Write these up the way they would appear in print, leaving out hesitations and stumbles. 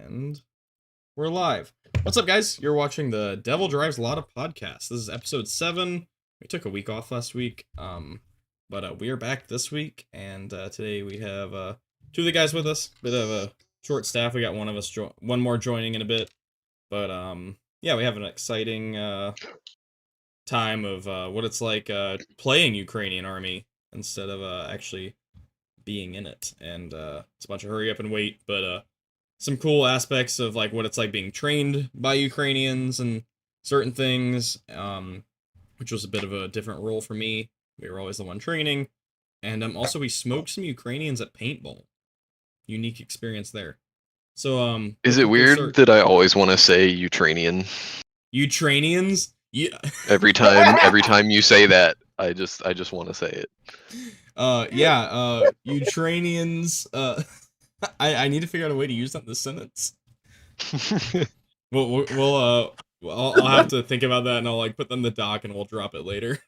And we're live. What's up, guys? You're watching the Devil Drives Lada podcast. This is episode 7. We took a week off last week, but we are back this week, and today we have 2 of the guys with us. Bit of a short staff. We got one more joining in a bit, but yeah, we have an exciting time of what it's like playing Ukrainian army instead of actually being in it, and it's a bunch of hurry up and wait, but some cool aspects of like what it's like being trained by Ukrainians and certain things, which was a bit of a different role for me. We were always the one training, and also we smoked some Ukrainians at paintball. Unique experience there. So is it weird that I always want to say Ukrainian? Ukrainians? Yeah. Every time you say that, I just want to say it. Ukrainians. I need to figure out a way to use that in the sentence. I'll have to think about that, and I'll like put them in the doc, and we'll drop it later.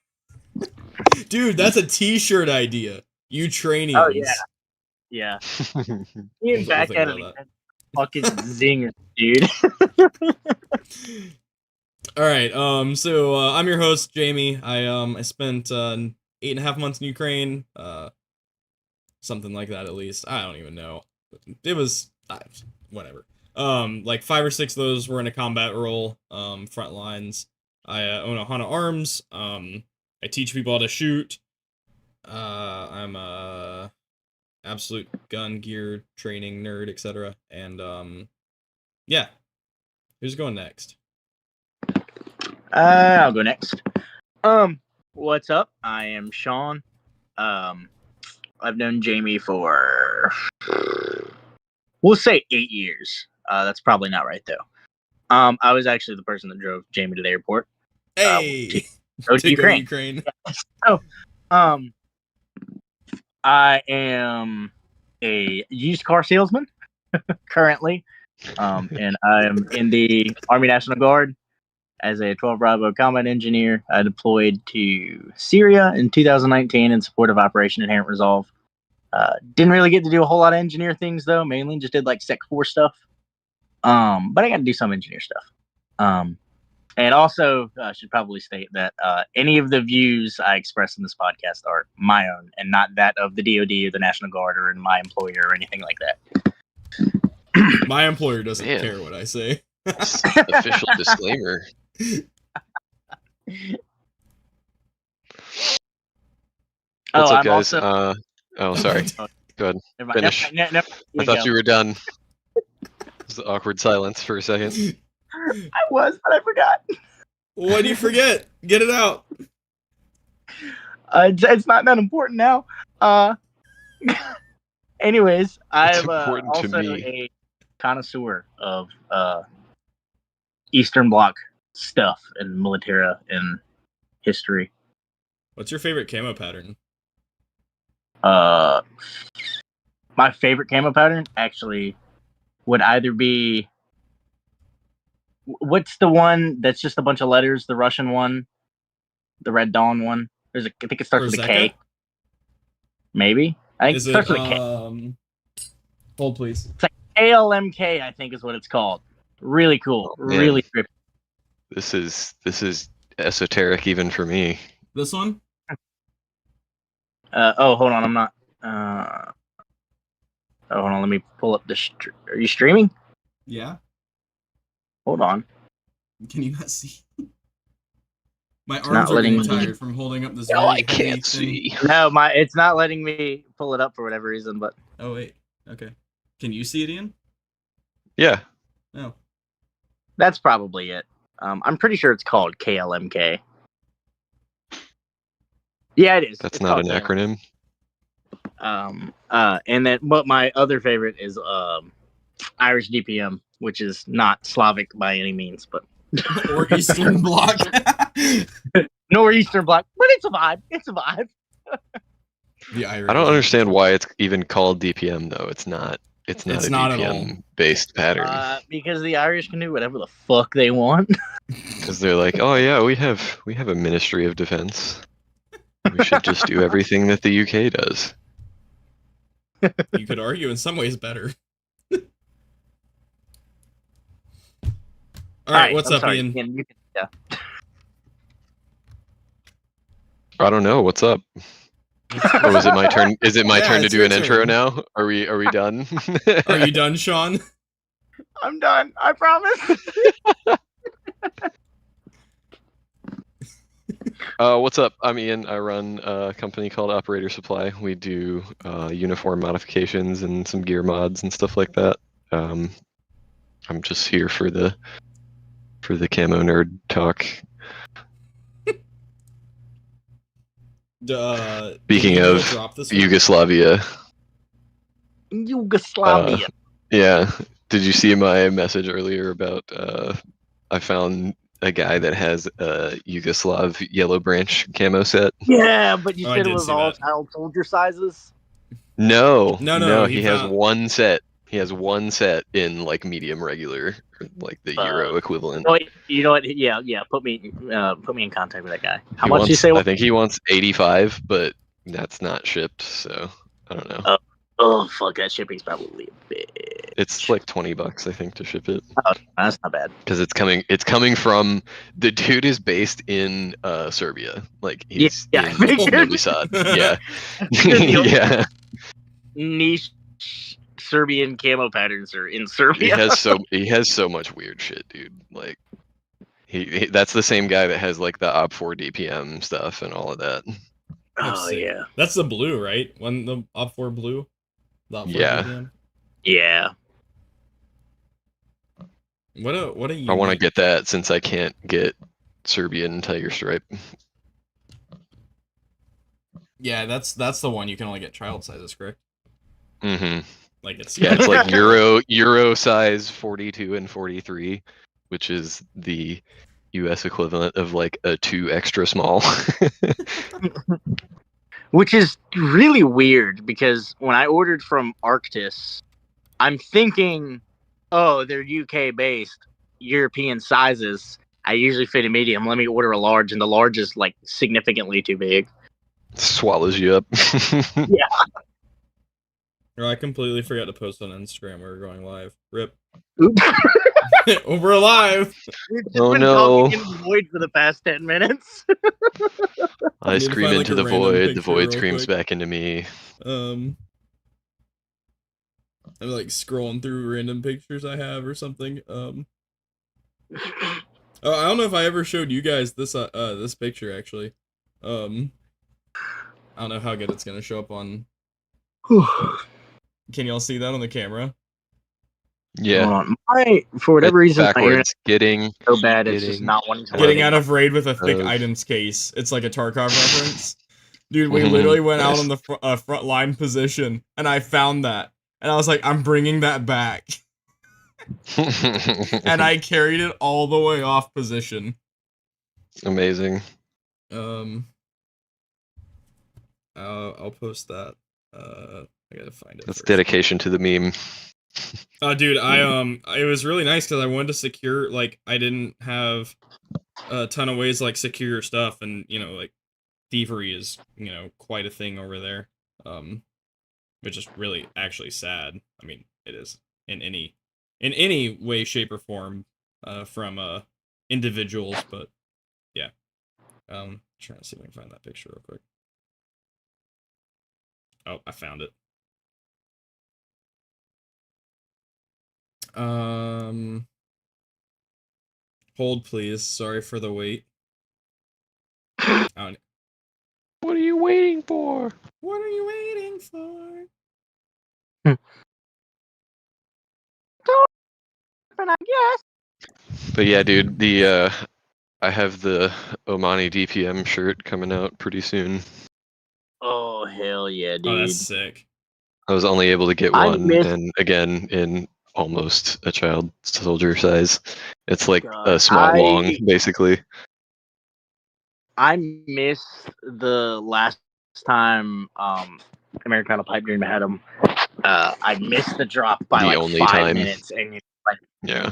Dude, that's a T-shirt idea. Ukrainians. Oh yeah. You back at it again. Fucking zinger, dude. All right. So I'm your host, Jamie. I spent 8.5 months in Ukraine. Something like that, at least. I don't even know. It was whatever. Like 5 or 6 of those were in a combat role. Front lines. I own a Hana Arms. I teach people how to shoot. I'm a absolute gun gear training nerd, etc. And yeah. Who's going next? I'll go next. What's up? I am Sean. I've known Jamie for, we'll say 8 years. That's probably not right though. I was actually the person that drove Jamie to the airport. Hey, to Ukraine. So, I am a used car salesman currently, and I'm in the Army National Guard as a 12 Bravo combat engineer. I deployed to Syria in 2019 in support of Operation Inherent Resolve. Didn't really get to do a whole lot of engineer things though. Mainly just did like Sec 4 stuff. But I got to do some engineer stuff. And also should probably state that any of the views I express in this podcast are my own and not that of the DoD or the National Guard or my employer or anything like that. My employer doesn't care what I say. Official disclaimer. What's up, guys? Sorry. Go ahead. Finish. I thought you were done. It was awkward silence for a second. I was, but I forgot. What do you forget? Get it out. It's not that important now. Anyways, I'm also a connoisseur of Eastern Bloc stuff and military and history. What's your favorite camo pattern? My favorite camo pattern actually would either be, what's the one that's just a bunch of letters? The Russian one, the Red Dawn one. I think it starts with a K. Maybe. I think it starts with a K. Hold, please. It's like ALMK, I think is what it's called. Really cool. Oh, really trippy. This is esoteric even for me. This one? Hold on. I'm not. Hold on. Let me pull up the. Are you streaming? Yeah. Hold on. Can you not see? My arms are getting tired from holding up this. No, I can't see. No, it's not letting me pull it up for whatever reason. But oh wait, okay. Can you see it, Ian? Yeah. No. That's probably it. I'm pretty sure it's called KLMK. Yeah, it is. That's it's not an acronym. And then, but my other favorite is Irish DPM, which is not Slavic by any means, but or Eastern Bloc. Nor Eastern Bloc, but it's a vibe. It's a vibe. The Irish. I don't understand why it's even called DPM though. It's not. It's not a DPM based pattern. Because the Irish can do whatever the fuck they want. Because they're like, oh yeah, we have a Ministry of Defense. We should just do everything that the UK does. You could argue in some ways better. All right, what's up, Ian? Ian, yeah. I don't know. What's up? Oh, is it my turn? Is it my turn to do an intro now? Are we done? Are you done, Sean? I'm done. I promise. What's up? I'm Ian. I run a company called Operator Supply. We do uniform modifications and some gear mods and stuff like that. I'm just here for the camo nerd talk. Speaking of Yugoslavia. Yeah. Did you see my message earlier about I found a guy that has a Yugoslav yellow branch camo set? Yeah, but you said it was all child soldier sizes? No, he has one set. He has one set in like medium regular, like the Euro equivalent. You know what? Yeah. Put me in contact with that guy. How much do you say? I think he wants 85, but that's not shipped, so I don't know. Oh fuck! That shipping's probably a bit. It's like $20, I think, to ship it. Oh, that's not bad. Because it's coming from the dude is based in Serbia. Like he's in Novi Sad. Yeah. Yeah. Niche Serbian camo patterns are in Serbia. He has so much weird shit, dude. Like he that's the same guy that has like the OP4 DPM stuff and all of that. Oh yeah. That's the blue, right? When the OP4 blue? The OP4 DPM? Yeah. What are you? I want to get that since I can't get Serbian Tiger Stripe. Yeah, that's the one you can only get child sizes, correct? Mm-hmm. Like it's like Euro size 42 and 43, which is the US equivalent of like a 2 extra small. Which is really weird because when I ordered from Arctis, I'm thinking, oh, they're UK based, European sizes. I usually fit a medium. Let me order a large, and the large is like significantly too big. Swallows you up. Yeah. I completely forgot to post on Instagram. We're going live. Rip. Oops. We're alive. We've just been talking in the void for the past 10 minutes. I scream into the void. The void screams back into me. I'm like scrolling through random pictures I have or something. I don't know if I ever showed you guys this this picture actually. I don't know how good it's gonna show up on. Can y'all see that on the camera? Yeah. For whatever reason, backwards. Getting so bad. It's just not wanting to. Getting out of raid with a thick items case. It's like a Tarkov reference. Dude, we literally went out on the front line position, and I found that, and I was like, I'm bringing that back. And I carried it all the way off position. Amazing. I'll post that. I gotta find it. That's dedication to the meme. Dude, it was really nice because I wanted to secure, like, I didn't have a ton of ways to, like, secure your stuff, and, you know, like, thievery is, you know, quite a thing over there, which is really actually sad. I mean, it is in any way, shape, or form, from, individuals, but, yeah. Trying to see if I can find that picture real quick. Oh, I found it. Hold please. Sorry for the wait. What are you waiting for? What are you waiting for? But I guess. But yeah, dude, I have the Omani DPM shirt coming out pretty soon. Oh hell yeah, dude! Oh, that's sick. I was only able to get one, and again in almost a child soldier size. It's like a small long, basically. I miss the last time Americana Pipe Dream had them. I missed the drop by like 5 minutes, and like, yeah,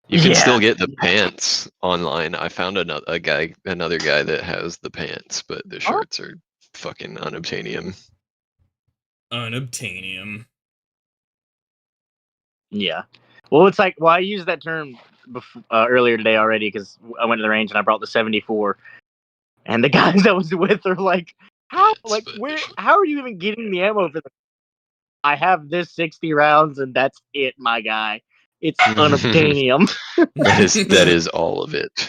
you can still get the pants online. I found another guy that has the pants, but the shirts are fucking unobtainium. Unobtainium. Yeah. Well, it's like, I use that term earlier today already because I went to the range and I brought the 74. And the guys I was with are like, how are you even getting the ammo for this? I have this 60 rounds and that's it, my guy. It's unobtainium. That is all of it.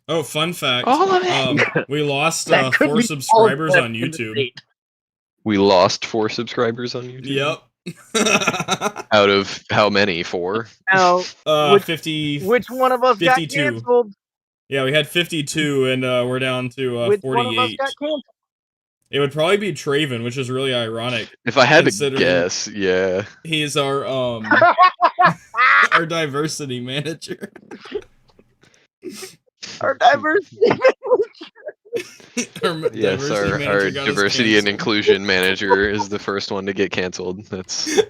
Oh, fun fact. All of it. We lost That could 4 be subscribers all on left in the YouTube. state. We lost 4 subscribers on YouTube. Yep. Out of how many? 4? Now, 50. which one of us 52. got canceled? Yeah, we had 52, and we're down to Which 48. one of us got canceled? It would probably be Traven, which is really ironic. If I had to Considering- guess, yeah. He's our our diversity manager. Our diversity. Yes, our diversity and inclusion manager is the first one to get canceled. That's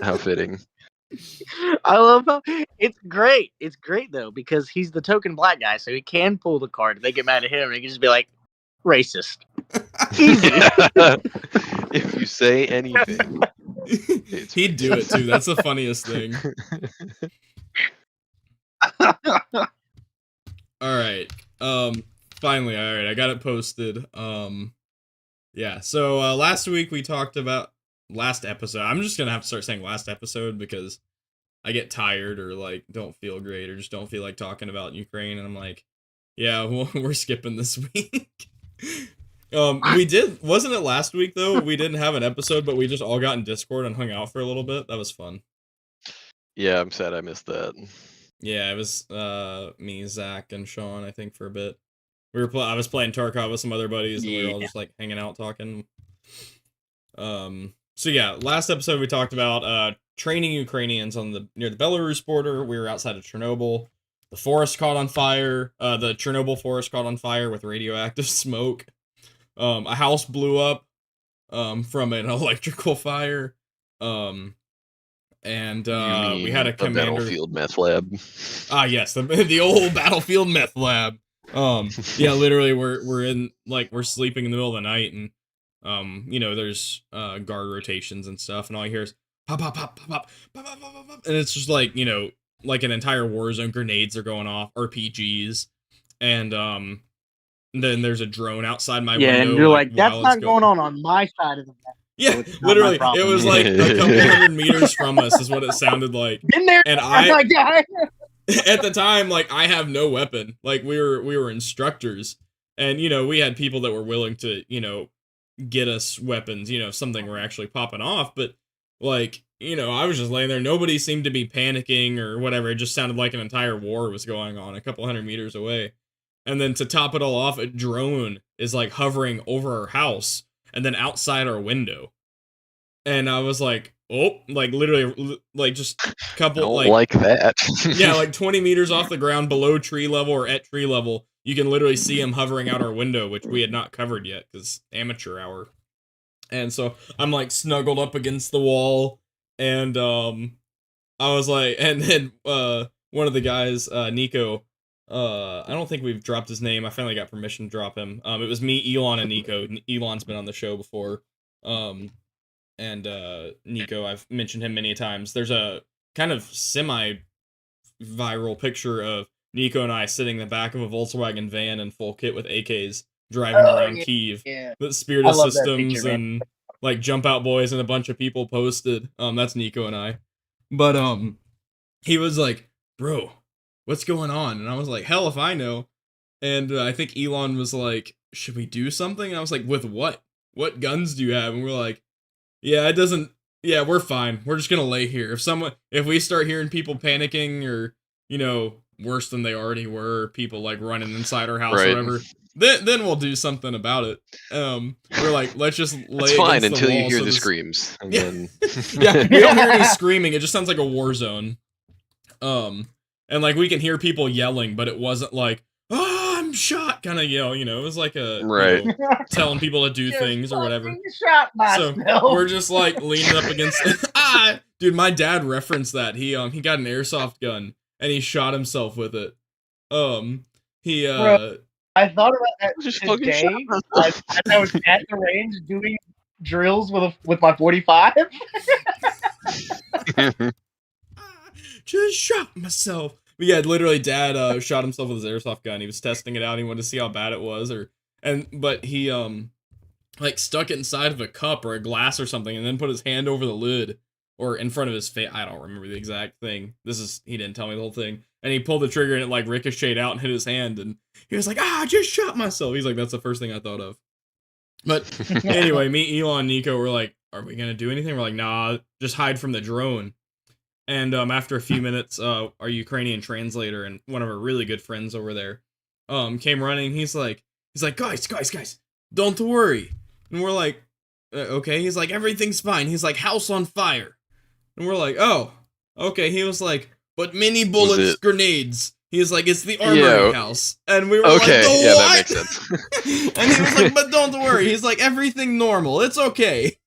how fitting. I love how it's great. It's great though because he's the token black guy, so he can pull the card. If they get mad at him, he can just be like, "Racist." Easy. If you say anything, he'd do it too. That's the funniest thing. All right. Finally, all right. I got it posted. Yeah. So last week we talked about last episode. I'm just gonna have to start saying last episode because I get tired or like don't feel great or just don't feel like talking about Ukraine, and I'm like, yeah, well, we're skipping this week. Wasn't it last week though? We didn't have an episode, but we just all got in Discord and hung out for a little bit. That was fun. Yeah, I'm sad I missed that. Yeah, it was me, Zach, and Sean, I think, for a bit. I was playing Tarkov with some other buddies, and we were all just like hanging out talking. So yeah, last episode we talked about training Ukrainians near the Belarus border. We were outside of Chernobyl. The forest caught on fire. The Chernobyl forest caught on fire with radioactive smoke. A house blew up from an electrical fire. And we had a commander. Battlefield meth lab. Ah, yes, the old battlefield meth lab. Yeah, literally, we're sleeping in the middle of the night, and there's guard rotations and stuff, and all I hear is pop, pop, pop, pop, pop, pop, pop, pop, pop, and it's just like like an entire war zone. Grenades are going off, RPGs, and then there's a drone outside my window. Yeah, and you're like, that's not going on my side of the map. Yeah, so literally, it was like a couple hundred meters from us is what it sounded like. Been there, and my guy. At the time, like, I have no weapon. Like, we were instructors, and we had people that were willing to get us weapons. If something were actually popping off, but like I was just laying there. Nobody seemed to be panicking or whatever. It just sounded like an entire war was going on a couple hundred meters away. And then to top it all off, a drone is like hovering over our house and then outside our window. And I was like, oh, like literally like just a couple like that. Yeah, like 20 meters off the ground below tree level or at tree level, you can literally see him hovering out our window, which we had not covered yet because amateur hour. And so I'm like snuggled up against the wall, and I was like, and then one of the guys, Nico, I don't think we've dropped his name. I finally got permission to drop him. It was me, Elon, and Nico. Elon's been on the show before. And Nico, I've mentioned him many times. There's a kind of semi-viral picture of Nico and I sitting in the back of a Volkswagen van in full kit with AKs driving around Kyiv. Yeah. The Spirit of Systems picture, and like Jump Out Boys and a bunch of people posted. That's Nico and I. But he was like, bro, what's going on? And I was like, hell if I know. And I think Elon was like, should we do something? And I was like, with what? What guns do you have? And we're like, yeah, we're fine. We're just gonna lay here. If we start hearing people panicking or, worse than they already were, people like running inside our house or whatever, then we'll do something about it. We're like, let's just lay it's fine against until the you wall hear so the screams. And then... yeah, we don't hear any screaming. It just sounds like a war zone. And like we can hear people yelling, but it wasn't like, oh, I'm shot, kind of yell. It was like a telling people to do things or whatever. So we're just like leaning up against. Dude, my dad referenced that. He got an airsoft gun and he shot himself with it. Bro, I thought about that today. I was at the range doing drills with my 45. just shot myself. But yeah, literally, Dad shot himself with his airsoft gun. He was testing it out. He wanted to see how bad it was, but he like stuck it inside of a cup or a glass or something, and then put his hand over the lid or in front of his face. I don't remember the exact thing. He didn't tell me the whole thing. And he pulled the trigger and it like ricocheted out and hit his hand, and he was like, I just shot myself. He's like, that's the first thing I thought of. But anyway, me, Elon, and Nico were like, are we gonna do anything? We're like, nah, just hide from the drone. And after a few minutes, our Ukrainian translator and one of our really good friends over there came running. He's like, guys, don't worry. And we're like, okay. He's like, everything's fine. He's like, house on fire. And we're like, oh, okay. He was like, but mini bullets, grenades. He's like, it's the armory house. And we were like, yeah, what? that makes sense. And he was like, but don't worry. He's like, everything normal. It's okay.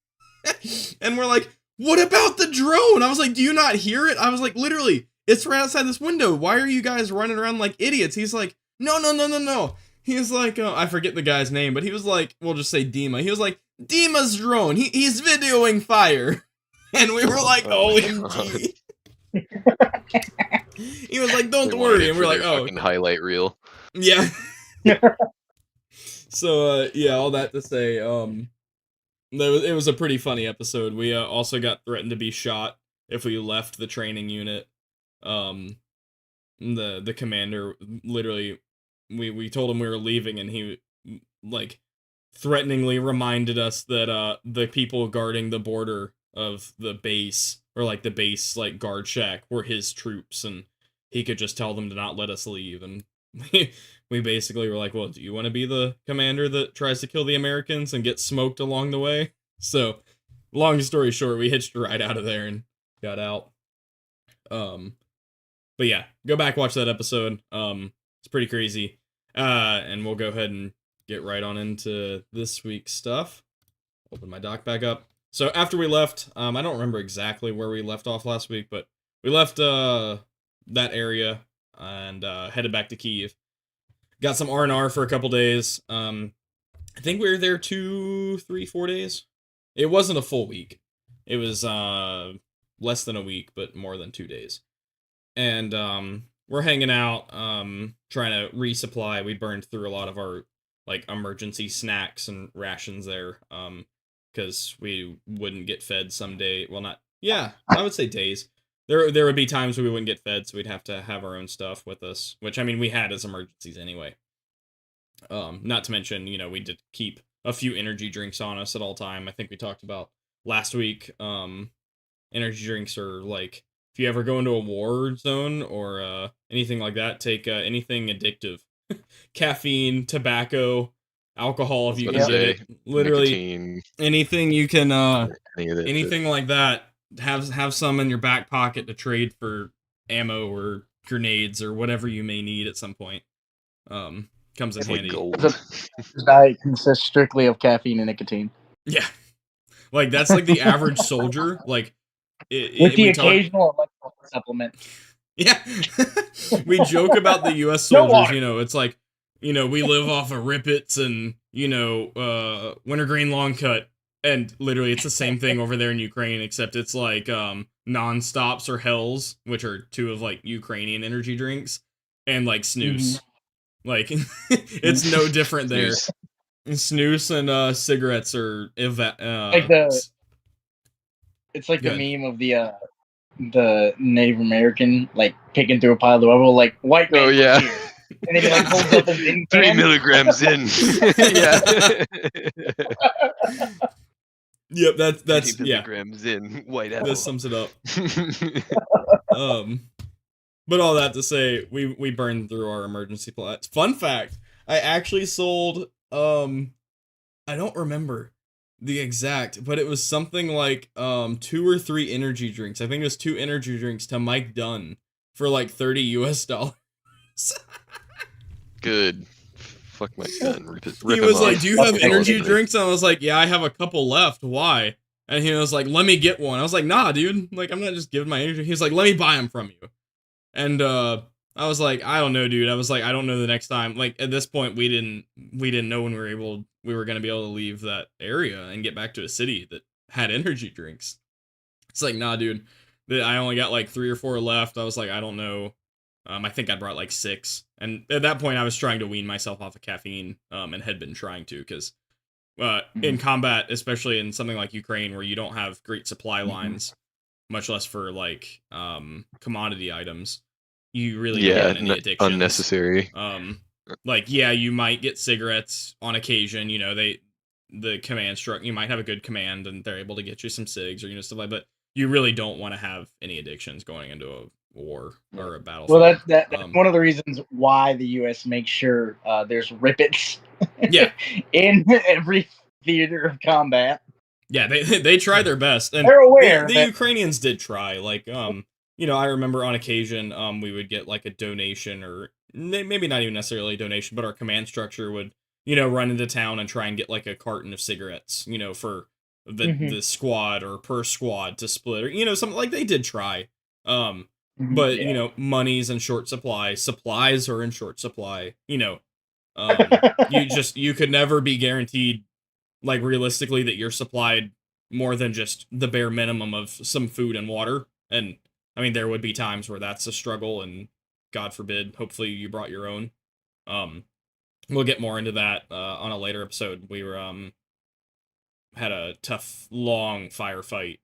And we're like, what about the drone? I was like, do you not hear it? I was like, literally, it's right outside this window. Why are you guys running around like idiots? He's like, no. He was like, I forget the guy's name, but he was like, we'll just say Dima. He was like, Dima's drone. He's videoing fire. And we were like, OMG. He was like, don't worry. And we're like, oh. Highlight reel. Yeah. So, yeah, all that to say, it was a pretty funny episode. We also got threatened to be shot if we left the training unit. The commander literally, we told him we were leaving, and he like threateningly reminded us that the people guarding the border of the base, or like the base like guard shack, were his troops, and he could just tell them to not let us leave. And we basically were like, well, do you want to be the commander that tries to kill the Americans and get smoked along the way? So, long story short, we hitched a ride out of there and got out. But yeah, go back, watch that episode. It's pretty crazy. And we'll go ahead and get right on into this week's stuff. Open my doc back up. So after we left, I don't remember exactly where we left off last week, but we left that area and headed back to Kyiv. Got some R&R for a couple days. I think we were there 2, 3, 4 days. It wasn't a full week. It was less than a week, but more than 2 days. And we're hanging out, trying to resupply. We burned through a lot of our like emergency snacks and rations there, because we wouldn't get fed someday. Well, I would say days. There would be times where we wouldn't get fed, so we'd have to have our own stuff with us, which, I mean, we had as emergencies anyway. Not to mention, we did keep a few energy drinks on us at all time. I think we talked about last week. Energy drinks are like, if you ever go into a war zone or anything like that, take anything addictive. Caffeine, tobacco, alcohol, if you can get it. Literally nicotine, anything you can, anything like that. Have some in your back pocket to trade for ammo or grenades or whatever you may need at some point. Comes in handy. This diet consists strictly of caffeine and nicotine. Yeah, like that's like the average soldier. Like with the occasional electrical supplement. Yeah, we joke about the U.S. soldiers. It's like, we live off of Rippets and wintergreen long cut. And literally, it's the same thing over there in Ukraine, except it's like non-stops or Hells, which are two of like Ukrainian energy drinks, and like Snooze. Mm-hmm. Like, it's no different there. Snooze and cigarettes are it's like the meme of the Native American like picking through a pile of rubble, like white man. Oh yeah. Here. And then he like holds up a 3 milligrams in. Yeah. Yep, that's milligrams in white apple. That sums it up. But all that to say, we burned through our emergency plots. Fun fact, I actually sold I don't remember the exact, but it was something like 2 or 3 energy drinks. I think it was 2 energy drinks to Mike Dunn for like $30 US. Good. Fuck my gun. He was like, do you have energy drinks? And I was like, yeah, I have a couple left. Why? And he was like, let me get one. I was like, nah, dude. Like, I'm not just giving my energy. He was like, let me buy them from you. And I was like, I don't know, dude. I was like, I don't know the next time. Like, at this point, we didn't know when we were going to be able to leave that area and get back to a city that had energy drinks. It's like, nah, dude. I only got like 3 or 4 left. I was like, I don't know. I think I brought like 6, and at that point, I was trying to wean myself off of caffeine, and had been trying to, because in combat, especially in something like Ukraine, where you don't have great supply lines, much less for like commodity items, you really don't want any addictions. Unnecessary. Like, yeah, you might get cigarettes on occasion. You know, the command struck. You might have a good command, and they're able to get you some cigs or stuff like. But you really don't want to have any addictions going into a war or a battlefield. Well, that's one of the reasons why the U.S. makes sure there's rippets. Yeah. In every theater of combat. Yeah, they try their best, and they're aware. The Ukrainians did try. Like, I remember on occasion, we would get like a donation, or maybe not even necessarily a donation, but our command structure would, run into town and try and get like a carton of cigarettes, for the squad or per squad to split, or something like they did try. But money's in short supply, supplies are in short supply. You could never be guaranteed, like, realistically, that you're supplied more than just the bare minimum of some food and water. And I mean, there would be times where that's a struggle, and God forbid, hopefully you brought your own. We'll get more into that on a later episode. We were had a tough, long firefight.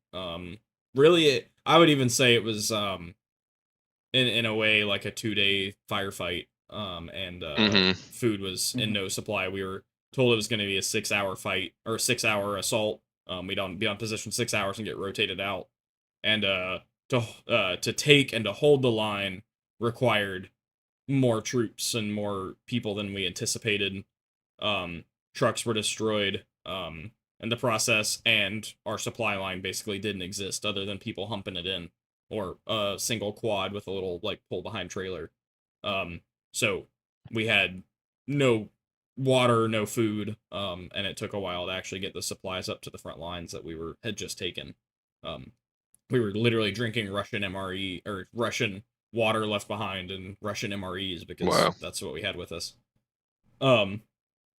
Really, I would even say it was in a way like a 2-day firefight. And food was in no supply. We were told it was going to be a 6-hour fight, or a 6-hour assault. We'd be on position 6 hours and get rotated out. And to take and to hold the line required more troops and more people than we anticipated. Trucks were destroyed in the process, and our supply line basically didn't exist other than people humping it in, or a single quad with a little like pull behind trailer. So we had no water, no food, and it took a while to actually get the supplies up to the front lines that we had just taken. We were literally drinking Russian MRE, or Russian water left behind, and Russian MREs, because that's what we had with us.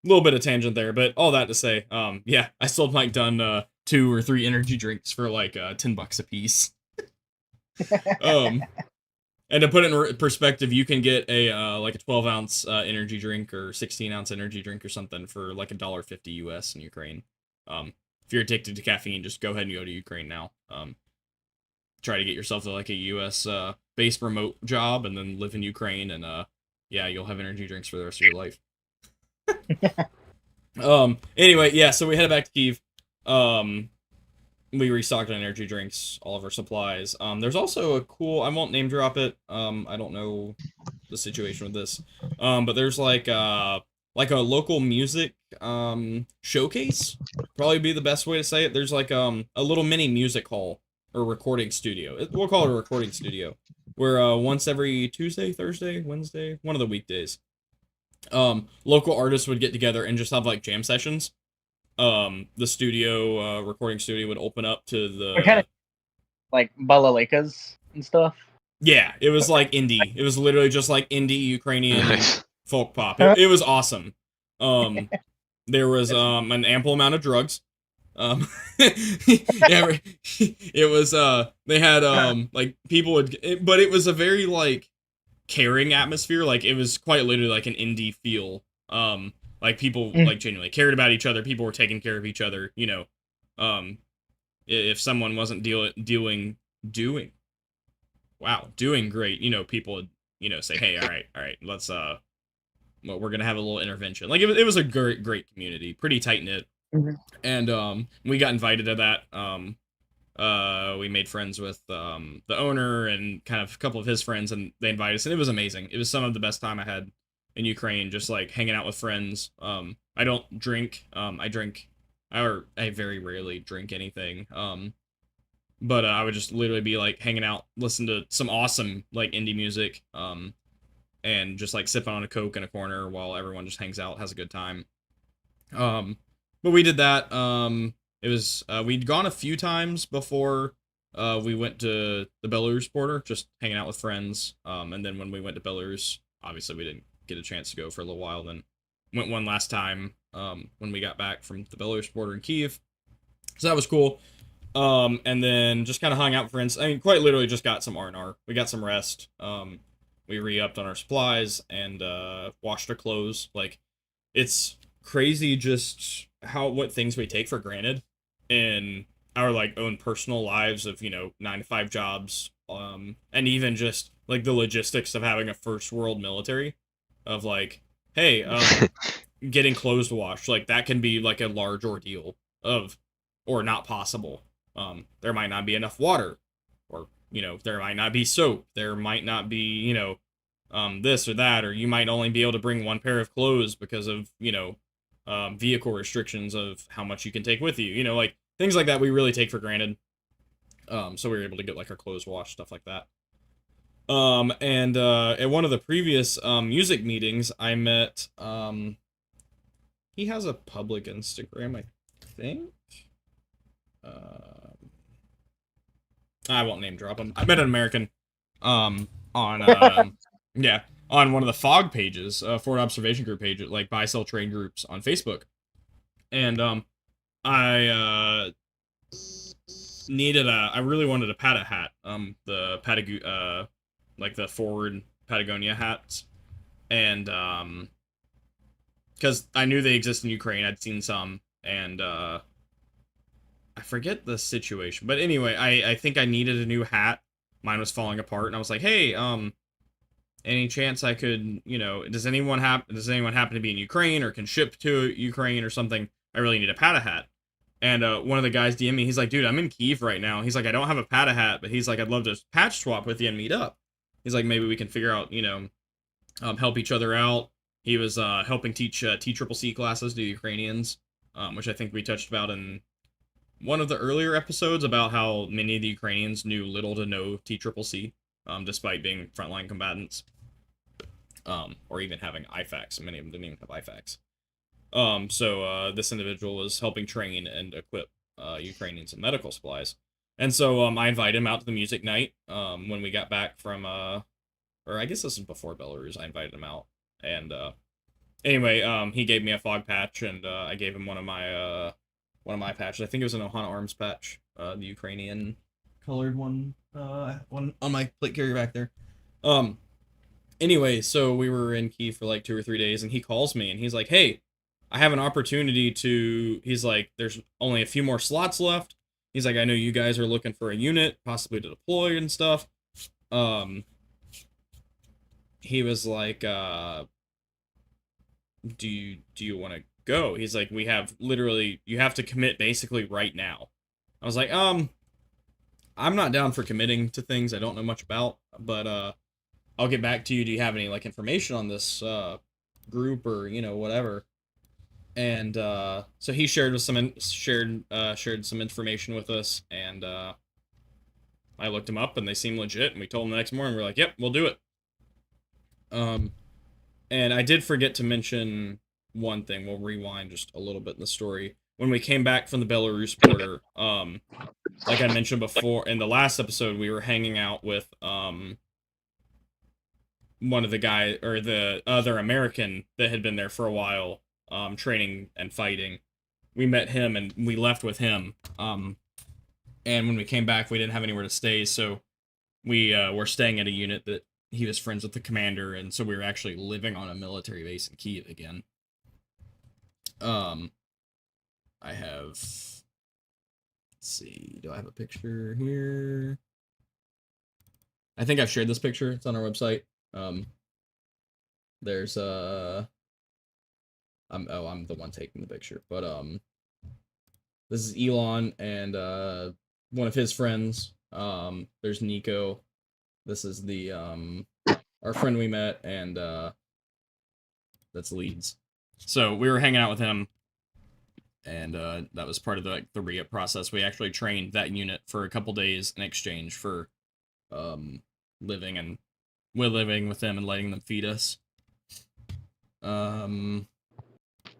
Little bit of tangent there, but all that to say, I sold Mike Dunn 2 or 3 energy drinks for like $10 a piece. And to put it in perspective, you can get a like a 12-ounce energy drink, or 16-ounce energy drink or something for like $1.50 US in Ukraine. If you're addicted to caffeine, just go ahead and go to Ukraine now. Try to get yourself to like a US based remote job, and then live in Ukraine, and you'll have energy drinks for the rest of your life. Anyway, so we headed back to Kyiv. We restocked on energy drinks, all of our supplies. There's also a cool, I won't name drop it. I don't know the situation with this. But there's like a local music showcase. Probably be the best way to say it. There's like a little mini music hall, or recording studio. We'll call it a recording studio, where once every Tuesday, Thursday, Wednesday, one of the weekdays, local artists would get together and just have like jam sessions. The studio, recording studio, would open up to the kind of like balalakas and stuff. Yeah, it was like indie. It was literally just like indie Ukrainian folk pop. It was awesome. There was an ample amount of drugs. It was they had like people but it was a very like caring atmosphere. Like, it was quite literally like an indie feel. Like, people like genuinely cared about each other. People were taking care of each other. If someone wasn't doing great, people would say, hey, all right, let's we're gonna have a little intervention. Like, it was a great community, pretty tight knit. And we got invited to that. We made friends with the owner and kind of a couple of his friends, and they invited us, and it was amazing. It was some of the best time I had in Ukraine, just like hanging out with friends. I don't drink. I very rarely drink anything. But I would just literally be like hanging out, listen to some awesome like indie music, and just like sipping on a Coke in a corner while everyone just hangs out, has a good time. But we did that. It was we'd gone a few times before we went to the Belarus border, just hanging out with friends. And then when we went to Belarus, obviously we didn't get a chance to go for a little while. Then went one last time when we got back from the Belarus border in Kyiv. So that was cool. And then just kind of hung out with friends. I mean, quite literally just got some R&R. We got some rest. We re-upped on our supplies and washed our clothes. Like, it's crazy just what things we take for granted in our like own personal lives of 9 to 5 jobs, and even just like the logistics of having a first world military, of like, hey, getting clothes washed, like that can be like a large ordeal of, or not possible. There might not be enough water, or there might not be soap, there might not be this or that, or you might only be able to bring one pair of clothes because of vehicle restrictions of how much you can take with you, like things like that we really take for granted. So we were able to get like our clothes washed, stuff like that. And at one of the previous music meetings I met, he has a public Instagram, I think. I won't name drop him. I met an American on yeah, on one of the FOG pages, Forward Observation Group pages, like buy sell trade groups on Facebook. And I I really wanted a Pata hat, the like the forward Patagonia hats, and because I knew they exist in Ukraine, I'd seen some, and I forget the situation, but anyway, I think I needed a new hat. Mine was falling apart, and I was like, hey, any chance I could, does anyone happen to be in Ukraine or can ship to Ukraine or something? I really need a Pata hat. And one of the guys DM me, he's like, dude, I'm in Kyiv right now. He's like, I don't have a Pata hat, but he's like, I'd love to patch swap with you and meet up. He's like, maybe we can figure out, help each other out. He was helping teach TCCC classes to Ukrainians, which I think we touched about in one of the earlier episodes, about how many of the Ukrainians knew little to no TCCC, despite being frontline combatants, or even having IFACs. Many of them didn't even have IFACs. So this individual was helping train and equip Ukrainians in medical supplies. And so I invited him out to the music night when we got back from, or I guess this was before Belarus. I invited him out. And anyway, he gave me a fog patch, and I gave him one of my patches. I think it was an Ohana Arms patch, the Ukrainian colored one, one on my plate carrier back there. Anyway, so we were in Kyiv for like 2 or 3 days, and he calls me, and he's like, hey, I have an opportunity to, he's like, there's only a few more slots left. He's like, I know you guys are looking for a unit, possibly to deploy and stuff. He was like, do you want to go? He's like, we have literally, you have to commit basically right now. I was like, I'm not down for committing to things I don't know much about, but I'll get back to you. Do you have any like information on this group or whatever? And so he shared some information with us, and I looked him up, and they seemed legit, and we told him the next morning. We're like, yep, we'll do it. And I did forget to mention one thing. We'll rewind just a little bit in the story. When we came back from the Belarus border, like I mentioned before in the last episode, we were hanging out with one of the guys, or the other American that had been there for a while, training and fighting. We met him, and we left with him. And when we came back, we didn't have anywhere to stay, so we were staying at a unit that he was friends with the commander, and so we were actually living on a military base in Kyiv again. I have, let's see, do I have a picture here? I think I've shared this picture. It's on our website. There's I'm the one taking the picture, but this is Elon and one of his friends. There's Nico. This is the our friend we met, and that's Leeds. So we were hanging out with him, and that was part of the re-up process. We actually trained that unit for a couple days in exchange for living with them and letting them feed us.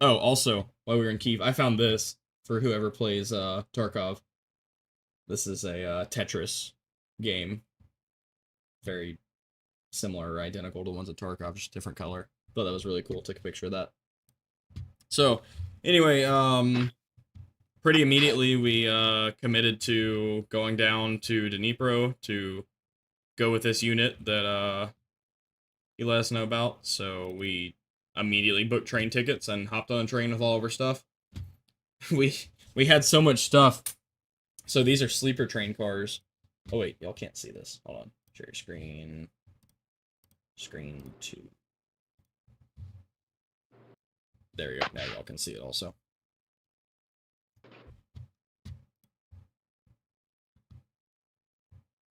Oh, also, while we were in Kyiv, I found this for whoever plays Tarkov. This is a Tetris game. Very similar or identical to the ones at Tarkov, just different color. Thought that was really cool. Took a picture of that. So, anyway, pretty immediately we committed to going down to Dnipro to go with this unit that he let us know about. So we immediately booked train tickets and hopped on a train with all of our stuff. We had so much stuff. So these are sleeper train cars. Oh wait, y'all can't see this. Hold on. Share your screen. Screen 2. There you go. Now y'all can see it also.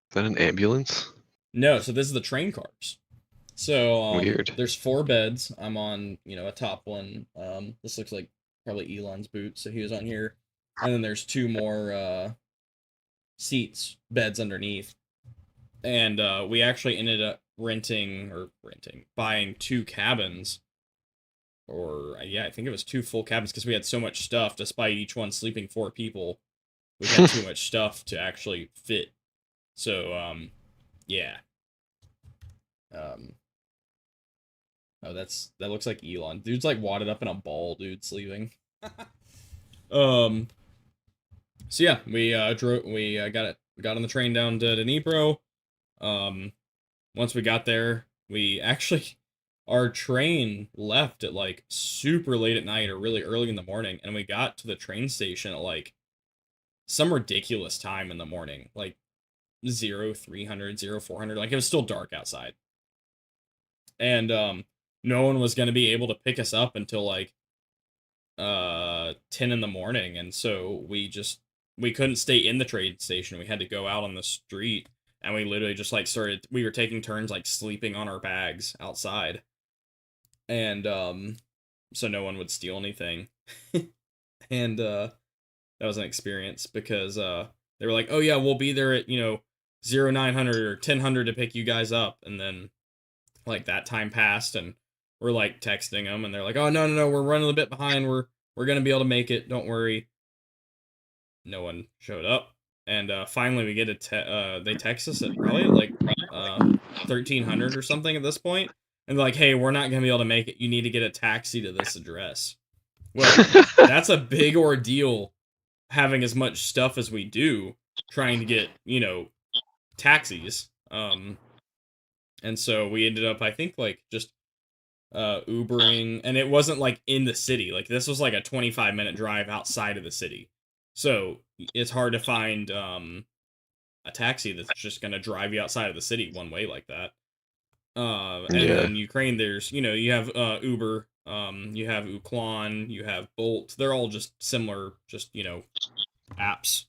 Is that an ambulance? No, so this is the train cars. So Weird. There's 4 beds. I'm on, a top one. This looks like probably Elon's boot, so he was on here. And then there's 2 more beds underneath. And we actually ended up buying 2 cabins. Or yeah, I think it was 2 full cabins because we had so much stuff. Despite each one sleeping 4 people, we had too much stuff to actually fit. So yeah. Oh, that looks like Elon. Dude's like wadded up in a ball, dude, sleeping. So yeah, we got on the train down to Dnipro. Once we got there, our train left at like super late at night or really early in the morning, and we got to the train station at like some ridiculous time in the morning, like 0300, 0400, like it was still dark outside. And no one was going to be able to pick us up until like 10 in the morning, and so we couldn't stay in the train station. We had to go out on the street, and we literally just like we were taking turns like sleeping on our bags outside. And so no one would steal anything. And that was an experience because they were like, "Oh yeah, we'll be there at 0900 or 1000 to pick you guys up." And then like that time passed, and we're like texting them, and they're like, "Oh no, we're running a bit behind. We're gonna be able to make it. Don't worry." No one showed up, and finally we get they text us at probably at like 1300 or something at this point, and they're like, "Hey, we're not gonna be able to make it. You need to get a taxi to this address." Well, that's a big ordeal, having as much stuff as we do, trying to get taxis. And so we ended up, I think, like just Ubering, and it wasn't like in the city. Like this was like a 25-minute drive outside of the city, so it's hard to find a taxi that's just gonna drive you outside of the city one way like that. And then in Ukraine, there's you have Uber, you have Uklon, you have Bolt. They're all just similar, just apps.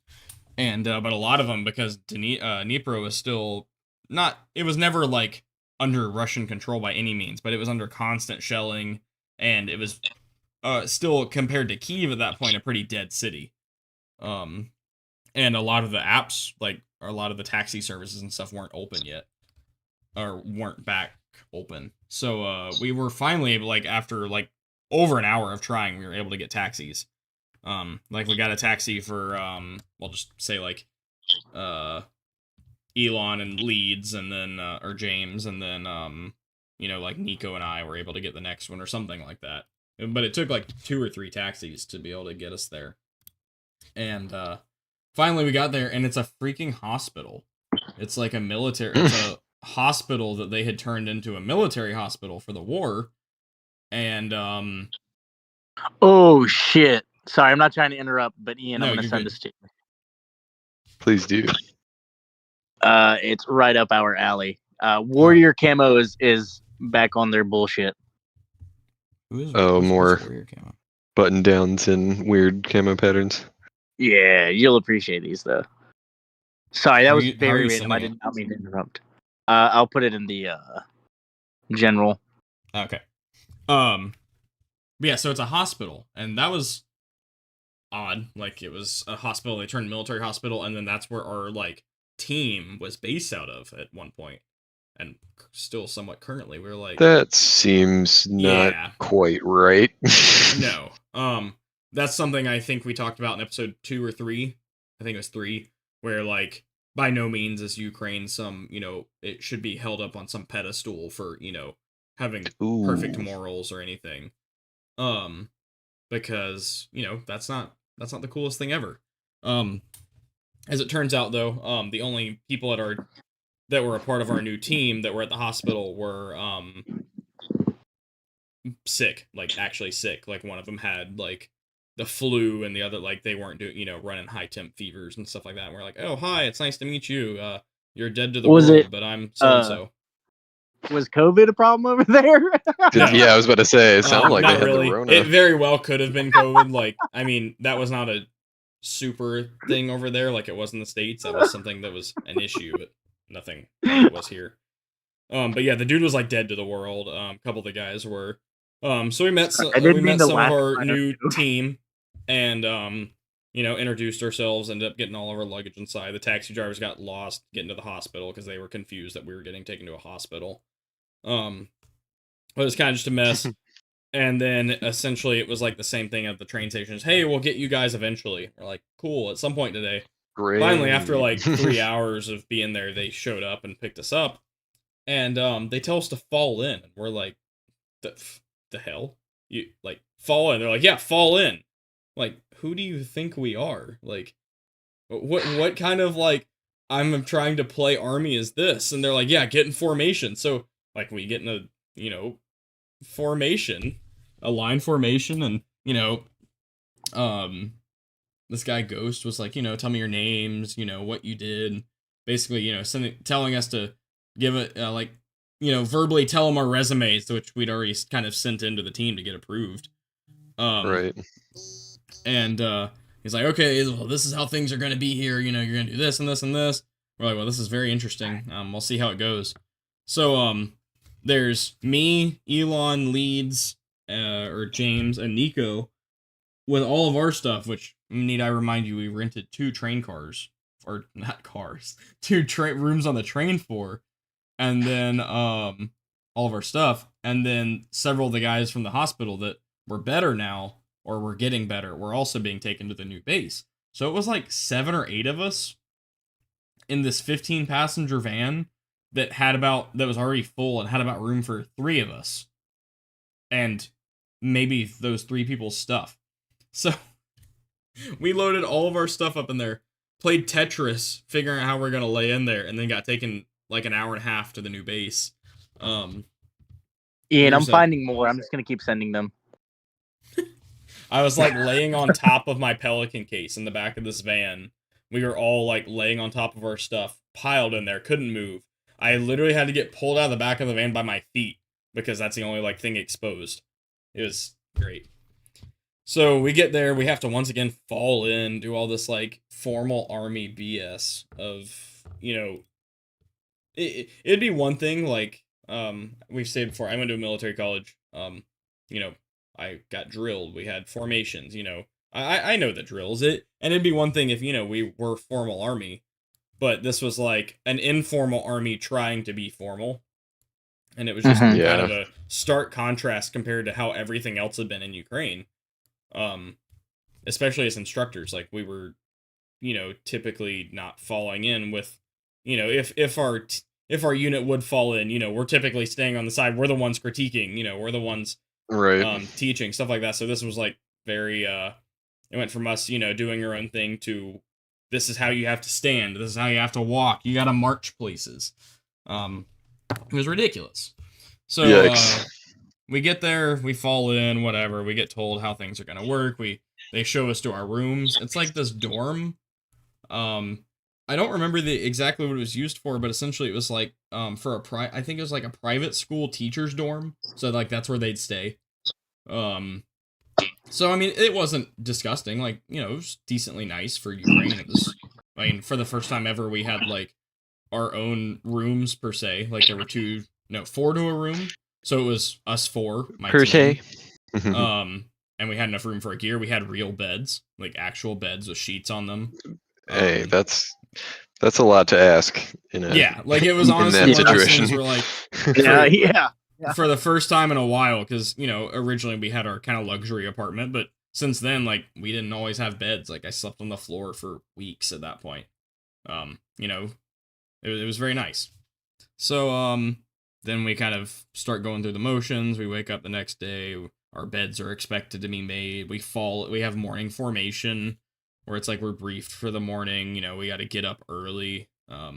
And but a lot of them, because Dnipro is still not. It was never like under Russian control by any means, but it was under constant shelling, and it was still, compared to Kyiv at that point, a pretty dead city. And a lot of the apps, like, or a lot of the taxi services and stuff, weren't open yet, or weren't back open. So we were finally able, like after like over an hour of trying, we were able to get taxis. Like we got a taxi for we'll just say like Elon and Leeds, and then or James, and then like Nico and I were able to get the next one or something like that. But it took like 2 or 3 taxis to be able to get us there. And finally we got there, and it's a freaking hospital. It's like it's a hospital that they had turned into a military hospital for the war. And Oh shit. Sorry, I'm not trying to interrupt, but Ian, No, I'm gonna you're send good. this to you. Please do. It's right up our alley. Warrior camo is back on their bullshit. More Warrior camo? button downs and weird camo patterns. Yeah, you'll appreciate these though. Sorry, that How was are you very random. I sending did not mean to interrupt. I'll put it in the general. Okay. But yeah, so it's a hospital, and that was odd. Like, it was a hospital, they turned military hospital, and then that's where our like team was based out of at one point, and still somewhat currently. We were like, That seems not Yeah. quite right. no. That's something I think we talked about in episode 2 or 3. I think it was 3, where like by no means is Ukraine some, it should be held up on some pedestal for, having perfect Ooh. morals or anything. Because, that's not that's not the coolest thing ever. As it turns out, though, the only people that were a part of our new team that were at the hospital were sick, like actually sick. Like one of them had like the flu, and the other like they weren't doing running high temp fevers and stuff like that. And we're like, oh hi, it's nice to meet you. You're dead to the Was world, it, but I'm so and so. Was COVID a problem over there? No. Yeah, I was about to say, it sounded like not they had really. the Rona. It very well could have been COVID. Like, I mean, that was not a super thing over there like it was in the States. That was something that was an issue, but nothing like it was here. But yeah, the dude was like dead to the world. A couple of the guys were. So we met some of our new team, and introduced ourselves. Ended up getting all of our luggage inside. The taxi drivers got lost getting to the hospital because they were confused that we were getting taken to a hospital. But it was kind of just a mess. And then essentially it was like the same thing at the train stations. Hey, we'll get you guys eventually. We're like, cool. At some point today. Great. Finally, after like 3 hours of being there, they showed up and picked us up. And they tell us to fall in. And we're like, the hell? You like fall in? They're like, yeah, fall in. Like, who do you think we are? Like, what kind of like I'm trying to play army is this? And they're like, yeah, get in formation. So like we get in a formation, a line formation, and this guy Ghost was like, tell me your names, what you did, basically, telling us to give it verbally tell him our resumes, which we'd already kind of sent into the team to get approved. Right. And he's like, okay, well, this is how things are going to be here. You're going to do this and this and this. We're like, well, this is very interesting. We'll see how it goes. So there's me, Elon, Leeds, or James, and Nico with all of our stuff, which, need I remind you, we rented 2 train cars, or not cars, 2 rooms on the train for, and then all of our stuff, and then several of the guys from the hospital that were better now, or were getting better, were also being taken to the new base. So it was like 7 or 8 of us in this 15-passenger van that was already full and had about room for 3 of us. And maybe those 3 people's stuff. So we loaded all of our stuff up in there, played Tetris, figuring out how we're going to lay in there, and then got taken like an hour and a half to the new base. Ian, I'm finding more. I'm just going to keep sending them. I was like laying on top of my Pelican case in the back of this van. We were all like laying on top of our stuff, piled in there, couldn't move. I literally had to get pulled out of the back of the van by my feet because that's the only like thing exposed. It was great. So we get there, we have to once again fall in, do all this like formal army BS of, it'd be one thing like we've said before, I went to a military college. I got drilled. We had formations, I know the drills. And it'd be one thing if, we were formal army, but this was like an informal army trying to be formal. And it was just kind of a stark contrast compared to how everything else had been in Ukraine. Especially as instructors, like we were, typically not falling in with, if our unit would fall in, we're typically staying on the side. We're the ones critiquing, we're the ones teaching, stuff like that. So this was like very, it went from us, doing our own thing to this is how you have to stand. This is how you have to walk. You got to march places. It was ridiculous. So, we get there, we fall in, whatever. We get told how things are going to work. They show us to our rooms. It's like this dorm. I don't remember exactly what it was used for, but essentially it was like for I think it was like a private school teacher's dorm. So like that's where they'd stay. So I mean it wasn't disgusting. Like, it was decently nice for Ukraine. It was, for the first time ever we had like our own rooms per se. Like there were 4 to a room. So it was us 4, my per team. se. And we had enough room for a gear. We had real beds, like actual beds with sheets on them. Hey, that's a lot to ask. Like it was honestly one of those things where like, for the first time in a while, because originally we had our kind of luxury apartment, but since then, like we didn't always have beds. Like I slept on the floor for weeks at that point. It was very nice. So then we kind of start going through the motions. We wake up the next day. our beds are expected to be made. We have morning formation, where it's like we're briefed for the morning. We got to get up early. At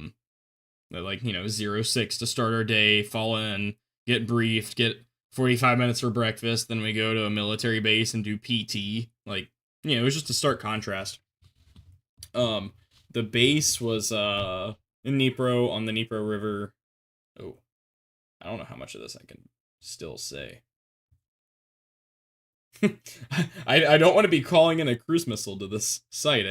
06 to start our day, fall in, get briefed, get 45 minutes for breakfast, then we go to a military base and do PT. It was just a stark contrast. The base was in Dnipro, on the Dnipro River. Oh, I don't know how much of this I can still say. I don't want to be calling in a cruise missile to this site.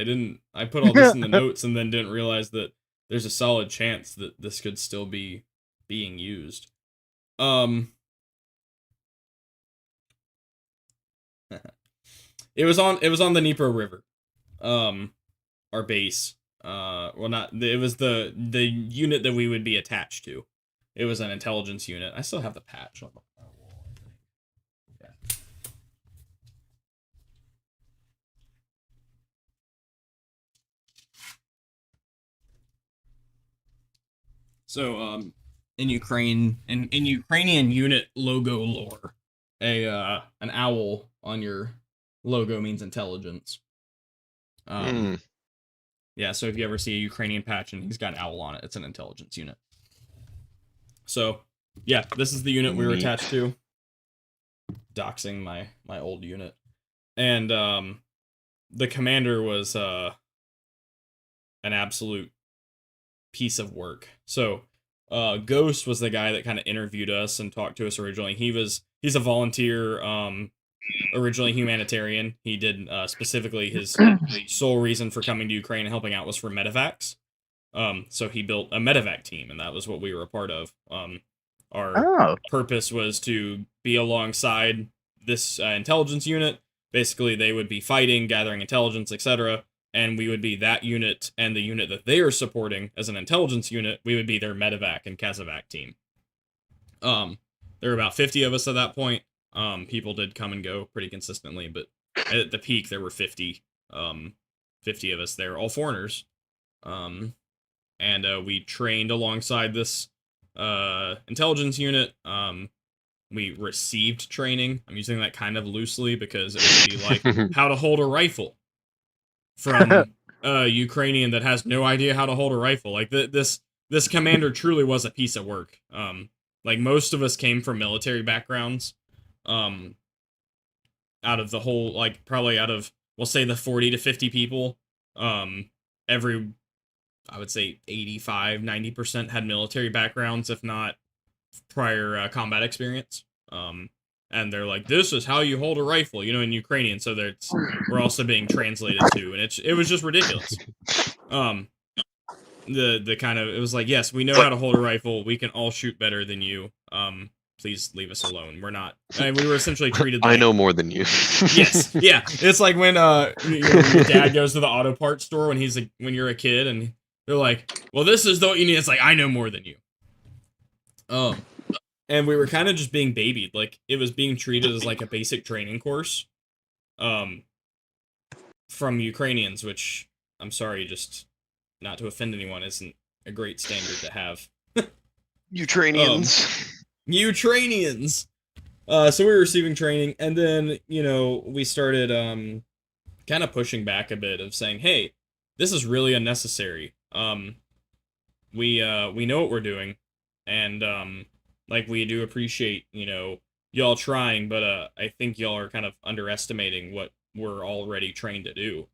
I put all this in the notes and then didn't realize that there's a solid chance that this could still be being used. It was on the Dnipro River. Our base. It was the unit that we would be attached to. It was an intelligence unit. I still have the patch on the wall, I think. Yeah. So, in Ukrainian unit logo lore, an owl on your logo means intelligence. Yeah, so if you ever see a Ukrainian patch and he's got an owl on it, it's an intelligence unit. So, yeah, this is the unit we were attached to. Doxing my old unit. And the commander was an absolute piece of work. So, Ghost was the guy that kind of interviewed us and talked to us originally. He's a volunteer, originally humanitarian. He did specifically his sole reason for coming to Ukraine and helping out was for MEDVACs. So he built a MEDVAC team, and that was what we were a part of. Our purpose was to be alongside this intelligence unit. Basically, they would be fighting, gathering intelligence, etc., and we would be that unit, and the unit that they are supporting as an intelligence unit, we would be their MEDVAC and CASEVAC team. There were about 50 of us at that point. People did come and go pretty consistently, but at the peak, there were 50 of us there, all foreigners. And we trained alongside this intelligence unit. We received training. I'm using that kind of loosely because it would be like how to hold a rifle from a Ukrainian that has no idea how to hold a rifle. Like this commander truly was a piece of work. Like most of us came from military backgrounds. Out of the whole, like probably out of, we'll say the 40 to 50 people, I would say 85, 90% had military backgrounds, if not prior combat experience. And they're like, this is how you hold a rifle, in Ukrainian, so we're also being translated to, and it was just ridiculous. The kind of, it was like, yes, we know how to hold a rifle, we can all shoot better than you, please leave us alone. We're not, we were essentially treated like, I know more than you. Yes, yeah, it's like when your dad goes to the auto parts store when you're a kid, and they're like, well, this is what you need. It's like, I know more than you. And we were kind of just being babied. Like, it was being treated as like a basic training course. From Ukrainians, which, I'm sorry, just not to offend anyone, isn't a great standard to have. Ukrainians. Ukrainians! So we were receiving training, and then, we started, kind of pushing back a bit of saying, hey, this is really unnecessary. We know what we're doing, and, we do appreciate, y'all trying, but, I think y'all are kind of underestimating what we're already trained to do.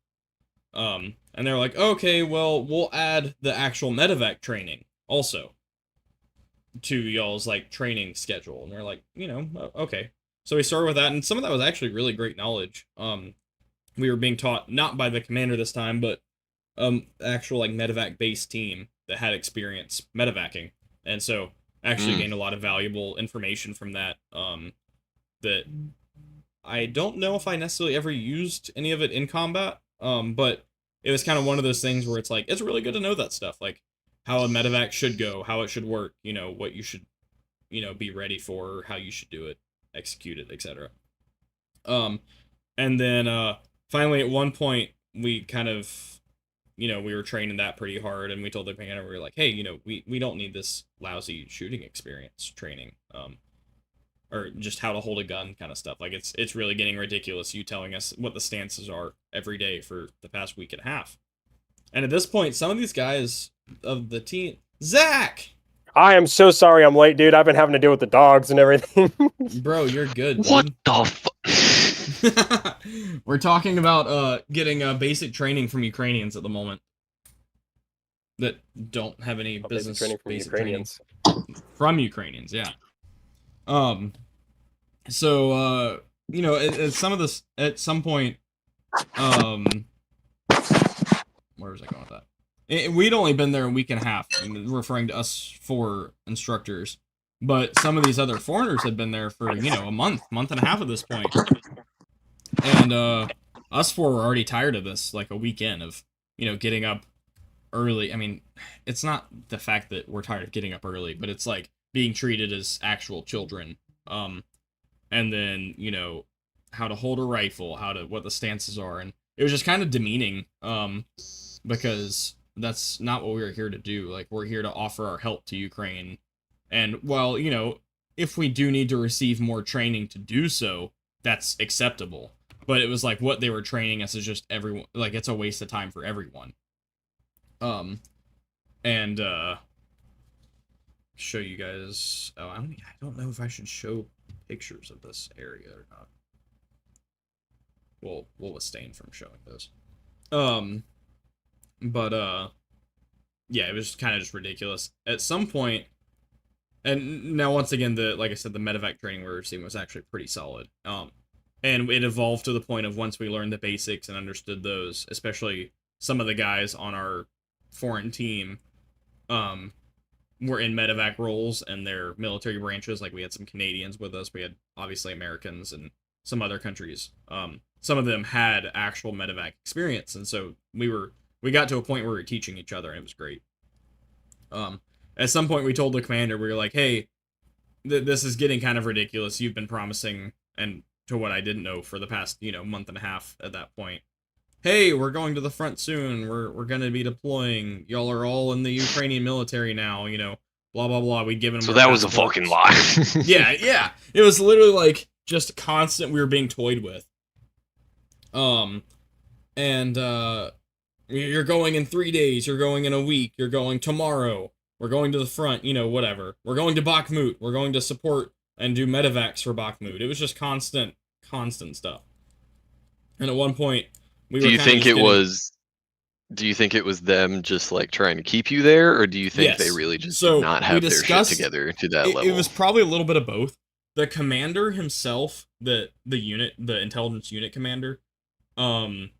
And they're like, okay, well, we'll add the actual MEDVAC training, also, to y'all's, training schedule. And they're like, okay. So we started with that, and some of that was actually really great knowledge. We were being taught, not by the commander this time, but, actual, MEDVAC-based team that had experience medevacing. And so, actually gained a lot of valuable information from that, that I don't know if I necessarily ever used any of it in combat, but it was kind of one of those things where it's like, it's really good to know that stuff, like how a medevac should go, how it should work, what you should, be ready for, how you should do it, execute it, etc. And then, finally at one point, we kind of, we were training that pretty hard, and we told the commander, we were like, hey, we don't need this lousy shooting experience training, or just how to hold a gun kind of stuff. Like it's really getting ridiculous. You telling us what the stances are every day for the past week and a half. And at this point, some of these guys of the team, Zach. I am so sorry I'm late, dude. I've been having to deal with the dogs and everything. Bro, you're good. What Dude. the We're talking about getting basic training from Ukrainians at the moment that don't have any business training from basic Ukrainians. training from Ukrainians, yeah. So you know, at some point, where was I going with that? We'd only been there a week and a half, referring to us 4 instructors, but some of these other foreigners had been there for, you know, a month and a half at this point. And us 4 were already tired of this, like a weekend of, you know, getting up early. I mean, it's not the fact that we're tired of getting up early, but it's like being treated as actual children. And then, you know, how to hold a rifle, what the stances are, and it was just kind of demeaning, because that's not what we were here to do. Like, we're here to offer our help to Ukraine. And while, you know, if we do need to receive more training to do so, that's acceptable. But it was like what they were training us is just everyone, like, it's a waste of time for everyone. And show you guys. Oh, I don't know if I should show pictures of this area or not. We'll abstain from showing those. But yeah, it was kind of just ridiculous. At some point, and now once again, like I said, the MEDVAC training we were receiving was actually pretty solid. And it evolved to the point of once we learned the basics and understood those, especially some of the guys on our foreign team, were in MEDVAC roles and their military branches. Like, we had some Canadians with us, we had obviously Americans and some other countries. Some of them had actual MEDVAC experience, and so we got to a point where we were teaching each other, and it was great. At some point, we told the commander, we were like, hey, this is getting kind of ridiculous. You've been promising, and to what I didn't know for the past, you know, month and a half at that point. Hey, we're going to the front soon. We're going to be deploying. Y'all are all in the Ukrainian military now, you know, blah, blah, blah. We'd given them. So that was a fucking lie. Yeah. It was literally like just constant. We were being toyed with. And you're going in 3 days. You're going in a week. You're going tomorrow. We're going to the front, you know, whatever. We're going to Bakhmut. We're going to support and do medevacs for Bakhmut. It was just constant stuff. And at one point, do you think it was them just like trying to keep you there, or do you think they really just did not have their shit together to that level? It was probably a little bit of both. The commander himself, the intelligence unit commander, we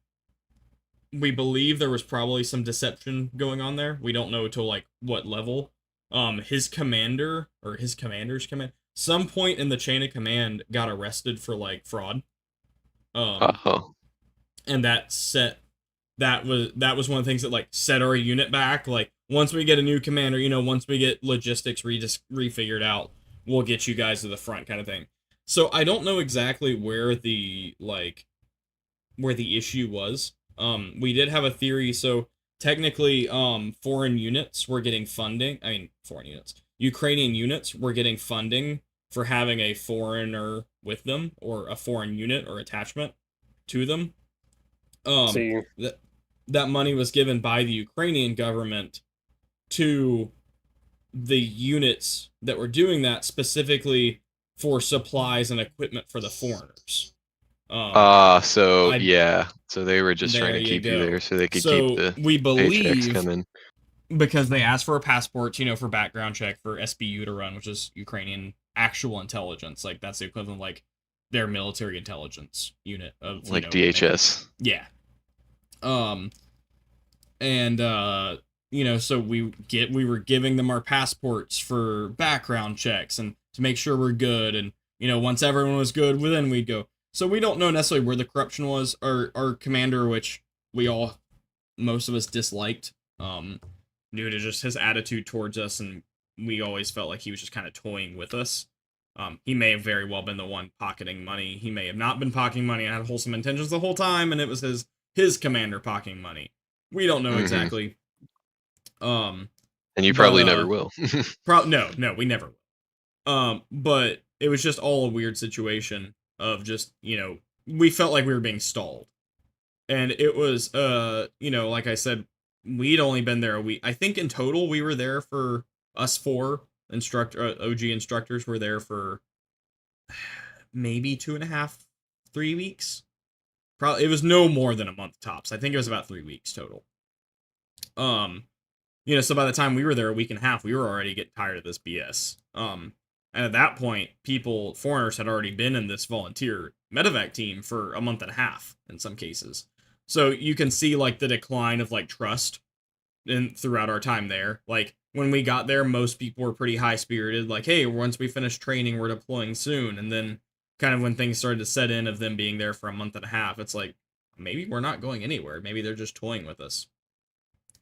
believe there was probably some deception going on there. We don't know to like what level. His commander or his commander's command, some point in the chain of command got arrested for like fraud. And that was one of the things that like set our unit back. Like, once we get a new commander, you know, once we get logistics refigured out, we'll get you guys to the front, kind of thing. So I don't know exactly where the issue was. We did have a theory. So technically, foreign units were getting funding. I mean, foreign units, Ukrainian units were getting funding for having a foreigner with them, or a foreign unit or attachment to them. That money was given by the Ukrainian government to the units that were doing that, specifically for supplies and equipment for the foreigners. So they were just trying to keep you there so they could keep the we believe, paychecks coming. Because they asked for a passport, you know, for background check for SBU to run, which is Ukrainian actual intelligence. Like, that's the equivalent of like their military intelligence unit of, like, DHS. Yeah. You know, so we were giving them our passports for background checks and to make sure we're good, and, you know, once everyone was good, well, then we'd go. So we don't know necessarily where the corruption was. Our commander, which most of us disliked, due to just his attitude towards us, and we always felt like he was just kind of toying with us. He may have very well been the one pocketing money. He may have not been pocketing money and had wholesome intentions the whole time, and it was his commander pocketing money. We don't know exactly. And you probably never will. No, we never will. But it was just all a weird situation of just, we felt like we were being stalled. And it was, like I said, we'd only been there a week. I think in total we were there for us 4 OG instructors were there for maybe 2.5, 3 weeks. Probably it was no more than a month tops. I think it was about 3 weeks total. So by the time we were there a week and a half, we were already getting tired of this BS. And at that point, foreigners had already been in this volunteer MEDVAC team for a month and a half in some cases. So you can see like the decline of like trust throughout our time there. Like when we got there, most people were pretty high spirited. Like, hey, once we finish training, we're deploying soon. And then kind of when things started to set in of them being there for a month and a half, it's like, maybe we're not going anywhere. Maybe they're just toying with us.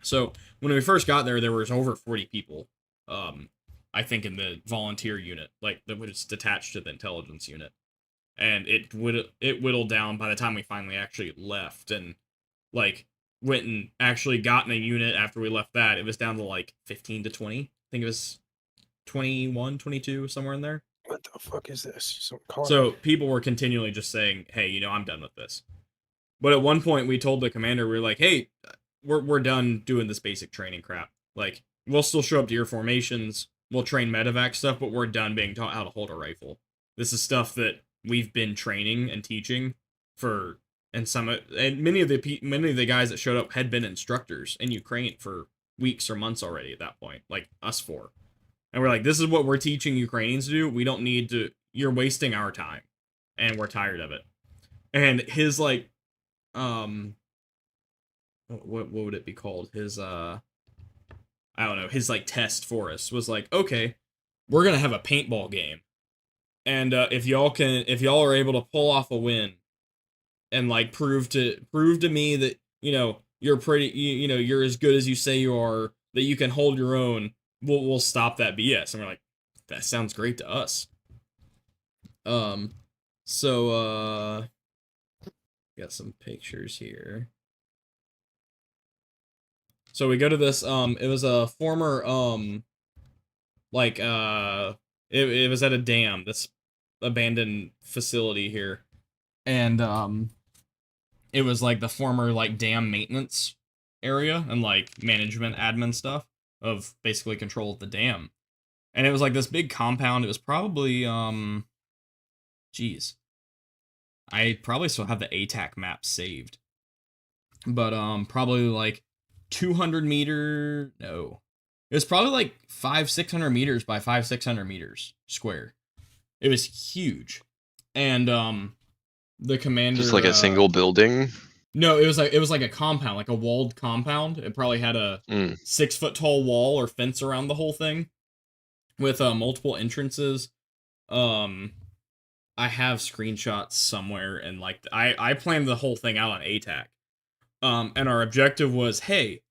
So when we first got there was over 40 people, I think, in the volunteer unit, like that was detached to the intelligence unit. And it whittled down by the time we finally actually left and like went and actually got in a unit after we left that. It was down to like 15 to 20. I think it was 21, 22, somewhere in there. What the fuck is this? So people were continually just saying, hey, I'm done with this. But at one point we told the commander, we were like, hey, we're done doing this basic training crap. Like, we'll still show up to your formations, we'll train MEDVAC stuff, but we're done being taught how to hold a rifle. This is stuff that we've been training and teaching for, and many of the guys that showed up had been instructors in Ukraine for weeks or months already at that point, like us 4. And we're like, this is what we're teaching Ukrainians to do. We don't need to, you're wasting our time. And we're tired of it. And his like, what would it be called? His, I don't know, his like test for us was like, okay, we're going to have a paintball game. And if y'all are able to pull off a win and like prove to me that, you're pretty, you're as good as you say you are, that you can hold your own, we'll stop that BS. And we're like, that sounds great to us. So got some pictures here. So we go to this, it was a former, it was at a dam, this abandoned facility here. And, it was like the former, like, dam maintenance area and, like, management admin stuff of basically control of the dam. And it was like this big compound. It was probably, geez. I probably still have the ATAC map saved. But, probably like 200 meter, no. It was probably like 500-600 meters by 500-600 meters square. It was huge. And, the commander... Just like a single building? No, it was like a compound, like a walled compound. It probably had a 6-foot tall wall or fence around the whole thing with multiple entrances. I have screenshots somewhere, and like I planned the whole thing out on ATAC. And our objective was, hey,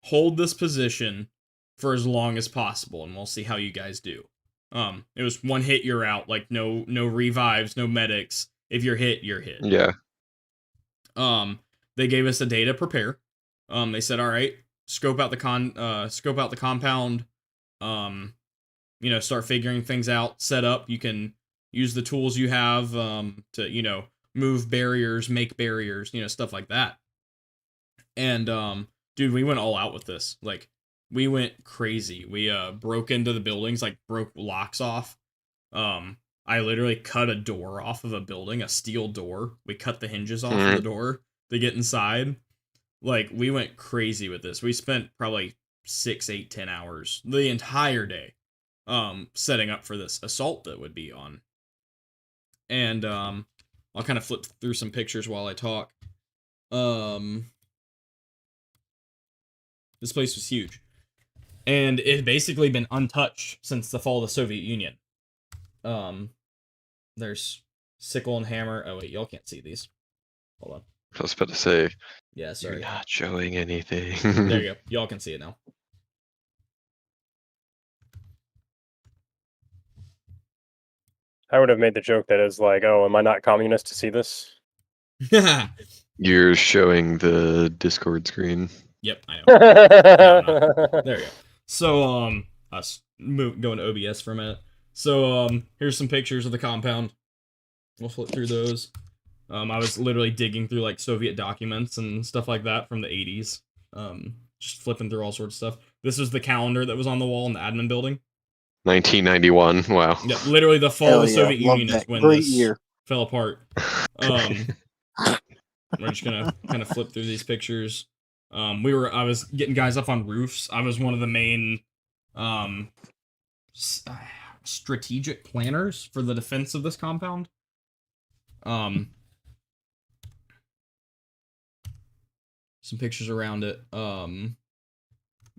hold this position for as long as possible, and we'll see how you guys do. It was one hit, you're out. Like no revives, no medics. If you're hit, you're hit. Yeah. They gave us a day to prepare. They said, all right, scope out the compound. Start figuring things out. Set up. You can use the tools you have to move barriers, make barriers, stuff like that. And dude, we went all out with this. Like, we went crazy. We broke into the buildings, like broke locks off. I literally cut a door off of a building, a steel door. We cut the hinges off of the door to get inside. Like, we went crazy with this. We spent probably 6, 8, 10 hours the entire day setting up for this assault that would be on. And I'll kind of flip through some pictures while I talk. This place was huge. And it had basically been untouched since the fall of the Soviet Union. There's sickle and hammer. Oh wait, y'all can't see these. Hold on. I was about to say. Yeah, sorry. You're not showing anything. There you go. Y'all can see it now. I would have made the joke that is like, oh, am I not communist to see this? You're showing the Discord screen. Yep, I know. No, there you go. So, us going to OBS for a minute. So here's some pictures of the compound. We'll flip through those. I was literally digging through like Soviet documents and stuff like that from the 80s. Just flipping through all sorts of stuff. This was the calendar that was on the wall in the admin building. 1991. Wow. Yeah, literally the fall Hell of the yeah, Soviet love Union is that. when Great this year. fell apart. We're just gonna kind of flip through these pictures. I was getting guys up on roofs. I was one of the main strategic planners for the defense of this compound. Some pictures around it.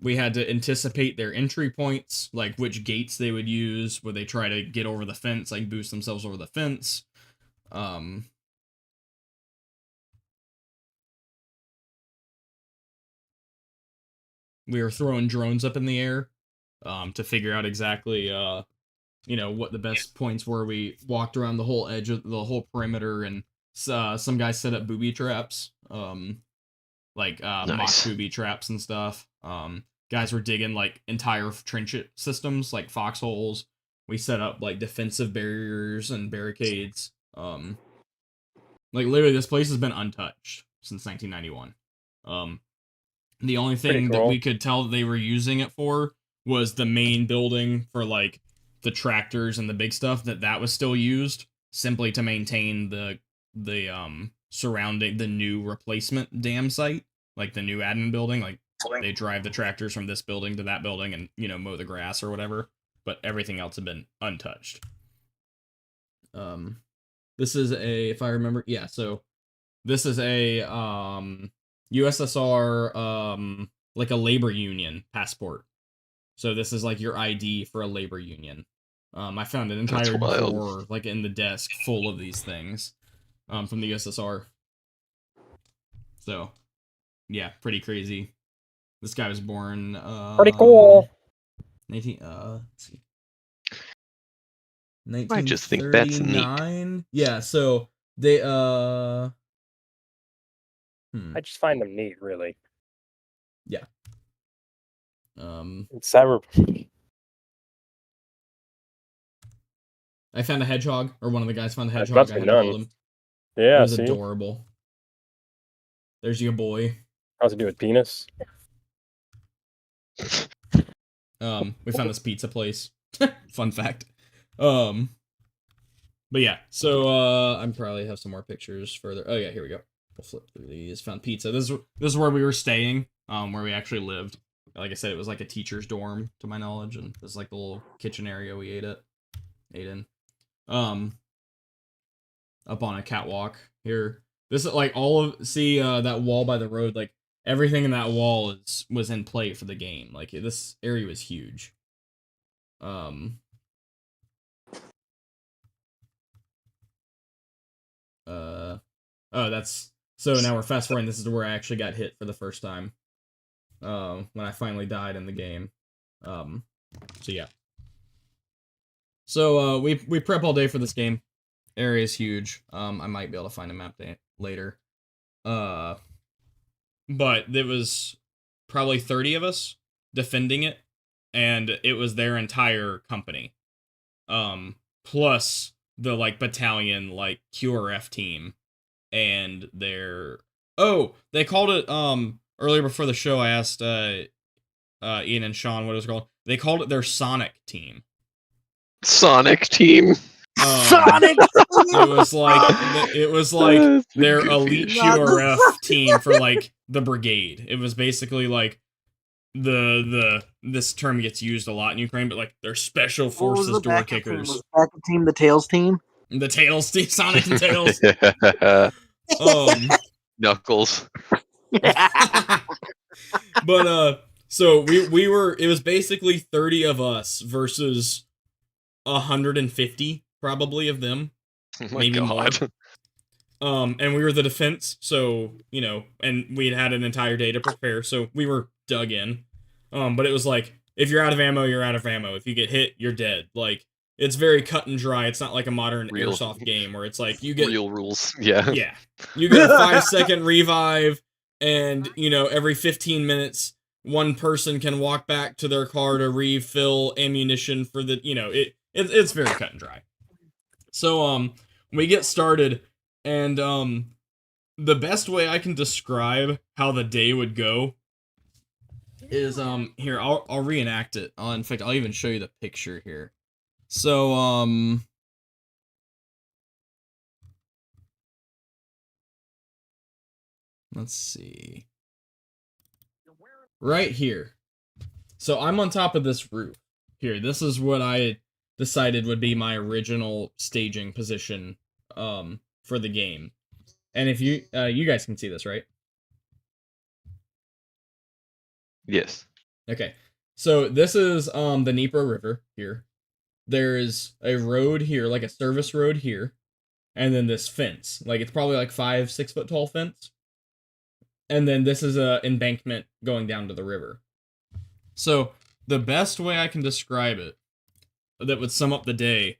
We had to anticipate their entry points, like which gates they would use, would they try to get over the fence, like boost themselves over the fence. We were throwing drones up in the air to figure out exactly what the best points were. We walked around the whole edge of the whole perimeter, and some guys set up booby traps, mock Nice. booby traps and stuff. Guys were digging like entire trench systems, like foxholes. We set up like defensive barriers and barricades. Like literally, this place has been untouched since 1991. The only thing that cool. we could tell that they were using it for was the main building for like the tractors and the big stuff. That was still used simply to maintain the surrounding the new replacement dam site, like the new admin building. Like they drive the tractors from this building to that building and mow the grass or whatever. But everything else had been untouched. This is if I remember, yeah. So this is a USSR like a labor union passport. So this is like your ID for a labor union. I found an entire drawer like in the desk full of these things from the USSR. So yeah, pretty crazy. This guy was born Pretty cool. 19 let's see. I just think that's neat. 1939. Yeah, so they I just find them neat, really. Yeah. It's cyber. I found a hedgehog, or one of the guys found a That's hedgehog. must I be had to hold done. him. Yeah, It was see? adorable. There's your boy. How's it do with penis? We found this pizza place. Fun fact. But yeah, so I probably have some more pictures further. Oh yeah, here we go. We'll flip through these. Found pizza. This is where we were staying. Where we actually lived. Like I said, it was like a teacher's dorm, to my knowledge, and this is like the little kitchen area we ate in. Up on a catwalk here. This is like that wall by the road. Like everything in that wall was in play for the game. Like this area was huge. That's so now we're fast forwarding. This is where I actually got hit for the first time. When I finally died in the game. So yeah. So we prep all day for this game. Area is huge. I might be able to find a map later. But there was probably 30 of us defending it, and it was their entire company. Plus the like battalion like QRF team and their they called it earlier before the show I asked Ian and Sean what it was called. They called it their Sonic team. Sonic team. Sonic. It was like their elite QRF team for like the brigade. It was basically like this term gets used a lot in Ukraine, but like their special forces door kickers. Was backup team the Tails team? The Tails team, Sonic and Tails. Knuckles. But so we were. It was basically 30 of us versus 150 probably of them. Oh my maybe God. more. And we were the defense, so and we had an entire day to prepare, so we were dug in. But it was like if you're out of ammo, you're out of ammo. If you get hit, you're dead. Like it's very cut and dry. It's not like a modern airsoft game where it's like you get real rules. Yeah. Yeah. You get a 5-second revive, and every 15 minutes one person can walk back to their car to refill ammunition for the It's very cut and dry. So we get started, and the best way I can describe how the day would go is here I'll reenact it. In fact, I'll even show you the picture here. So let's see. Right here. So I'm on top of this roof. Here, this is what I decided would be my original staging position for the game. And if you guys can see this, right? Yes. Okay. So this is the Dnipro River here. There's a road here, like a service road here, and then this fence. Like it's probably like 5-6 foot tall fence. And then this is a embankment going down to the river. So the best way I can describe it that would sum up the day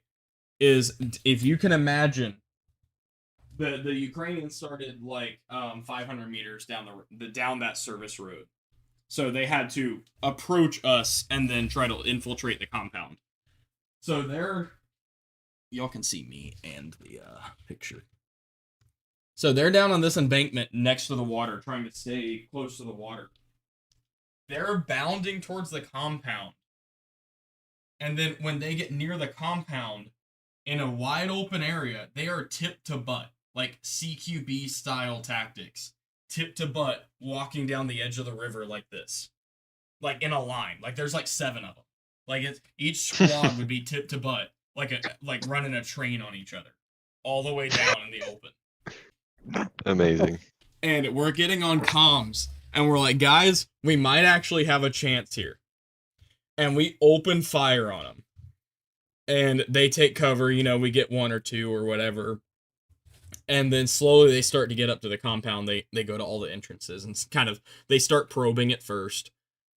is if you can imagine the Ukrainians started like 500 meters down down that service road. So they had to approach us and then try to infiltrate the compound. So y'all can see me and the picture. So they're down on this embankment next to the water, trying to stay close to the water. They're bounding towards the compound. And then when they get near the compound, in a wide open area, they are tip to butt, like CQB style tactics. Tip to butt, walking down the edge of the river like this. Like in a line. Like there's like 7 of them. Like each squad would be tip to butt, like running a train on each other. All the way down in the open. Amazing. And we're getting on comms, and we're like, guys, we might actually have a chance here. And we open fire on them. And they take cover, we get 1 or 2 or whatever. And then slowly they start to get up to the compound. They go to all the entrances and they start probing it first.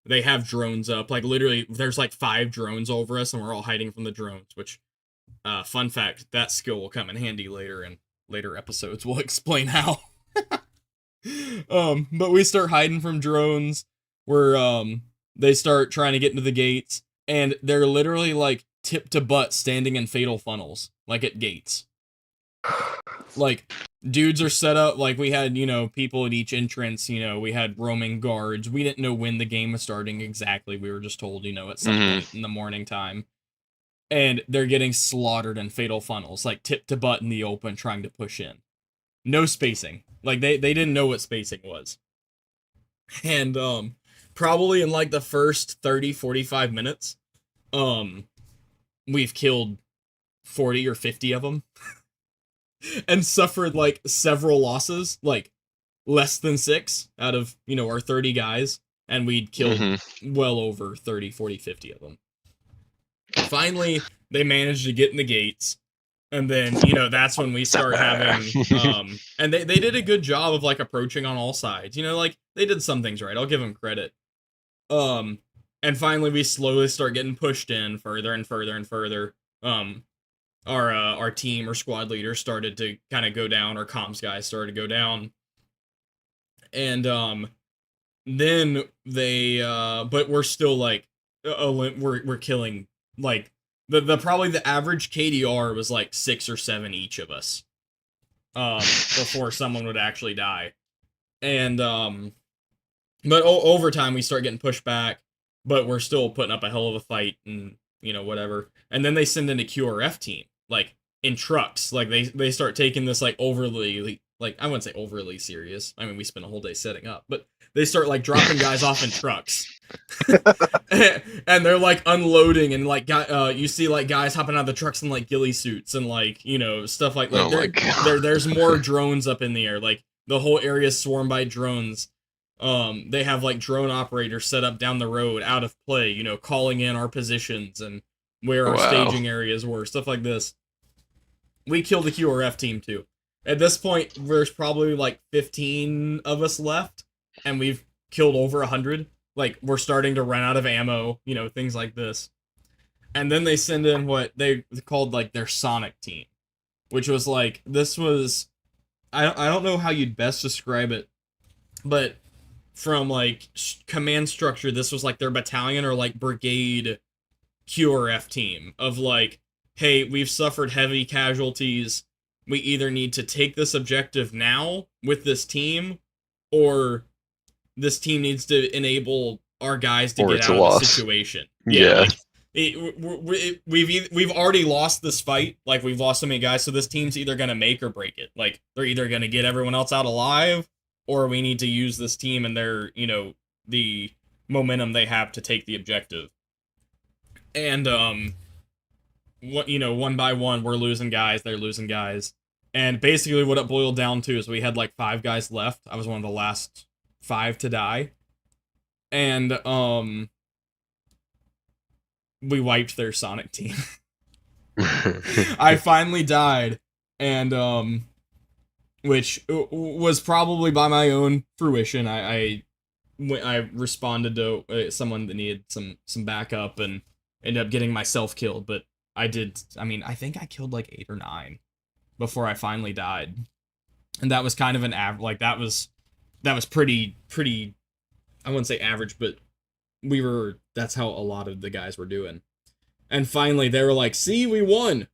They have drones up. Like literally, there's like 5 drones over us, and we're all hiding from the drones, which, fun fact, that skill will come in handy later in later episodes. We'll explain how. But we start hiding from drones. They start trying to get into the gates, and they're literally like tip to butt standing in fatal funnels, like at gates. Like, dudes are set up, like we had, people at each entrance, we had roaming guards. We didn't know when the game was starting exactly. We were just told, at some point in the morning time. And they're getting slaughtered in fatal funnels, like tip to butt in the open, trying to push in. No spacing. Like, they didn't know what spacing was. And, probably in like the first 30-45 minutes, we've killed 40 or 50 of them. And suffered like several losses, like less than 6 out of, our 30 guys. And we'd killed well over 30, 40, 50 of them. Finally, they managed to get in the gates. And then, that's when we start having, and they did a good job of like approaching on all sides. Like they did some things right. I'll give them credit. And finally we slowly start getting pushed in further and further and further. Our team or squad leader started to kind of go down. Our comms guys started to go down. And, then they, but we're still like, we're killing, like, probably the average KDR was like 6 or 7 each of us, before someone would actually die. And, but over time we start getting pushed back, but we're still putting up a hell of a fight and, whatever. And then they send in a QRF team, like, in trucks. Like, they start taking this, like, overly, like, I wouldn't say overly serious. I mean, we spent a whole day setting up, but they start, like, dropping guys off in trucks. And they're, like, unloading, and, like, you see, like, guys hopping out of the trucks in, like, ghillie suits and, like, stuff like that. Oh my God. There's more drones up in the air. Like, the whole area is swarmed by drones. They have, like, drone operators set up down the road, out of play, calling in our positions and where our staging areas were, stuff like this. We killed the QRF team, too. At this point, there's probably, like, 15 of us left, and we've killed over 100. Like, we're starting to run out of ammo, things like this. And then they send in what they called, like, their Sonic team, which was, like, this was... I don't know how you'd best describe it, but from, like, command structure, this was, like, their battalion or, like, brigade QRF team of, like, hey, we've suffered heavy casualties. We either need to take this objective now with this team, or this team needs to enable our guys to Or get it's out a of the loss. situation. Yeah. Like, we've already lost this fight. Like, we've lost so many guys, so this team's either gonna make or break it. Like, they're either gonna get everyone else out alive, or we need to use this team and their, the momentum they have to take the objective. And one by one, we're losing guys, they're losing guys. And basically what it boiled down to is we had like 5 guys left. I was one of the last 5 to die. And we wiped their Sonic team. I finally died, and which was probably by my own fruition. I responded to someone that needed some backup and ended up getting myself killed. But I think I killed like 8 or 9 before I finally died, and that was kind of an that was pretty. I wouldn't say average, but that's how a lot of the guys were doing. And finally they were like, see, we won.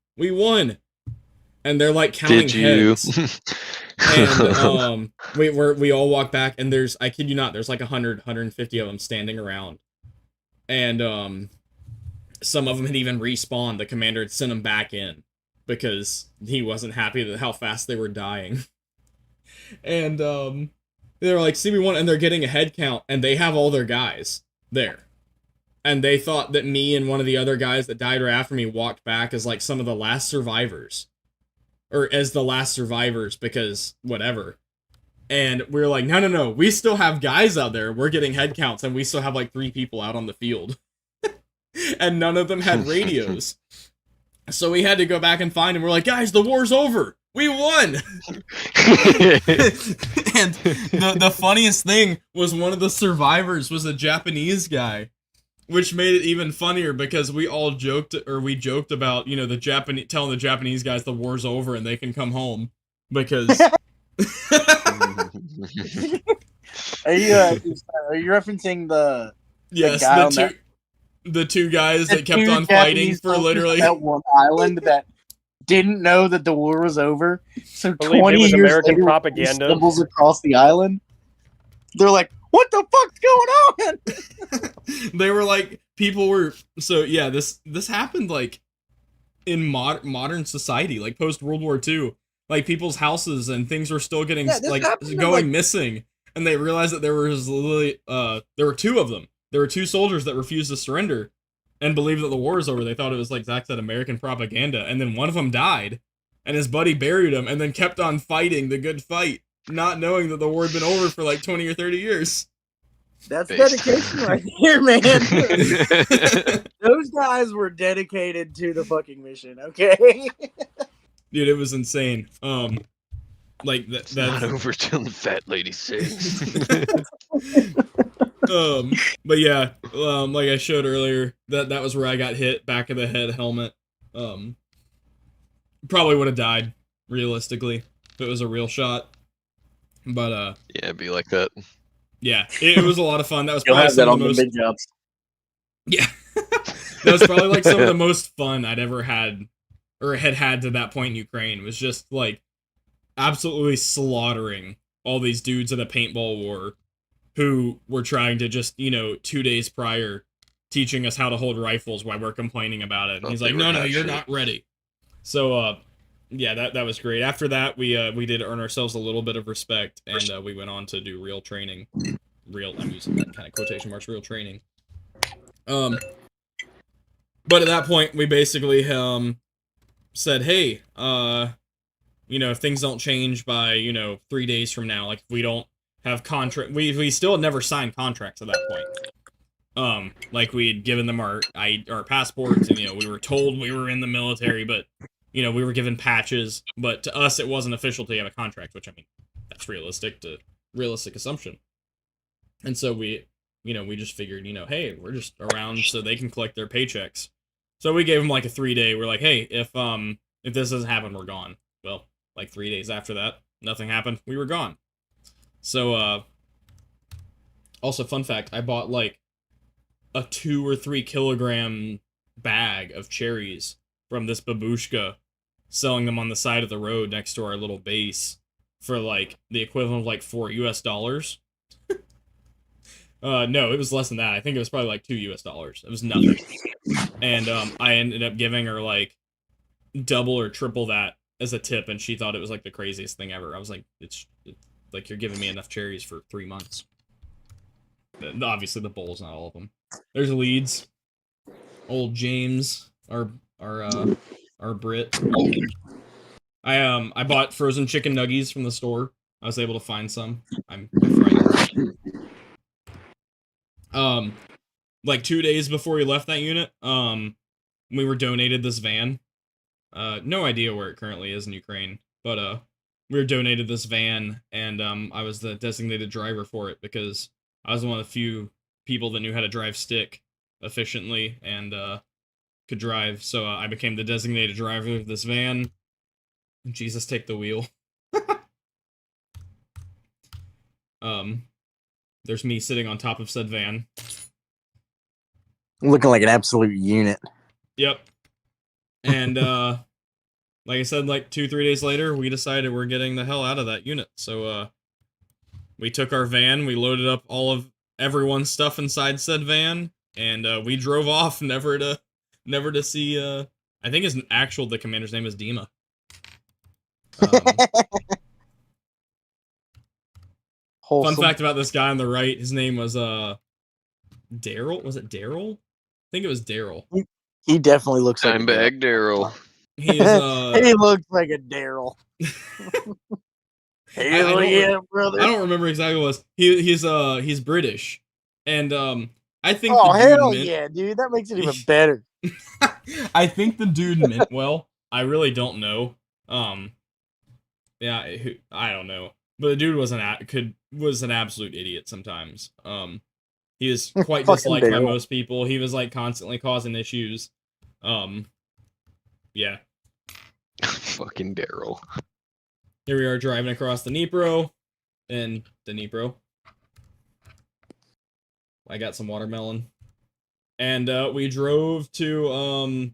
And they're like counting Did you? heads. And we all walk back, and I kid you not, there's like 150 of them standing around. And some of them had even respawned. The commander had sent them back in because he wasn't happy with how fast they were dying. And they're like, see, we won, and they're getting a head count, and they have all their guys there. And they thought that me and one of the other guys that died right after me walked back as like some of the last survivors. Or as the last survivors, because whatever. And we were like, no, we still have guys out there. We're getting head counts, and we still have like 3 people out on the field. And none of them had radios. So we had to go back and find them. We're like, guys, the war's over. We won! And the funniest thing was one of the survivors was a Japanese guy, which made it even funnier because we joked about, telling the Japanese guys the war's over and they can come home because Are you referencing the yes, guy the 2 guys the that kept 2 on fighting Japanese for soldiers literally at one island that didn't know that the war was over? So Believe 20 it was years American later, propaganda. stumbles across the island. They're like, "What the fuck's going on?" they were like, people were so yeah. This happened like in modern society, like post World War II. Like people's houses and things were still getting going missing, and they realized that there was literally there were 2 of them. There were 2 soldiers that refused to surrender and believed that the war is over. They thought it was like Zach said, American propaganda, and then one of them died, and his buddy buried him, and then kept on fighting the good fight, not knowing that the war had been over for like 20 or 30 years. That's Based. dedication right here, man. Those guys were dedicated to the fucking mission, okay? Dude, it was insane. Like It's not that. over till the fat lady sings. But yeah, like I showed earlier, that was where I got hit, back of the head, helmet. Probably would have died realistically if it was a real shot. But Yeah, it'd be like that. yeah, it was a lot of fun. That was You'll probably have that some of on the the most. big jobs. Yeah, that was probably like some of the most fun I'd ever had, or had to that point in Ukraine. It was just like absolutely slaughtering all these dudes in a paintball war who were trying to just, 2 days prior, teaching us how to hold rifles while we're complaining about it. And he's like, no, you're not ready. So, yeah, that was great. After that, we did earn ourselves a little bit of respect, and we went on to do real training. I'm using that kind of quotation marks, real training. But at that point, we basically said, hey, if things don't change by 3 days from now, like if we don't have contract, we still had never signed contracts at that point. Like we had given them our passports, and we were told we were in the military, but we were given patches, but to us it wasn't official to have a contract, which I mean that's realistic assumption. And so we just figured, hey, we're just around so they can collect their paychecks. So we gave them like a 3-day. We're like, hey, if this doesn't happen, we're gone. Well, like 3 days after that, nothing happened. We were gone. So also fun fact, I bought like a 2 or 3 kilogram bag of cherries from this babushka selling them on the side of the road next to our little base for like the equivalent of like $4 US. No, it was less than that. I think it was probably like $2 US. It was nothing. And I ended up giving her like double or triple that as a tip, and she thought it was like the craziest thing ever. I was like, it's like you're giving me enough cherries for 3 months. Obviously, the bowls, not all of them. There's Leeds. Old James, our Brit. I bought frozen chicken nuggies from the store. I was able to find some. I'm my friend. Like 2 days before we left that unit, we were donated this van. No idea where it currently is in Ukraine, but we were donated this van, and I was the designated driver for it because I was one of the few people that knew how to drive stick efficiently and could drive. So I became the designated driver of this van. Jesus, take the wheel. There's me sitting on top of said van. Looking like an absolute unit. Yep. And like I said, like 2-3 days later, we decided we're getting the hell out of that unit. So we took our van, we loaded up all of everyone's stuff inside said van, and we drove off, never to see. I think the commander's name is Dima. Fun fact about this guy on the right, his name was Daryl. Was it Daryl? I think it was Daryl. He definitely looks like Timebag Daryl. He's he looks like a Daryl. Hell yeah, brother. I don't remember exactly what it was. He's British, and I think. Oh hell yeah, dude! That makes it even better. I think the dude meant well. I really don't know. Yeah, I don't know. But the dude was an absolute idiot sometimes. He was quite disliked by most people. He was like constantly causing issues. Yeah. Fucking Daryl. Here we are driving across the Dnipro. I got some watermelon. And we drove to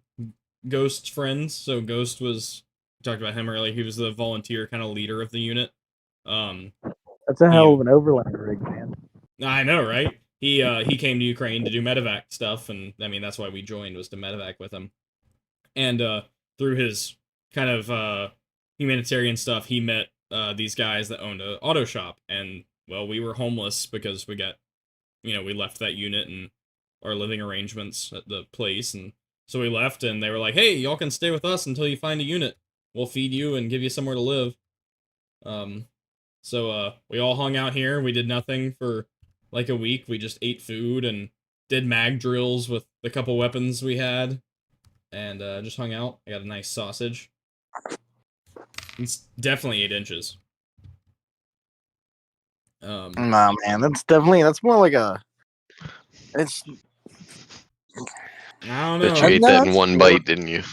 Ghost's friends. So Ghost was, we talked about him earlier, he was the volunteer kind of leader of the unit. That's a hell of an overland rig, man. I know, right? He came to Ukraine to do MEDVAC stuff, and I mean that's why we joined, was to MEDVAC with him. And through his kind of humanitarian stuff, he met these guys that owned an auto shop, and well, we were homeless because we got, we left that unit and our living arrangements at the place, and so we left, and they were like, "Hey, y'all can stay with us until you find a unit. We'll feed you and give you somewhere to live." So we all hung out here. We did nothing for like a week. We just ate food and did mag drills with the couple weapons we had, and just hung out. I got a nice sausage. It's definitely 8 inches. Nah, man, that's more like a. It's. I don't know. Bet you ate that in one bite, didn't you?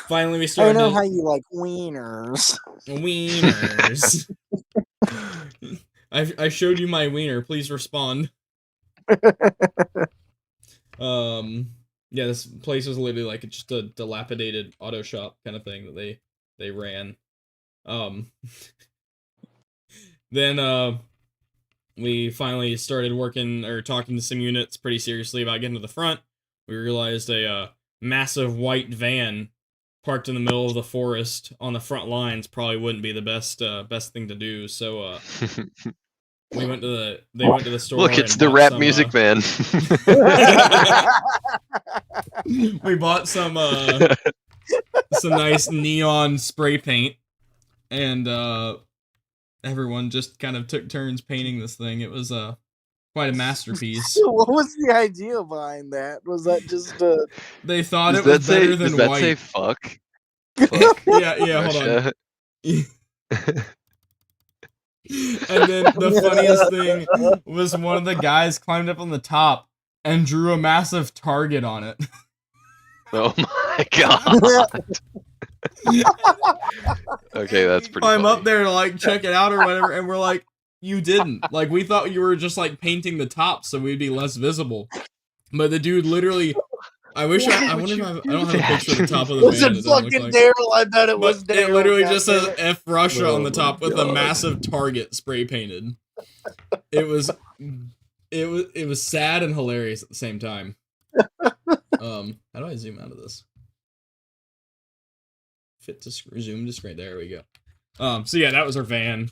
Finally we started. I know how you like wieners. Wieners. I showed you my wiener. Please respond. Yeah, this place was literally like just a dilapidated auto shop kind of thing that they ran. Then we finally started working or talking to some units pretty seriously about getting to the front. We realized a massive white van parked in the middle of the forest on the front lines probably wouldn't be the best thing to do. So they went to the store. Look, it's the rap music man. We bought some nice neon spray paint, and everyone just kind of took turns painting this thing. It was quite a masterpiece. What was the idea behind that? Was that just they thought it was better than white. Does that say fuck? Yeah, hold on. And then the funniest thing was one of the guys climbed up on the top and drew a massive target on it. Oh my god. Okay, that's pretty I'm funny. up there to like check it out or whatever, and we're like, you didn't. Like, we thought you were just like painting the top so we'd be less visible. But the dude literally, I wonder if I don't have a picture of the top of the Was van. it It doesn't look fucking like. Daryl? I bet it was But Daryl. it literally just says goddammit. F Russia on the Oh top my with a God. massive target spray painted. It was sad and hilarious at the same time. How do I zoom out of this? Fit to zoom to screen. There we go. So yeah, that was our van.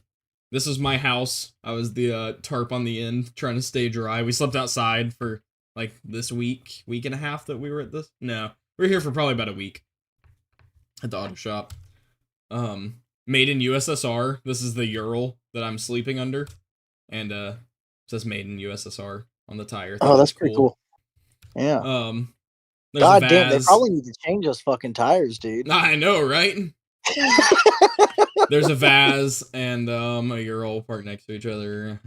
This was my house. I was the tarp on the end, trying to stay dry. We slept outside for like this week and a half that we were at this. No, we were here for probably about a week at the auto shop. Made in USSR. This is the Ural that I'm sleeping under, and it says made in USSR on the tire. Oh, that's pretty cool. Yeah. There's God a damn, they Vaz. probably need to change those fucking tires, dude. I know, right? There's a Vaz and a Ural parked next to each other.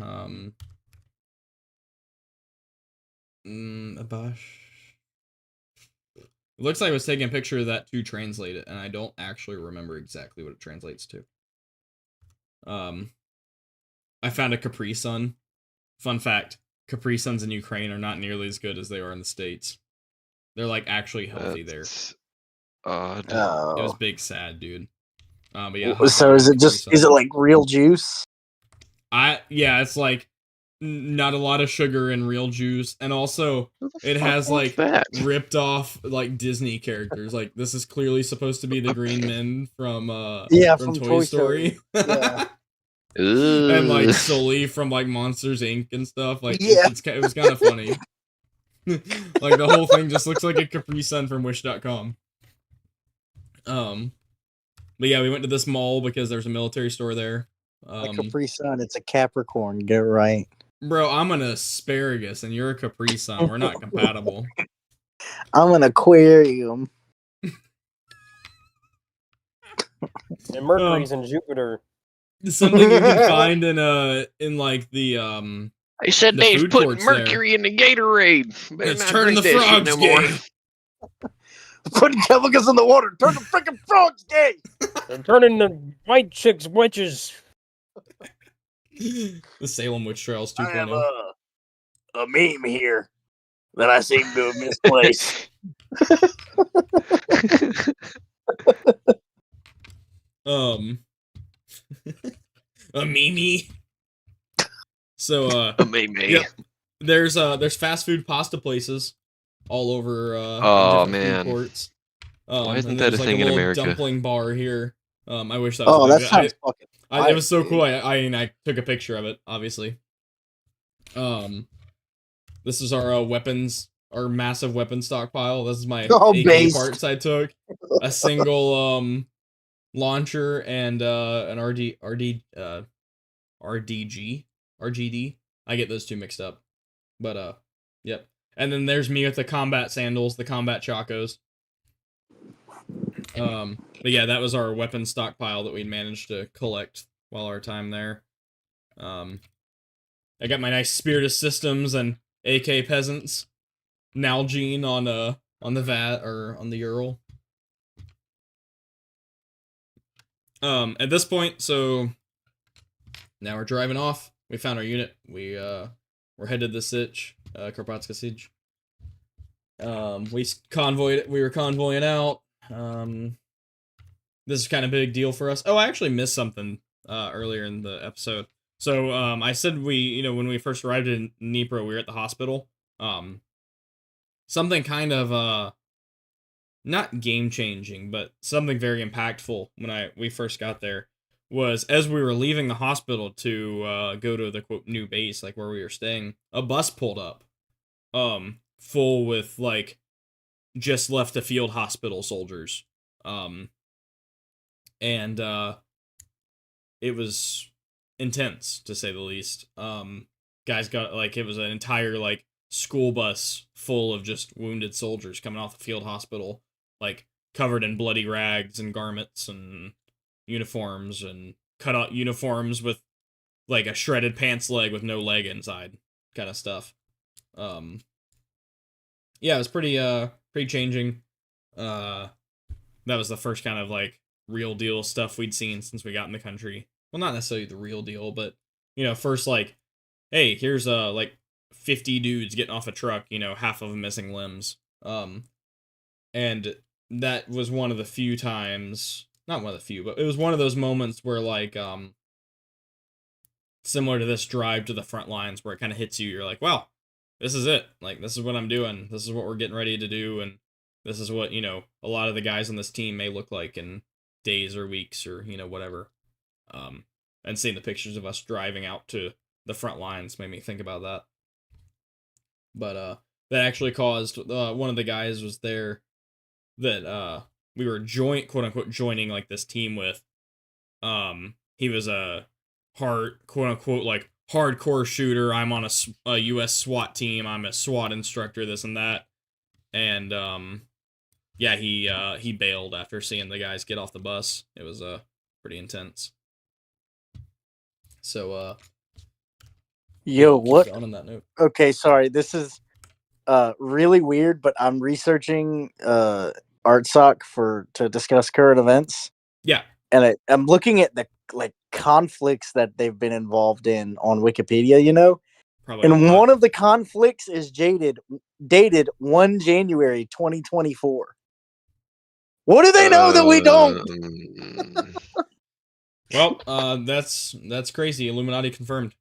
A Bosch. It looks like I was taking a picture of that to translate it, and I don't actually remember exactly what it translates to. I found a Capri Sun. Fun fact: Capri Suns in Ukraine are not nearly as good as they are in the States. They're like actually healthy there. Odd. It was Oh. big sad, dude. But yeah. So is it just is it like real juice? Yeah, it's like not a lot of sugar and real juice, and also it has like ripped off like Disney characters. Like this is clearly supposed to be the Green Men from from Toy Story. Yeah. And like Sully from like Monsters Inc. and stuff. Like Yeah. it was kind of funny. Like the whole thing just looks like a Capri Sun from Wish.com. But yeah, we went to this mall because there's a military store there. A Capri Sun, it's a Capricorn. Get it right. Bro, I'm an asparagus and you're a Capri Sun. We're not compatible. I'm an aquarium. And Mercury's in Jupiter. Something you can find in like the I said the they food put courts Mercury in the Gatorade. Better It's not turning the drink that shit frogs no more. gay. Putting chemicals in the water. Turn the freaking frogs gay. They're turning the white chicks witches. The Salem Witch Trials I have 2.0. a meme here that I seem to have misplaced. A meme. So Maybe. yep. There's fast food pasta places all over Oh, different man. food courts. Why isn't and that a there's, like, thing in little America? dumpling bar here. I wish that was Oh, a that thing. sounds fucking. It was so dude. cool. I took a picture of it, obviously. This is our weapons, our massive weapon stockpile. This is my AK based. parts I took. A single launcher and an RGD. I get those two mixed up. But yep. And then there's me with the combat sandals, the combat chacos. But yeah, that was our weapon stockpile that we managed to collect while our time there. I got my nice Spirit of Systems and AK Peasants Nalgene on the VAT or on the Ural. At this point, so now we're driving off. We found our unit. We're headed to Sich, Karpatska Siege. We were convoying out. This is kind of a big deal for us. Oh, I actually missed something earlier in the episode. So I said when we first arrived in Dnipro, we were at the hospital. Something kind of not game changing, but something very impactful when we first got there was as we were leaving the hospital to go to the quote new base, like where we were staying, a bus pulled up, full with like just left the field hospital soldiers, and it was intense to say the least. Guys got like it was an entire like school bus full of just wounded soldiers coming off the field hospital, like covered in bloody rags and garments and uniforms and cut out uniforms with like a shredded pants leg with no leg inside kind of stuff. Yeah, it was pretty changing. That was the first kind of like real deal stuff we'd seen since we got in the country. Well, not necessarily the real deal, but first like, hey, here's like 50 dudes getting off a truck, half of them missing limbs. And that was one of the few times, not one of the few, but it was one of those moments where, like, similar to this drive to the front lines, where it kind of hits you. You're like, wow, this is it. Like, this is what I'm doing. This is what we're getting ready to do. And this is what, a lot of the guys on this team may look like in days or weeks or, whatever. And seeing the pictures of us driving out to the front lines made me think about that. But, that actually caused, one of the guys was there that, we were quote unquote, joining, like, this team with. He was a quote unquote, like, hardcore shooter. I'm on a US SWAT team. I'm a SWAT instructor, this and that. And, yeah, he bailed after seeing the guys get off the bus. It was, pretty intense. So, Yo, keep what? going on that note. Okay, sorry. This is really weird, but I'm researching ArtSoc to discuss current events. Yeah. And I'm looking at the conflicts that they've been involved in on Wikipedia, Probably and one of the conflicts is dated 1 January 2024. What do they know that we don't? Well, that's crazy. Illuminati confirmed.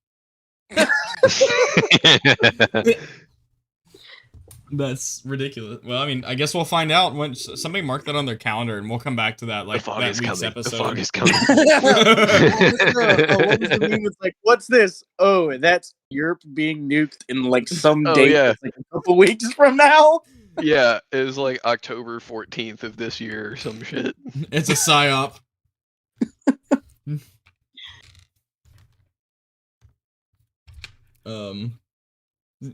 That's ridiculous. Well, I mean, I guess we'll find out when somebody mark that on their calendar, and we'll come back to that, like, that week's episode. The fog is coming. What was the meme? It's like, what's this? Oh, that's Europe being nuked in like some date, that's, like, a couple weeks from now. Yeah, it was like October 14th of this year or some shit. It's a psyop.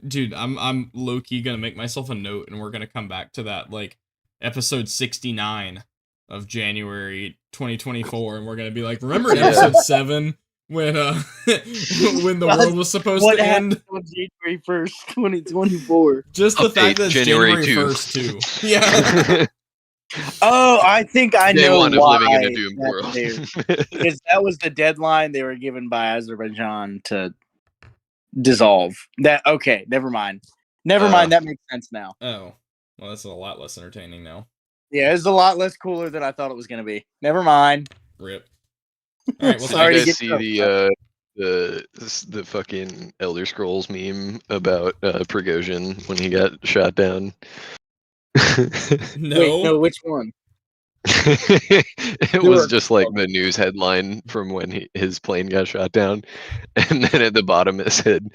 Dude, I'm low-key gonna make myself a note, and we're gonna come back to that, like, episode 69 of January 2024, and we're gonna be like, remember in episode 7 when when the world was supposed to end? On January 1st, 2024. Just the fact that it's January 2. 1st, too. Yeah. Oh, I think I know one of why. living in a doomed world. Because that was the deadline they were given by Azerbaijan to dissolve. Okay, never mind. That makes sense now. Oh, well, that's a lot less entertaining now. Yeah, it's a lot less cooler than I thought it was going to be. Never mind. Rip. All right, well, Sorry Did to you guys get see the fucking Elder Scrolls meme about Prigozhin when he got shot down? No. Wait, no, which one? It was just like the news headline from when his plane got shot down, and then at the bottom it said,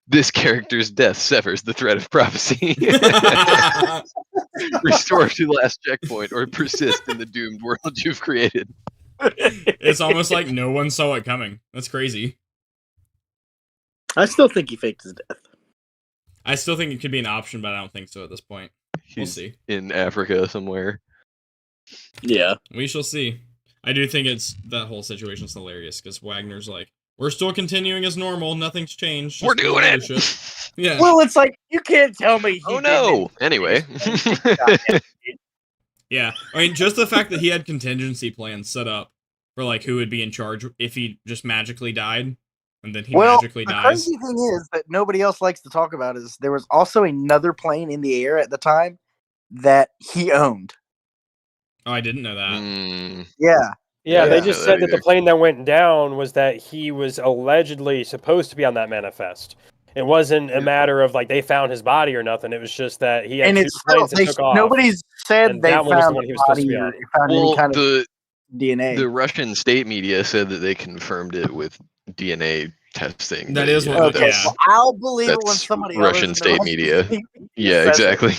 "This character's death severs the thread of prophecy. Restore to last checkpoint or persist in the doomed world you've created." It's almost like no one saw it coming. That's crazy. I still think he faked his death. I still think it could be an option, but I don't think so at this point. We'll see. In Africa somewhere. Yeah. We shall see. I do think that whole situation's hilarious, because Wagner's like, we're still continuing as normal, nothing's changed. We're doing it! Shit. Yeah. Well, it's like, you can't tell me. Oh no! Anyway. Yeah. I mean, just the fact that he had contingency plans set up for, like, who would be in charge if he just magically died, and then he magically the dies. crazy thing is that nobody else likes to talk about is there was also another plane in the air at the time that he owned. Oh, I didn't know that. Yeah. Yeah, they Yeah, just that said that the either. plane that went down was that he was allegedly supposed to be on that manifest. It wasn't a matter of like they found his body or nothing. It was just that he had And two it's planes that took off. nobody's said and they that one was the found one he his was supposed to body be or on. found any Well, kind of the DNA. Russian state media said that they confirmed it with DNA testing. That is what- Okay, yeah. well, I'll believe it when That's somebody Russian else state media. Yeah, says it. exactly.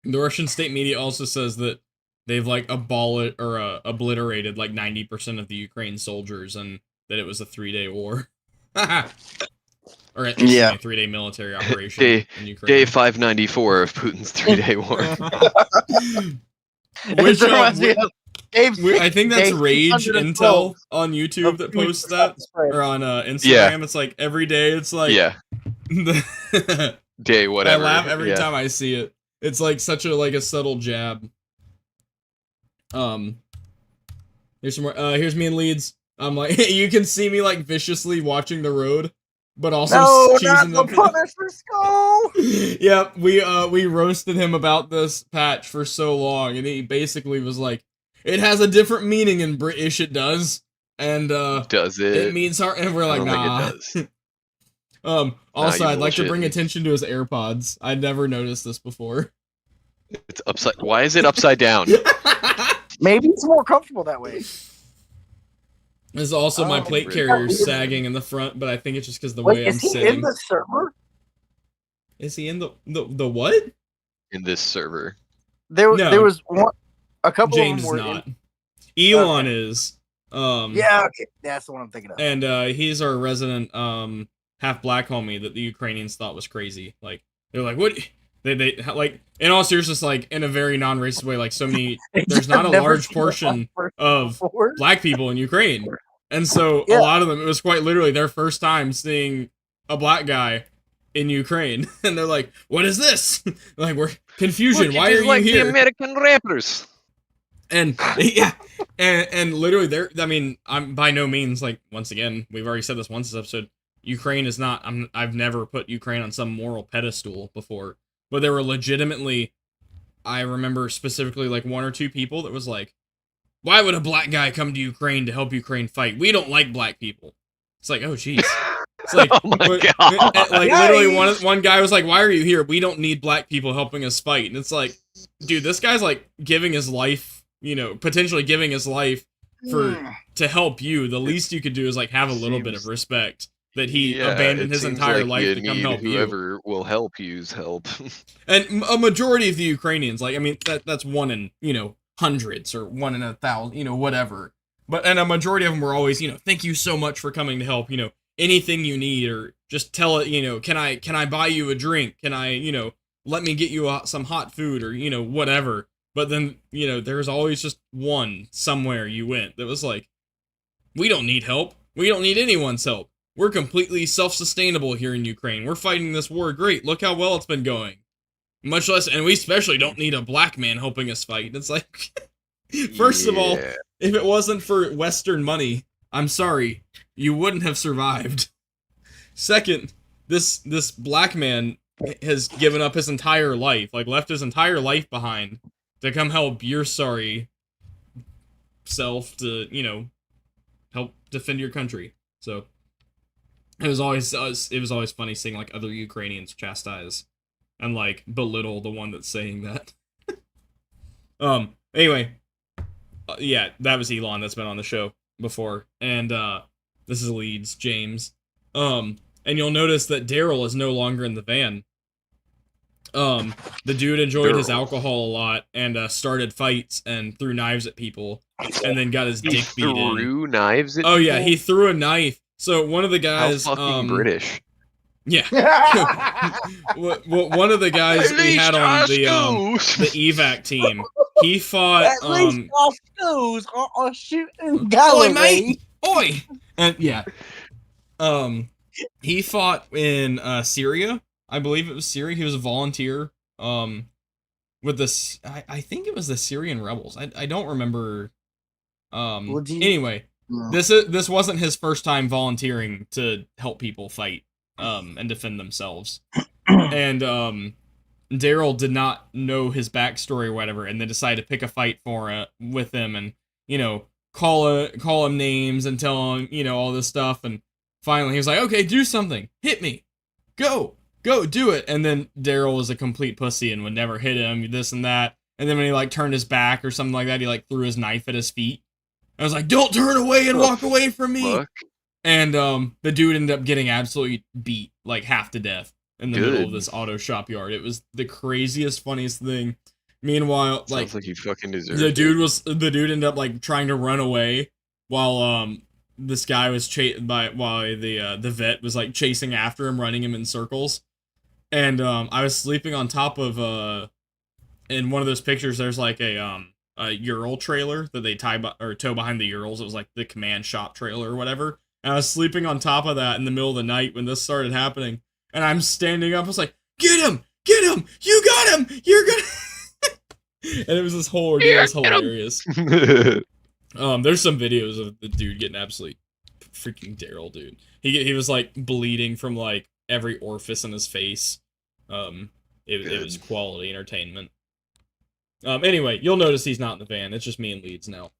The Russian state media also says that they've, like, obliterated, like, 90% of the Ukraine soldiers, and that it was a 3-day war. Or at least a 3-day military operation in Ukraine. Day 594 of Putin's 3-day war. Which, It reminds me of I think that's Day Rage 612 Intel on YouTube that posts that, or on Instagram. It's like every day. It's like Yeah, day whatever. I laugh every time I see it. It's like such a subtle jab. Here's some more. Here's me in Leeds. I'm like, you can see me like viciously watching the road, but also No, not choosing the Punisher skull. Yeah, we roasted him about this patch for so long, and he basically was like, "It has a different meaning in British. It does, and Does it it? means hard." And we're I like, don't "Nah." think it does. Also, you I'd like to bring bullshitting. attention to his AirPods. I'd never noticed this before. It's upside. Why is it upside down? Maybe it's more comfortable that way. This is also my Oh, plate really? carrier sagging in the front, but I think it's just because the Wait, way I'm is he sitting. in the server? Is he in the what? In this server. No. There was one. A couple James of is them were not. Elon Okay. is. Yeah, okay, that's the one I'm thinking of. And he's our resident half black homie that the Ukrainians thought was crazy. Like they're like, what? They like in all seriousness, like in a very non-racist way. Like so many, there's not a I've never large seen portion a black person of before. black people in Ukraine, and so Yeah. a lot of them, it was quite literally their first time seeing a black guy in Ukraine, and they're like, "What is this?" Like we're confusion. Look, Why it are is you like here? the American rappers. And yeah, and literally, there. I mean, I'm by no means like once again, we've already said this once this episode. Ukraine is not. I've never put Ukraine on some moral pedestal before, but there were legitimately. I remember specifically like one or two people that was like, "Why would a black guy come to Ukraine to help Ukraine fight? We don't like black people." It's like, oh jeez. It's like, Oh my God. like literally one guy was like, "Why are you here? We don't need black people helping us fight." And it's like, dude, this guy's like giving his life, you know, potentially giving his life to help you. The least you could do is like have a little bit of respect that he abandoned it his seems entire like life you to come need help you. whoever will help you's help. And a majority of the Ukrainians, like I mean, that's one in, you know, hundreds or one in 1,000, you know, whatever. But and a majority of them were always, you know, thank you so much for coming to help. You know, anything you need, or just tell it. You know, can I buy you a drink? Can I, you know, let me get you some hot food, or you know, whatever. But then, you know, there's always just one somewhere you went that was like, we don't need help. We don't need anyone's help. We're completely self-sustainable here in Ukraine. We're fighting this war great. Look how well it's been going. Much less, and we especially don't need a black man helping us fight. It's like, first of all, if it wasn't for Western money, I'm sorry, you wouldn't have survived. Second, this black man has given up his entire life, like left his entire life behind to come help your sorry self to, you know, help defend your country. So it was always funny seeing like other Ukrainians chastise and like belittle the one that's saying that. Anyway, yeah, that was Elon that's been on the show before, and this is Leeds James. And you'll notice that Daryl is no longer in the van. The dude enjoyed his alcohol a lot and started fights and threw knives at people, and then got his dick beat in. Threw knives at Oh people? yeah, he threw a knife. So one of the guys, How fucking British. yeah. One of the guys we had on the evac team, he fought At least our schools are shooting gallery. Oi, mate! Oi! And yeah, he fought in Syria. I believe it was Syria. He was a volunteer. With this, I think it was the Syrian rebels. I don't remember. Anyway, this wasn't his first time volunteering to help people fight and defend themselves. And Daryl did not know his backstory or whatever, and they decided to pick a fight with him, and you know, call him names and tell him, you know, all this stuff. And finally, he was like, "Okay, do something. Hit me. Go, do it." And then Daryl was a complete pussy and would never hit him, this and that. And then when he like turned his back or something like that, he like threw his knife at his feet. I was like, "Don't turn away and walk away from me." Fuck? And the dude ended up getting absolutely beat, like half to death in the middle of this auto shop yard. It was the craziest, funniest thing. Meanwhile, Sounds like he fucking deserved the it. dude ended up like trying to run away while this guy was while the vet was like chasing after him, running him in circles. And I was sleeping on top of in one of those pictures there's like a Ural trailer that they tow behind the Urals. It was like the command shop trailer or whatever. And I was sleeping on top of that in the middle of the night when this started happening. And I'm standing up, I was like, get him, you got him, you're gonna. And it was this whole ordeal. It was hilarious. There's some videos of the dude getting absolutely Freaking Daryl, dude. He was like bleeding from like every orifice in his face. It was quality entertainment. Anyway, you'll notice he's not in the van. It's just me and Leeds now.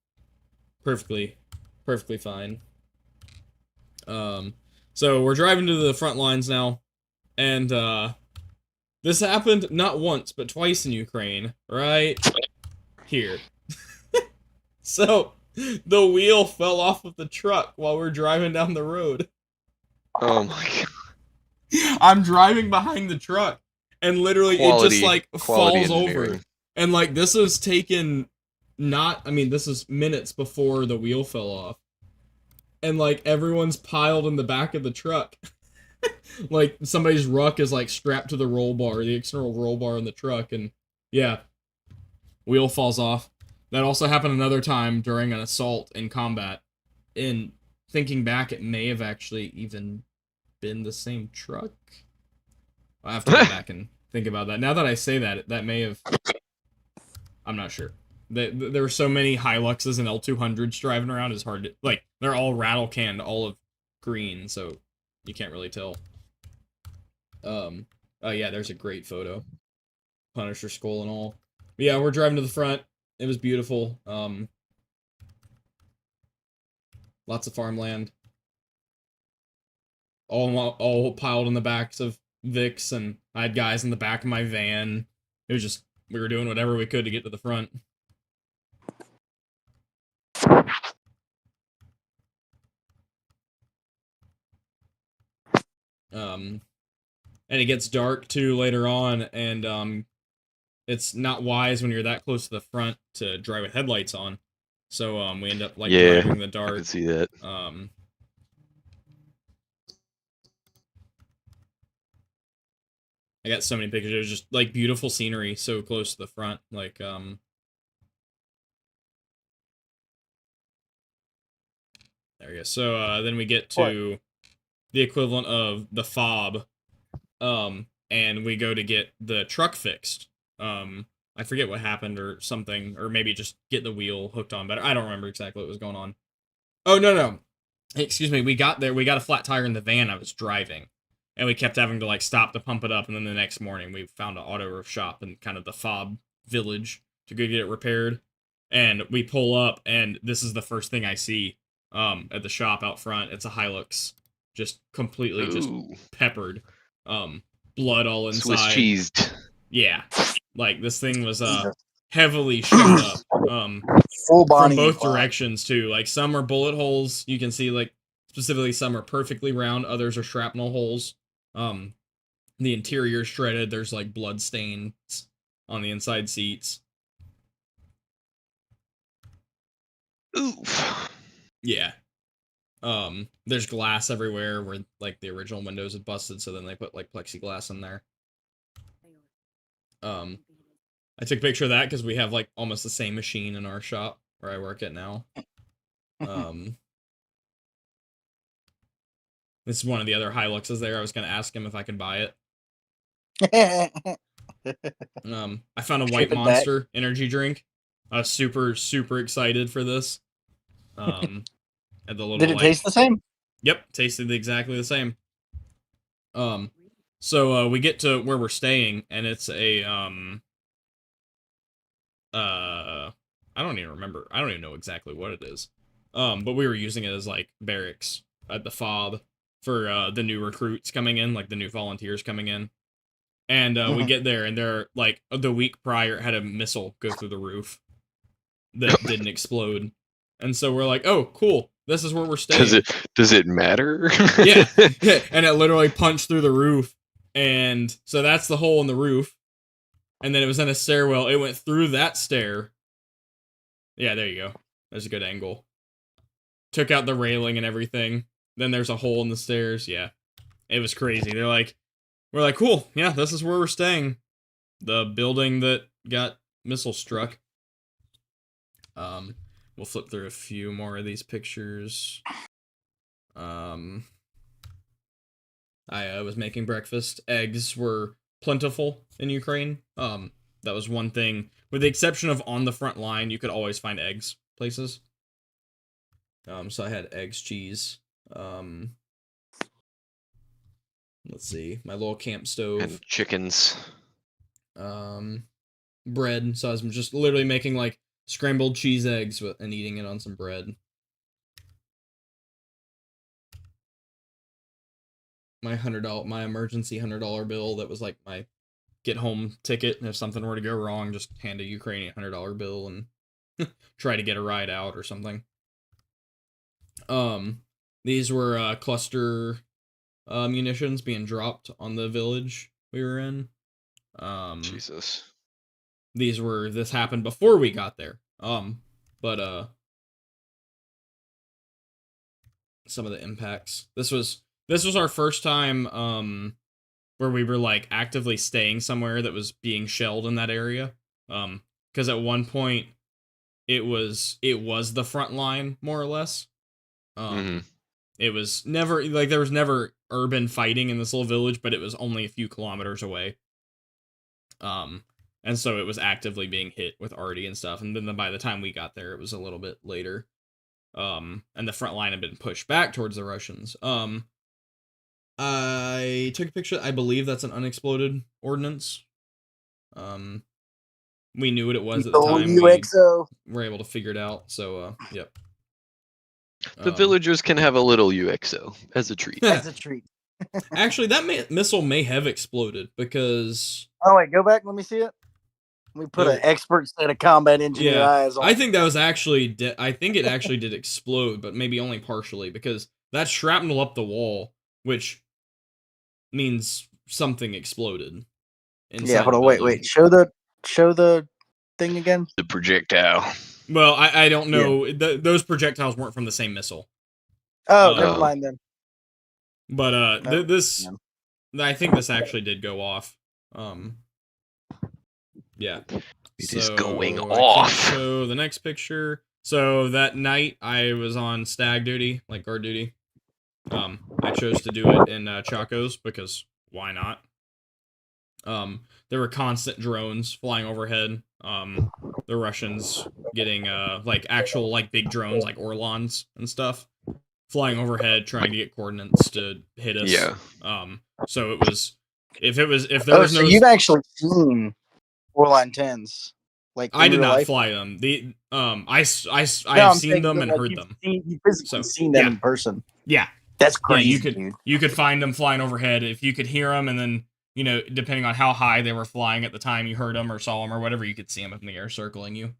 Perfectly fine. So we're driving to the front lines now, and this happened not once but twice in Ukraine, right here. So the wheel fell off of the truck while we're driving down the road. Oh my god. I'm driving behind the truck, and literally it just like quality falls over. engineering. And like this was taken this is minutes before the wheel fell off. And like everyone's piled in the back of the truck. Like somebody's ruck is like strapped to the roll bar, the external roll bar in the truck, and yeah. Wheel falls off. That also happened another time during an assault in combat. And thinking back, it may have actually even been the same truck. I'll have to go back and think about that. Now that I say that, that may have... I'm not sure. There were so many Hiluxes and L200s driving around, it's hard to... Like, they're all rattle-canned olive green, so you can't really tell. Oh yeah, there's a great photo. Punisher skull and all. But yeah, we're driving to the front. It was beautiful. Lots of farmland. All piled in the backs of Vicks, and I had guys in the back of my van. It was just, we were doing whatever we could to get to the front. And it gets dark too later on, and it's not wise when you're that close to the front to drive with headlights on. So we end up like driving in the dark. I can see that. I got so many pictures. It was just like beautiful scenery, so close to the front. Like there we go. So then we get to the equivalent of the fob, and we go to get the truck fixed. I forget what happened or something, or maybe just get the wheel hooked on better. I don't remember exactly what was going on. Oh, no. Excuse me, we got there, we got a flat tire in the van I was driving, and we kept having to, like, stop to pump it up, and then the next morning we found an auto roof shop in kind of the fob village to go get it repaired, and we pull up, and this is the first thing I see, at the shop out front. It's a Hilux, just completely just peppered, blood all inside. Swiss cheesed. Yeah. Like, this thing was, heavily shot up, full body from both directions, too. Like, some are bullet holes, you can see, like, specifically some are perfectly round, others are shrapnel holes. The interior is shredded, there's, like, blood stains on the inside seats. Oof. Yeah. There's glass everywhere where, like, the original windows had busted, so then they put, like, plexiglass in there. I took a picture of that because we have, like, almost the same machine in our shop where I work at now. This is one of the other Hiluxes there. I was going to ask him if I could buy it. I found a White Monster energy drink. I was super, super excited for this. At the little, Did it taste the same? Yep, tasted exactly the same. So we get to where we're staying, and it's a I don't even remember. I don't even know exactly what it is. But we were using it as like barracks at the fob for the new recruits coming in, like the new volunteers coming in. And we get there, and they're like the week prior had a missile go through the roof that didn't explode. And so we're like, oh, cool. This is where we're staying. Does it matter? Yeah. And it literally punched through the roof. And so that's the hole in the roof. And then it was in a stairwell. It went through that stair. Yeah, there you go. There's a good angle. Took out the railing and everything. Then there's a hole in the stairs. Yeah. It was crazy. We're like, cool. Yeah, this is where we're staying. The building that got missile struck. We'll flip through a few more of these pictures. I was making breakfast. Eggs were plentiful in Ukraine. That was one thing. With the exception of on the front line, you could always find eggs places. So I had eggs, cheese. Um, let's see, my little camp stove. And chickens. Bread. So I was just literally making like scrambled cheese eggs and eating it on some bread. My my emergency $100 bill that was like my get home ticket, and if something were to go wrong, just hand a Ukrainian $100 bill and try to get a ride out or something. These were cluster munitions being dropped on the village we were in. Jesus. This happened before we got there. But some of the impacts. This was our first time where we were like actively staying somewhere that was being shelled in that area. Because at one point it was the front line, more or less. It was never like there was never urban fighting in this little village, but it was only a few kilometers away. And so it was actively being hit with arty and stuff. And then by the time we got there, it was a little bit later. And the front line had been pushed back towards the Russians. I took a picture. I believe that's an unexploded ordnance. We knew what it was at the time. UXO. We were able to figure it out. So, yep. The villagers can have a little UXO as a treat. As a treat. Actually, that missile may have exploded because... Oh, wait, go back. Let me see it. We put an expert set of combat engineer eyes on. I think that was actually... I think it actually did explode, but maybe only partially, because that's shrapnel up the wall, which means something exploded. Yeah, hold on, wait. Show the thing again. The projectile. Well, I don't know. Yeah. Those projectiles weren't from the same missile. Oh, never mind then. But I think this actually did go off. Yeah. It is going off. So the next picture. So that night I was on stag duty, like guard duty. I chose to do it in Chacos because why not? There were constant drones flying overhead. The Russians getting like actual like big drones like Orlons and stuff flying overhead trying to get coordinates to hit us. Yeah. So it was if there was no. So you've actually seen Orlon 10s. Like I did not life? fly them. I've seen them and heard them. You physically seen them in person. Yeah. That's crazy. You could find them flying overhead if you could hear them, and then depending on how high they were flying at the time you heard them or saw them or whatever, you could see them in the air circling you.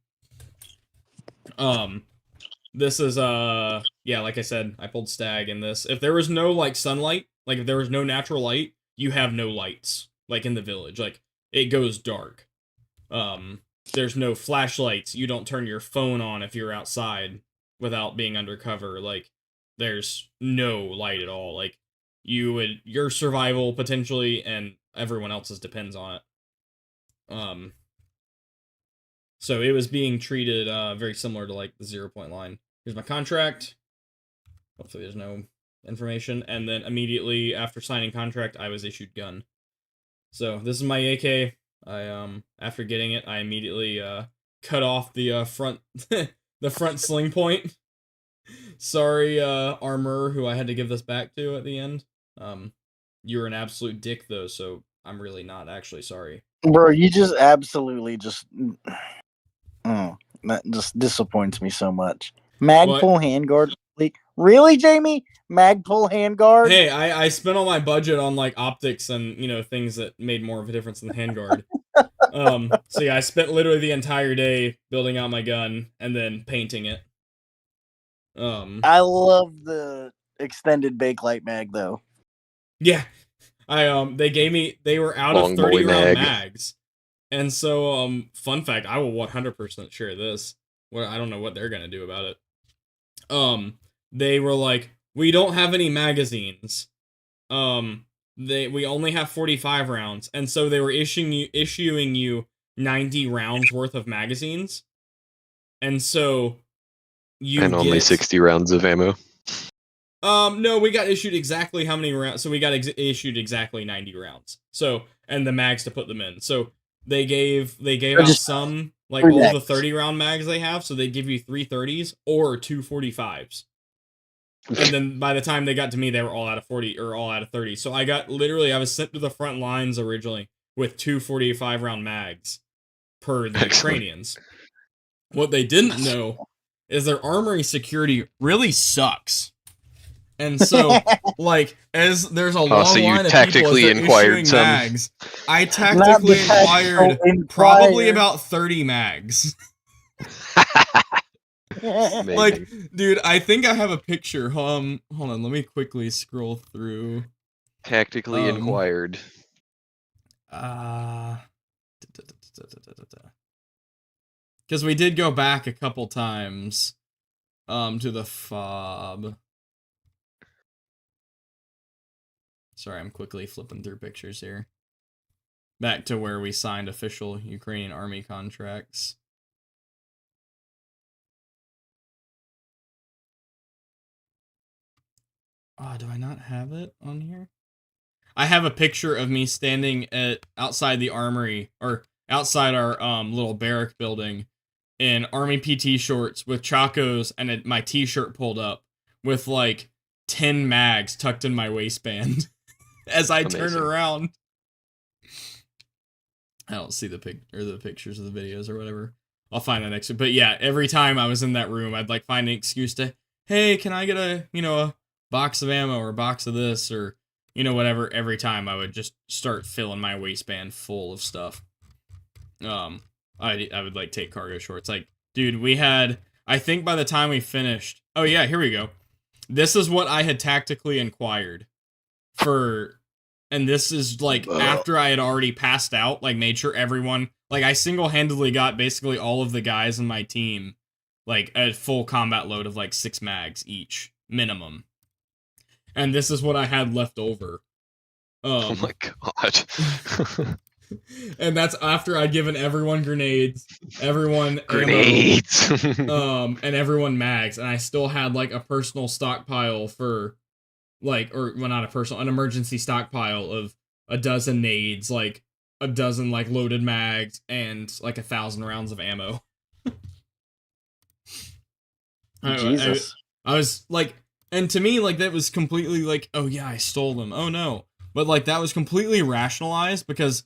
This is like I said, I pulled stag in this. If there was no like sunlight, like if there was no natural light, you have no lights like in the village. Like it goes dark. There's no flashlights. You don't turn your phone on if you're outside without being undercover. Like there's no light at all. Like your survival potentially and everyone else's depends on it. So it was being treated very similar to like the 0 point line. Here's my contract. Hopefully there's no information. And then immediately after signing contract, I was issued gun. So this is my AK. After getting it, I immediately cut off the front the front sling point. Sorry, armorer, who I had to give this back to at the end. You were an absolute dick though, so I'm really not actually sorry. Bro, you just absolutely just that just disappoints me so much. Magpul handguard. Really, Jamie? Magpul handguard? Hey, I spent all my budget on like optics and things that made more of a difference than the handguard. So yeah, I spent literally the entire day building out my gun and then painting it. I love the extended bakelite mag though. Yeah. They were out of 30 round mags. And so, fun fact, I will 100% share this. Well, I don't know what they're gonna do about it. They were like, we don't have any magazines. We only have 45 rounds, and so they were issuing you 90 rounds worth of magazines. And so only 60 rounds of ammo. No, we got issued exactly how many rounds. So we got issued exactly 90 rounds. So, and the mags to put them in. So they gave out some, like all the 30 round mags they have. So they give you 3 30s or 2 45s. And then by the time they got to me, they were all out of 40 or all out of 30. So I was sent to the front lines originally with 2 45 round mags per the Ukrainians. What they didn't know is their armory security really sucks. And so, like, as there's a long so you line of tactically people as inquired issuing some. mags, I tactically inquired probably about 30 mags. Like, dude, I think I have a picture. Hold on, let me quickly scroll through. Tactically inquired. Because we did go back a couple times to the fob. Sorry, I'm quickly flipping through pictures here. Back to where we signed official Ukrainian army contracts. Oh, do I not have it on here? I have a picture of me standing outside the armory, or outside our little barrack building, in army PT shorts with chacos and my t-shirt pulled up with like 10 mags tucked in my waistband as I turn around. I don't see the pictures of the videos or whatever. I'll find that next week. But yeah, every time I was in that room, I'd like find an excuse to, hey, can I get a box of ammo or a box of this or whatever. Every time I would just start filling my waistband full of stuff. I would like take cargo shorts. Like, dude, we had, I think by the time we finished, oh yeah, here we go. This is what I had tactically inquired for, and this is like after I had already passed out, like made sure everyone, like I single-handedly got basically all of the guys in my team, like a full combat load of like 6 mags each, minimum. And this is what I had left over. Oh my god. And that's after I'd given everyone grenades, everyone grenades, ammo, and everyone mags, and I still had like a personal stockpile for, like, or well, not a personal, an emergency stockpile of a dozen nades, like a dozen like loaded mags, and like 1,000 rounds of ammo. Jesus. I was like, and to me, like that was completely like, oh yeah, I stole them. Oh no, but like that was completely rationalized because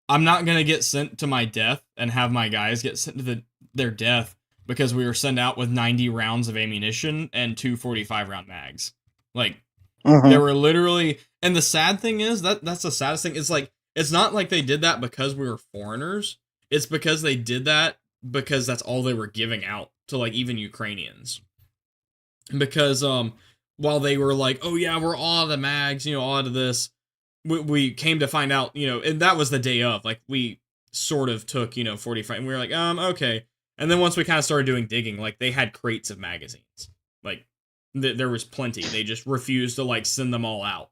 I'm not going to get sent to my death and have my guys get sent to their death because we were sent out with 90 rounds of ammunition and 2 45 round mags. Like, there were literally, and the sad thing is, that's the saddest thing, is like, it's not like they did that because we were foreigners, it's because they did that because that's all they were giving out to, like, even Ukrainians. Because, while they were like, oh yeah, we're all out of the mags, all out of this, we came to find out, and that was the day of, like, we sort of took, 45, and we were like, okay. And then once we kind of started doing digging, like, they had crates of magazines. Like, there was plenty. They just refused to, like, send them all out.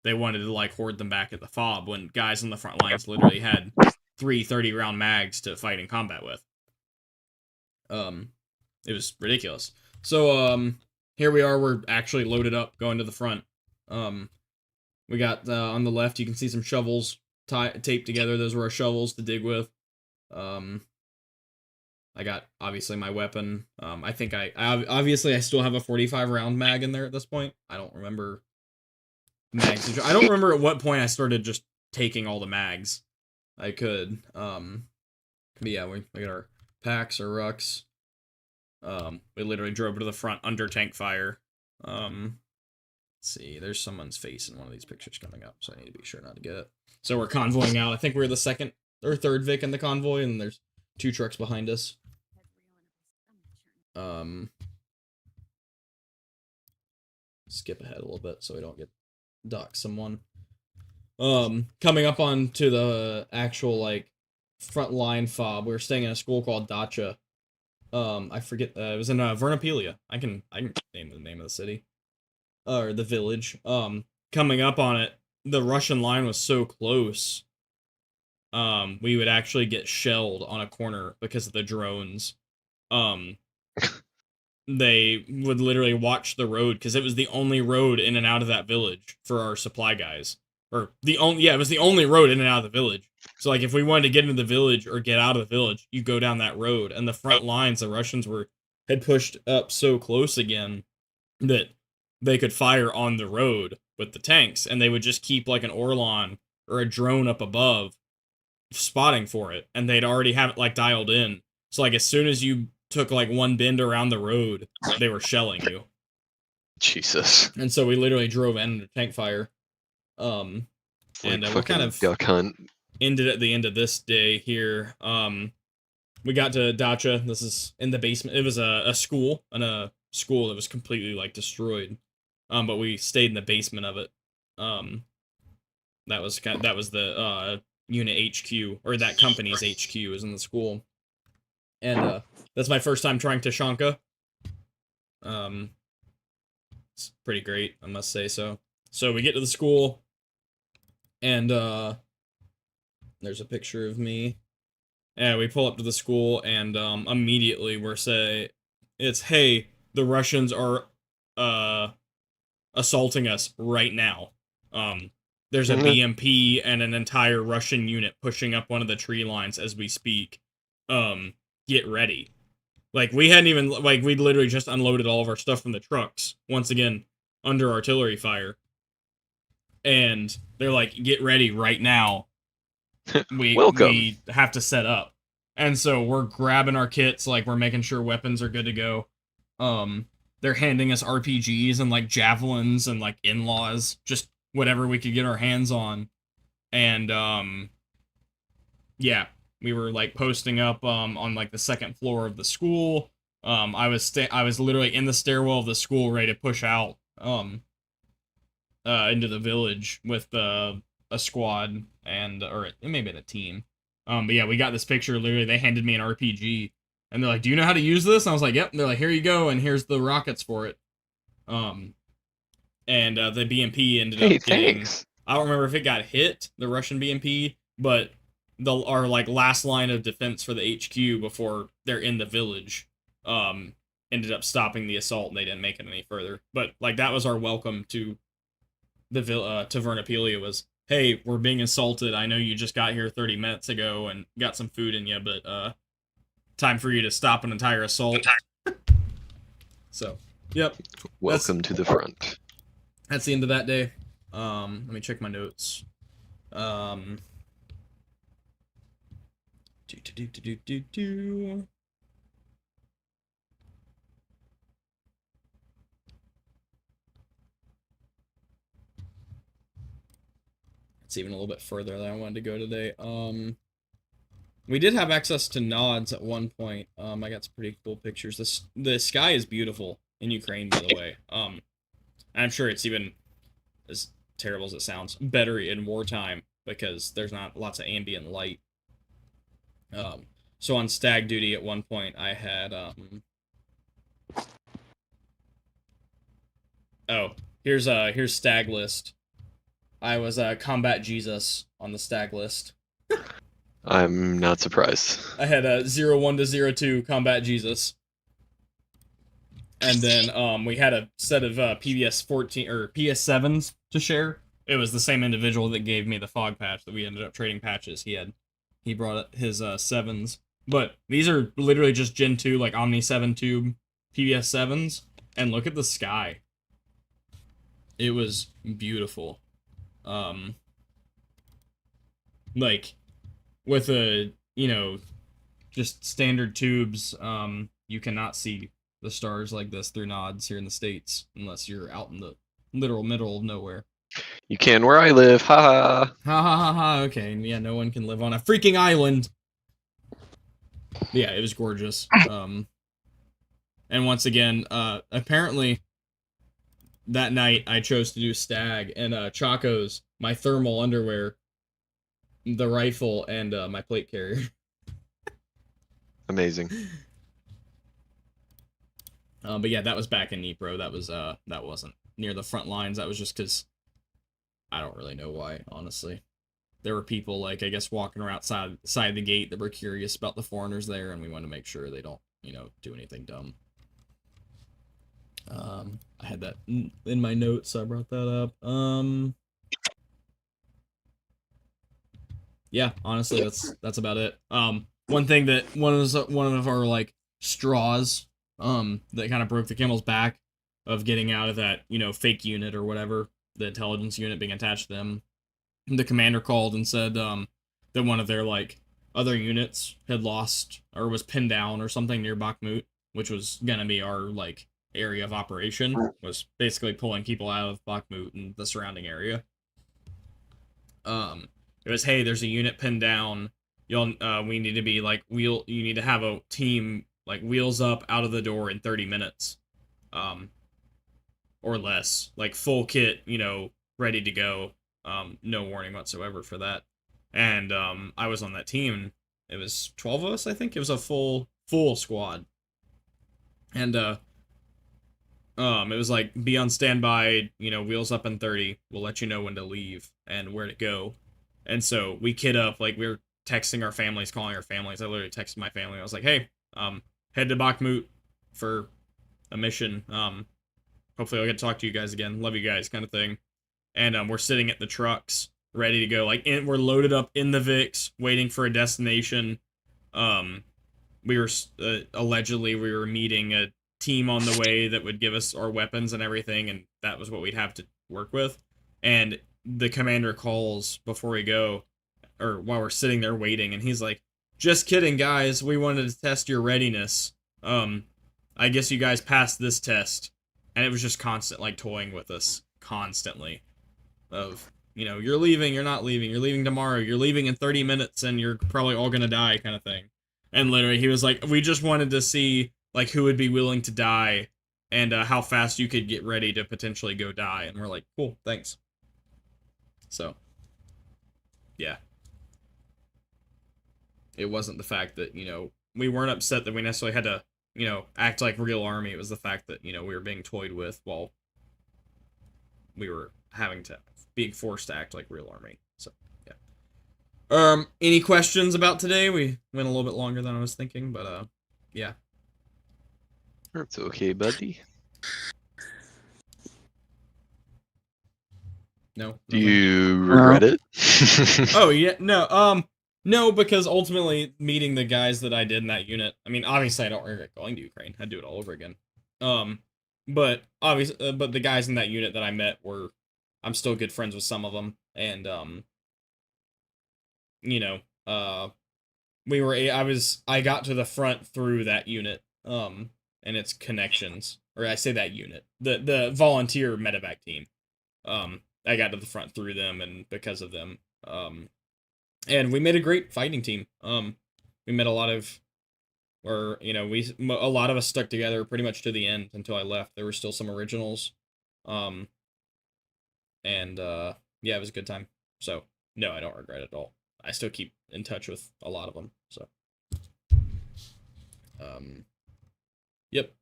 They wanted to, like, hoard them back at the fob when guys on the front lines literally had 3 30-round mags to fight in combat with. It was ridiculous. So, here we are, we're actually loaded up, going to the front. We got, on the left, you can see some shovels taped together. Those were our shovels to dig with. I got, obviously, my weapon. I think obviously, I still have a 45 round mag in there at this point. I don't remember mags. I don't remember at what point I started just taking all the mags I could. But yeah, we got our packs, our rucks. We literally drove to the front under tank fire. Let's see, there's someone's face in one of these pictures coming up, so I need to be sure not to get it. So we're convoying out. I think we're the second or third Vic in the convoy, and there's 2 trucks behind us. Skip ahead a little bit so we don't get dock someone. Coming up onto the actual, like, front line fob, we were staying in a school called Dacha. I forget, it was in Vernapelia. I can name the name of the city. Or the village. Coming up on it, the Russian line was so close. We would actually get shelled on a corner because of the drones. They would literally watch the road because it was the only road in and out of that village for our supply guys. Or it was the only road in and out of the village. So, like, if we wanted to get into the village or get out of the village, you go down that road. And the front lines, the Russians had pushed up so close again that they could fire on the road with the tanks, and they would just keep like an Orlon or a drone up above spotting for it, and they'd already have it like dialed in. So like as soon as you took like one bend around the road, they were shelling you. Jesus. And so we literally drove in under tank fire. And we're kind of duck hunt. ended at the end of this day here. We got to Dacha. This is in the basement. It was a school, and a school that was completely like destroyed. But we stayed in the basement of it. That was the unit HQ, or that company's HQ is in the school. And that's my first time trying Tashanka. It's pretty great, I must say so. So we get to the school, and there's a picture of me. And we pull up to the school, and immediately hey, the Russians are assaulting us right now. There's a BMP and an entire Russian unit pushing up one of the tree lines as we speak. Get ready. Like, we hadn't even, like, we'd literally just unloaded all of our stuff from the trucks, once again, under artillery fire. And they're like, get ready right now. Welcome. We have to set up. And so we're grabbing our kits, like, we're making sure weapons are good to go. They're handing us RPGs and, like, javelins and, like, in-laws, just whatever we could get our hands on. And, yeah, we were, like, posting up, on, like, the second floor of the school. I was literally in the stairwell of the school ready to push out, into the village with, a squad and, or it may have been a team. But yeah, we got this picture, literally, they handed me an RPG, and they're like, do you know how to use this? And I was like, yep. And they're like, here you go, and here's the rockets for it. And the BMP ended up getting, thanks. I don't remember if it got hit, the Russian BMP, but our, like, last line of defense for the HQ before they're in the village, ended up stopping the assault, and they didn't make it any further. But, like, that was our welcome to the to Vernapelia, was, hey, we're being assaulted. I know you just got here 30 minutes ago and got some food in you, but time for you to stop an entire assault. So, yep. Welcome to the front. That's the end of that day. Let me check my notes. It's even a little bit further than I wanted to go today. We did have access to nods at one point. I got some pretty cool pictures. The sky is beautiful in Ukraine, by the way. I'm sure it's even, as terrible as it sounds, better in wartime because there's not lots of ambient light. So on stag duty at one point, I had here's stag list. I was Combat Jesus on the stag list. I'm not surprised. I had 01 to 02 Combat Jesus. And then we had a set of PBS 14 or PS7s to share. It was the same individual that gave me the fog patch that we ended up trading patches. He brought his 7s. But these are literally just Gen 2, like Omni 7 tube PBS 7s. And look at the sky. It was beautiful. Like, with just standard tubes, you cannot see the stars like this through nods here in the States, unless you're out in the literal middle of nowhere. You can where I live, haha. Ha ha ha ha, okay, yeah, no one can live on a freaking island! Yeah, it was gorgeous. And once again, apparently, that night I chose to do stag, and Chaco's, my thermal underwear, the rifle, and my plate carrier. Amazing. But yeah, that was back in Dnipro. That wasn't near the front lines. That was just because I don't really know why, honestly. There were people, like, I guess, walking around outside the gate that were curious about the foreigners there, and we wanted to make sure they don't, do anything dumb. I had that in my notes, so I brought that up. Yeah, honestly, that's about it. One thing that one of our like straws, that kind of broke the camel's back of getting out of that, fake unit or whatever, the intelligence unit being attached to them. The commander called and said that one of their like other units had lost or was pinned down or something near Bakhmut, which was gonna be our like area of operation, was basically pulling people out of Bakhmut and the surrounding area. It was, hey, there's a unit pinned down. We need to be like you need to have a team like wheels up out of the door in 30 minutes, or less, like full kit, ready to go. No warning whatsoever for that. And I was on that team. It was 12 of us, I think. It was a full squad. And it was like, be on standby, wheels up in 30. We'll let you know when to leave and where to go. And so we kit up, like we were texting our families, calling our families. I literally texted my family. I was like, hey, head to Bakhmut for a mission. Hopefully I'll get to talk to you guys again. Love you guys, kind of thing. And we're sitting at the trucks, ready to go. We're loaded up in the VIX, waiting for a destination. We were allegedly we were meeting a team on the way that would give us our weapons and everything, and that was what we'd have to work with. And the commander calls before we go, or while we're sitting there waiting, and he's like, "Just kidding, guys. We wanted to test your readiness. I guess you guys passed this test." And it was just constant, like, toying with us constantly. Of, you're leaving, you're not leaving, you're leaving tomorrow, you're leaving in 30 minutes, and you're probably all gonna die, kind of thing. And literally, he was like, we just wanted to see, like, who would be willing to die, and how fast you could get ready to potentially go die. And we're like, cool, thanks. So, yeah. It wasn't the fact that, we weren't upset that we necessarily had to, act like real army. It was the fact that, we were being toyed with while we were being forced to act like real army. So, yeah. Any questions about today? We went a little bit longer than I was thinking, but, yeah. That's okay, buddy. No? Do you regret it? Oh, yeah, no, no, because ultimately, meeting the guys that I did in that unit, I mean, obviously I don't regret going to Ukraine. I'd do it all over again. But obviously, but the guys in that unit that I met I'm still good friends with some of them, and I got to the front through that unit, and its connections, or I say that unit, the volunteer MEDVAC team. I got to the front through them, and because of them, and we made a great fighting team. We met a lot of us stuck together pretty much to the end until I left. There were still some originals. And yeah, it was a good time. So, no, I don't regret it at all. I still keep in touch with a lot of them, so. Yep.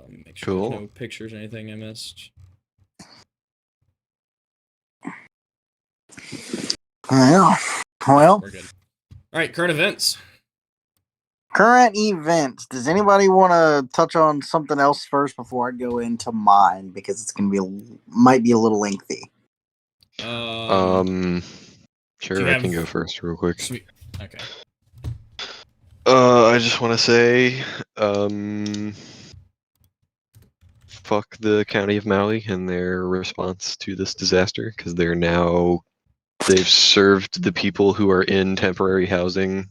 Make sure Cool. there's no pictures or anything I missed. Yeah. Well, We're good. Alright, current events. current events. Does anybody want to touch on something else first before I go into mine? Because it's gonna might be a little lengthy. Sure, I can go first real quick. Sweet. Okay. I just want to say, fuck the county of Maui and their response to this disaster, because they've served the people who are in temporary housing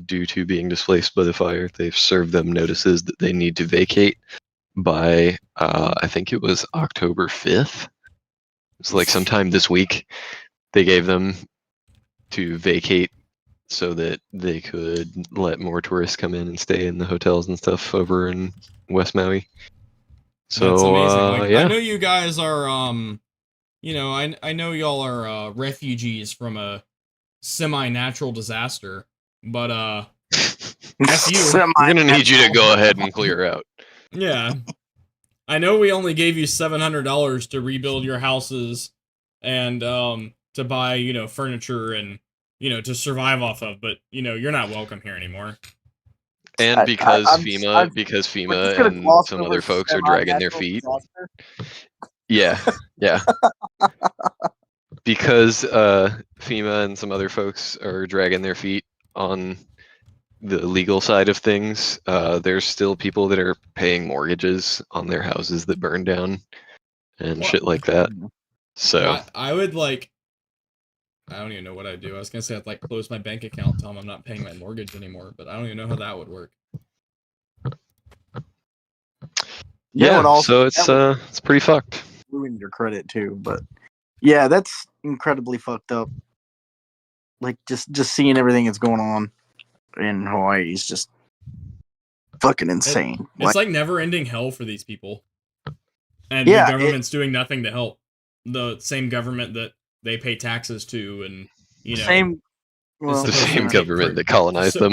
due to being displaced by the fire. They've served them notices that they need to vacate by, I think it was October 5th. It's like sometime this week. They gave them to vacate so that they could let more tourists come in and stay in the hotels and stuff over in West Maui. So, that's amazing. yeah. I know you guys are, I know y'all are refugees from a semi-natural disaster, but that's you. I'm gonna need you to go ahead and clear out. Yeah. I know we only gave you $700 to rebuild your houses and to buy, furniture and to survive off of, but you're not welcome here anymore. And because FEMA and some other folks are dragging their feet. Yeah. Because FEMA and some other folks are dragging their feet on the legal side of things, there's still people that are paying mortgages on their houses that burn down and What? shit like that. So Well, I would like. I don't even know what I'd do. I was gonna say I'd like close my bank account, tell them I'm not paying my mortgage anymore, but I don't even know how that would work. yeah, also, so it's pretty fucked. ruin your credit too. But yeah, that's incredibly fucked up. Like just seeing everything that's going on in Hawaii is just fucking insane. It's like never-ending hell for these people, and Yeah, the government's doing nothing to help. The same government that they pay taxes to, and you know, same. Well, The supposed to same take government that colonized them.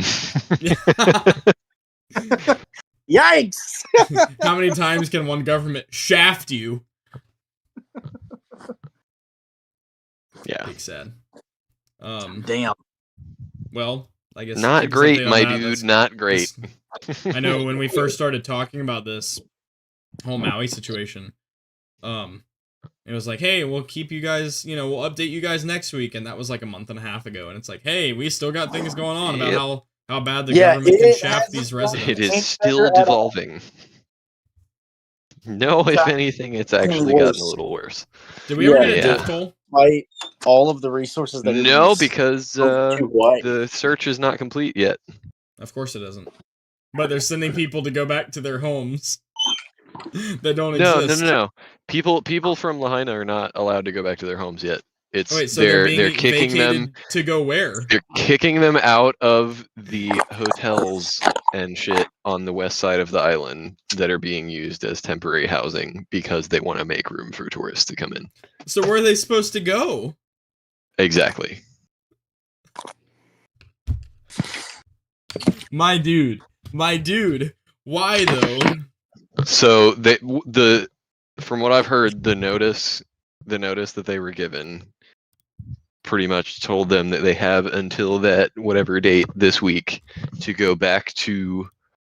Yikes! How many times can one government shaft you? Yeah. Big sad. Damn. Well, I guess Not keep us great, updated on my that. dude. That's- Not great. I know when we first started talking about this whole Maui situation, it was like, hey, we'll keep you guys, we'll update you guys next week, and that was like a month and a half ago, and it's like, hey, we still got things going on about Yep. how bad the government can shaft these residents. It is still devolving. No, if anything, it's actually gotten a little worse. Did we ever get a Yeah. death toll? Fight all of the resources that No, because to what? the search is not complete yet. Of course it isn't. But they're sending people to go back to their homes that don't No. exist. People from Lahaina are not allowed to go back to their homes yet. It's Wait, so they're being kicking vacated them. to go where? They're kicking them out of the hotels and shit on the west side of the island that are being used as temporary housing because they want to make room for tourists to come in. So where are they supposed to go? Exactly. My dude. Why though? So from what I've heard, the notice that they were given pretty much told them that they have until that whatever date this week to go back to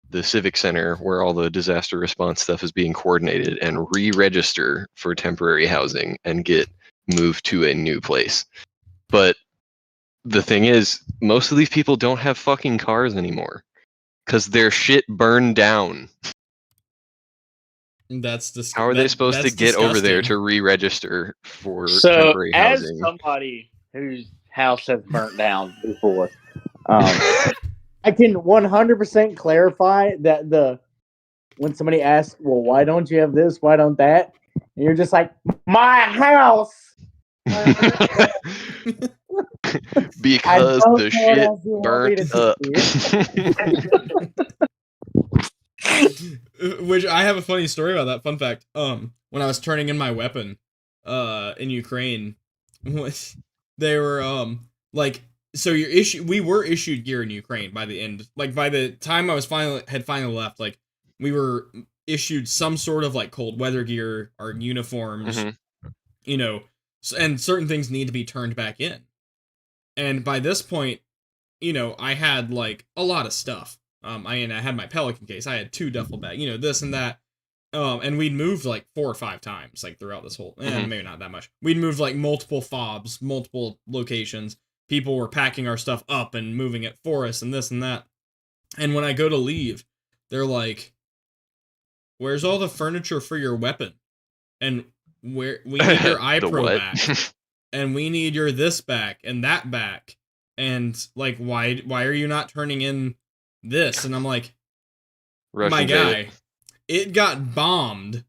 the civic center where all the disaster response stuff is being coordinated and re-register for temporary housing and get moved to a new place. But the thing is, most of these people don't have fucking cars anymore because their shit burned down. That's disgusting. How are they supposed to get over there to re-register for temporary housing? As somebody whose house has burnt down before, I can 100% clarify that when somebody asks, well, why don't you have this? Why don't that? And you're just like, my house. Because the shit burnt up. Which I have a funny story about that. Fun fact. When I was turning in my weapon, in Ukraine, they were so we were issued gear in Ukraine by the end. Like by the time I was finally left, like we were issued some sort of like cold weather gear, our uniforms, and certain things need to be turned back in. And by this point, I had like a lot of stuff. I had my Pelican case. I had 2 duffel bags, this and that. And we'd moved like 4 or 5 times, like throughout this whole, maybe not that much. We'd moved like multiple fobs, multiple locations. People were packing our stuff up and moving it for us and this and that. And when I go to leave, they're like, where's all the furniture for your weapon? And we need your iPro back. And we need your this back and that back. And like, why are you not turning in this? And I'm like, my guy, it got bombed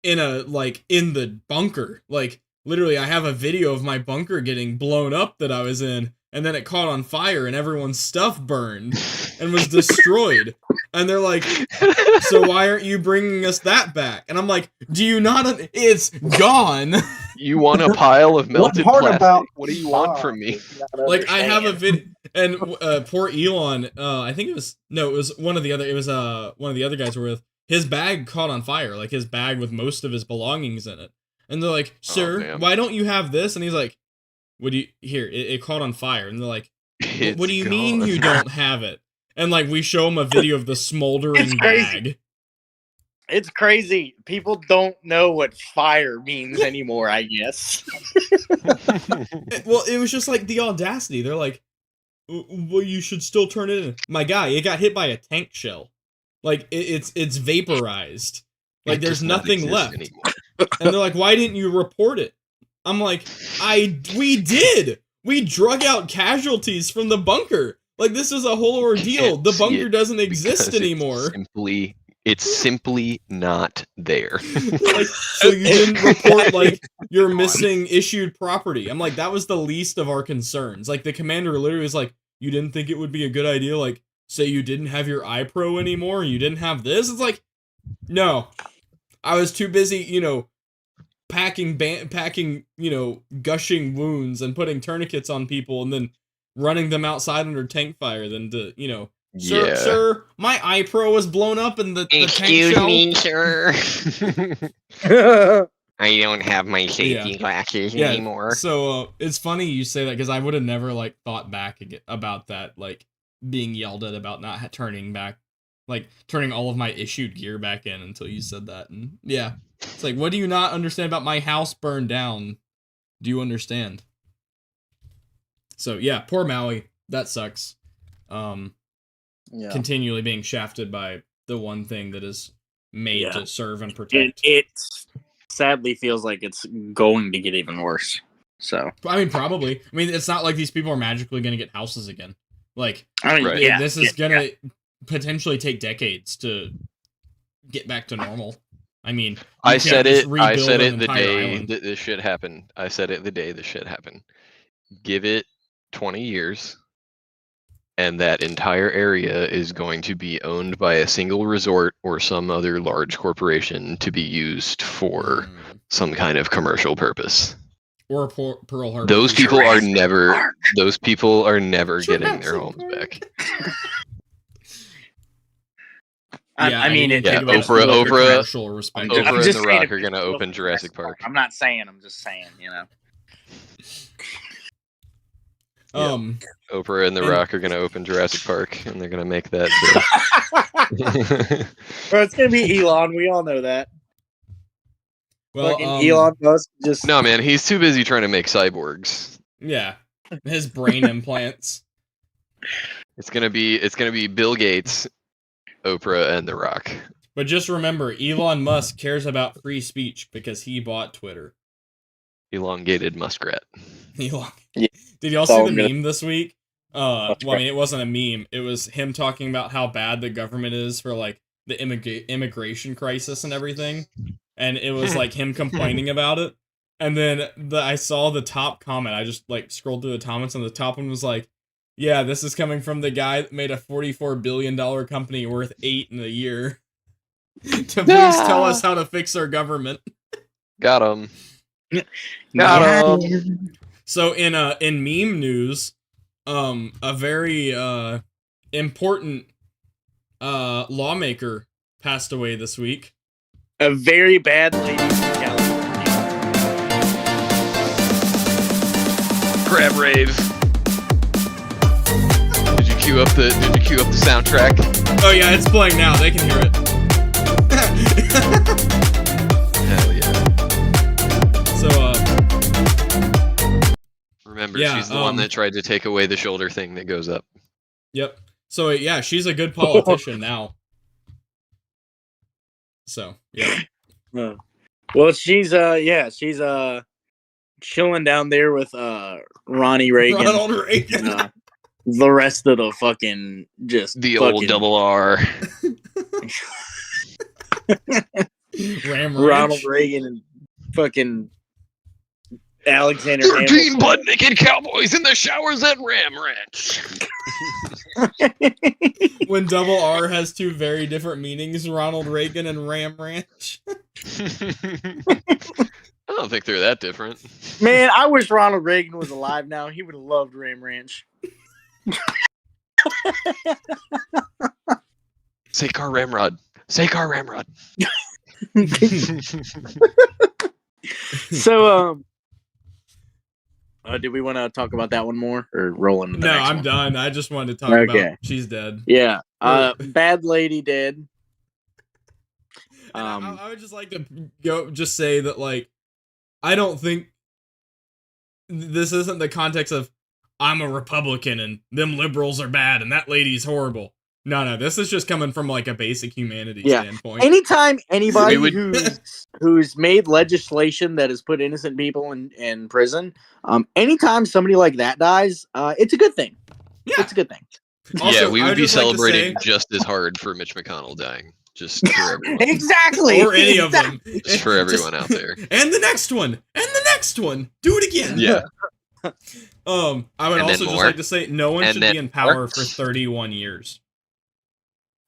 in the bunker. Like, literally, I have a video of my bunker getting blown up that I was in, and then it caught on fire and everyone's stuff burned and was destroyed. And they're like, so why aren't you bringing us that back? And I'm like, do you not? It's gone. You want a pile of melted plastic? What do you want from me? Like, I have a video, and poor Elon, I think it was one of the other, one of the other guys were with, his bag caught on fire, like his bag with most of his belongings in it. And they're like, sir, why don't you have this? And he's like, it caught on fire. And they're like, what do you mean you don't have it? And like, we show him a video of the smoldering bag. It's crazy. People don't know what fire means anymore, I guess. Well, it was just like the audacity. They're like, well, you should still turn it in. My guy, it got hit by a tank shell. Like, it's vaporized. Like, It there's does not nothing exist left. anymore. And they're like, why didn't you report it? I'm like, we did! We drug out casualties from the bunker. Like, this is a whole ordeal. Can't The see bunker it doesn't exist because anymore. It's simply not there. Like, so you didn't report, like, your missing issued property. I'm like, that was the least of our concerns. Like, the commander literally was like, you didn't think it would be a good idea, like, say you didn't have your iPro anymore, you didn't have this? It's like, no. I was too busy, packing, gushing wounds and putting tourniquets on people and then running them outside under tank fire than to, Sir, my iPro was blown up in the tank shell. sir. I don't have my safety glasses anymore. So it's funny you say that because I would have never thought back about that, being yelled at about not turning all of my issued gear back in until you said that. And yeah, it's like, what do you not understand about my house burned down? Do you understand? So yeah, poor Maui. That sucks. Continually being shafted by the one thing that is made to serve and protect. It sadly feels like it's going to get even worse. So I mean, probably. I mean, it's not like these people are magically going to get houses again. Like, Right. this is going to potentially take decades to get back to normal. I mean, I said it the entire day island. that this shit happened. I said it the day this shit happened. Give it 20 years, and that entire area is going to be owned by a single resort or some other large corporation to be used for some kind of commercial purpose. Or Pearl Harbor. Those people are never getting their homes back. Yeah, I mean, Oprah and just The saying Rock if are going to it's open Jurassic Park. I'm not saying. I'm just saying. Oprah and The Rock are going to open Jurassic Park, and they're going to make that. Bro, it's gonna be Elon. We all know that. Well, fucking Elon Musk just No, man, he's too busy trying to make cyborgs. Yeah, his brain implants. It's gonna be Bill Gates, Oprah, and The Rock. But just remember, Elon Musk cares about free speech because he bought Twitter. Elongated muskrat. Elon. Yeah. Did y'all see the meme this week? Well, I mean, it wasn't a meme. It was him talking about how bad the government is for the immigration crisis and everything. And it was him complaining about it. And then I saw the top comment. I just scrolled through the comments, and the top one was like, yeah, this is coming from the guy that made a $44 billion company worth $8 in a year. To please tell us how to fix our government. Got him. Got him. So in meme news, a very important lawmaker passed away this week. a very bad lady from California. Crab rave. Did you queue up the soundtrack? Oh yeah, it's playing now. They can hear it. Hell yeah. So remember, yeah, she's the one that tried to take away the shoulder thing that goes up. Yep. So yeah, she's a good politician now. So yeah. Well, she's chilling down there with Ronnie Reagan. Ronald Reagan. The rest of the fucking Old double R. Ronald Reagan and fucking Alexander 13 butt-naked cowboys in the showers at Ram Ranch. When double R has two very different meanings, Ronald Reagan and Ram Ranch. I don't think they're that different. Man, I wish Ronald Reagan was alive now. He would have loved Ram Ranch. Say car ramrod. Say car ramrod. So, did we want to talk about that one more or roll into the No, next I'm one? done. I just wanted to talk about she's dead. Yeah. Bad lady dead. I would just like to just say that, like, I don't think this isn't the context of I'm a Republican and them liberals are bad and that lady's horrible. No, this is just coming from like a basic humanity standpoint. Anytime anybody We who's made legislation that has put innocent people in prison, anytime somebody like that dies, it's a good thing. Yeah. It's a good thing. Also, yeah, we I would be just like to celebrating say- just as hard for Mitch McConnell dying. Just for everyone. Exactly. Or any of them. Just for everyone out there. And the next one. And the next one. Do it again. Yeah. I would And also then just more. like to say no one And should then be in power more. for 31 years.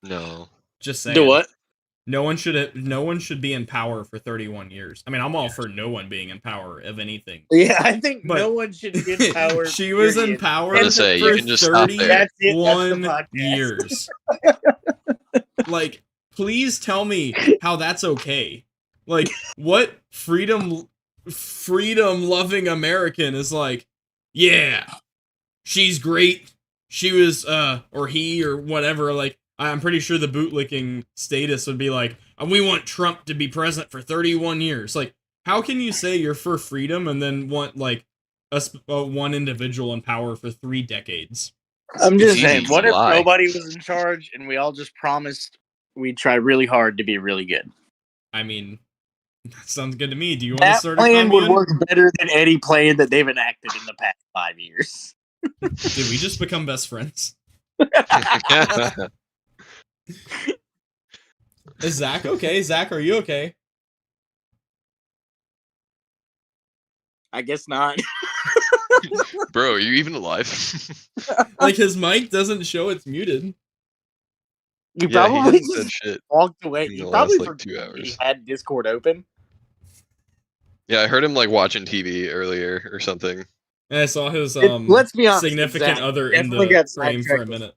No. Just saying. Do what? No one should be in power for 31 years. I mean, I'm all for no one being in power of anything. Yeah, I think But- no one should be in power. She was in period. power I was gonna say, you for can just stop there. That's it. That's the 31 podcast. years. Like, please tell me how that's okay. Like, what freedom loving American is like, yeah, she's great. She was, or he, or whatever. Like, I'm pretty sure the bootlicking status would be like, we want Trump to be president for 31 years. Like, how can you say you're for freedom and then want, like, one individual in power for 3 decades? I'm just It's saying, easy what to if lie. nobody was in charge and we all just promised we'd try really hard to be really good? I mean, that sounds good to me. Do you want to That start a plan would commune? work better than any plan that they've enacted in the past 5 years. Did we just become best friends? Is Zach okay? Zach, are you okay? I guess not. Bro, are you even alive? Like, his mic doesn't show it's muted. You Yeah, he probably hasn't said just shit. walked away. in You the probably last, like, 2 forgot he hours. had Discord open. Yeah, I heard him like watching TV earlier or something. And I saw his Let's be honest, significant Zach other in definitely the got frame for a sidetracked. minute.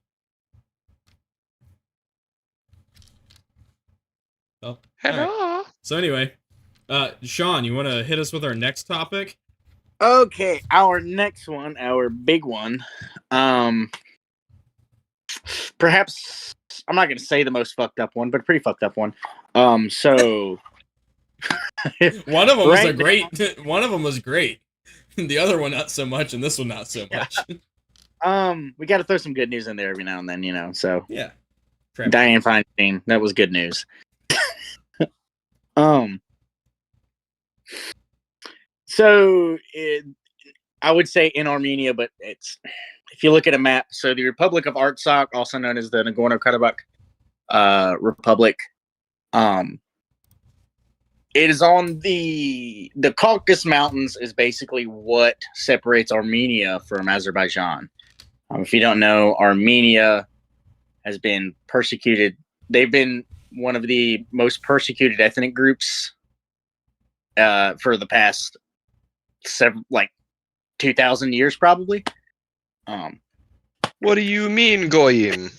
Oh, Hello. so anyway, Sean, you want to hit us with our next topic? Okay, our next one, our big one. Perhaps I'm not going to say the most fucked up one, but a pretty fucked up one. So One of them was a Right great. One of them was great. The other one not so much, and this one not so much. we got to throw some good news in there every now and then, you know. So Yeah. Crap. Dianne Feinstein, that was good news. So I would say in Armenia, but it's if you look at a map. So the Republic of Artsakh, also known as the Nagorno-Karabakh Republic, it is on the Caucasus Mountains. Is basically what separates Armenia from Azerbaijan. If you don't know, Armenia has been persecuted. They've been one of the most persecuted ethnic groups for the past 2,000 years, probably. What do you mean, Goyim?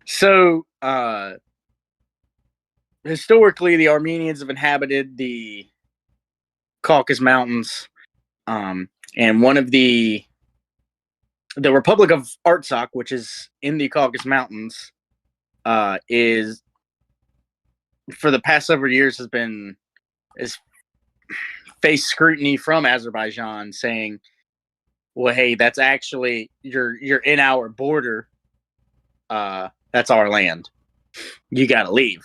So, historically, the Armenians have inhabited the Caucasus Mountains, and one of the Republic of Artsakh, which is in the Caucasus Mountains, is for the past several years has faced scrutiny from Azerbaijan, saying, "Well, hey, that's actually you're in our border. That's our land. You got to leave."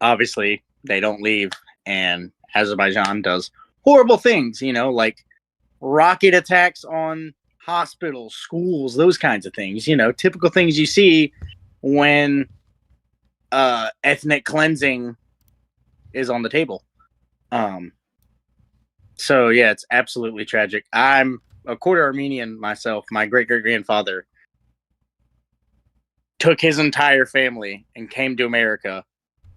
Obviously, they don't leave, and Azerbaijan does horrible things, you know, like rocket attacks on hospitals, schools, those kinds of things, you know, typical things you see when ethnic cleansing is on the table. So yeah, it's absolutely tragic. I'm a quarter Armenian myself. My great-great-grandfather took his entire family and came to America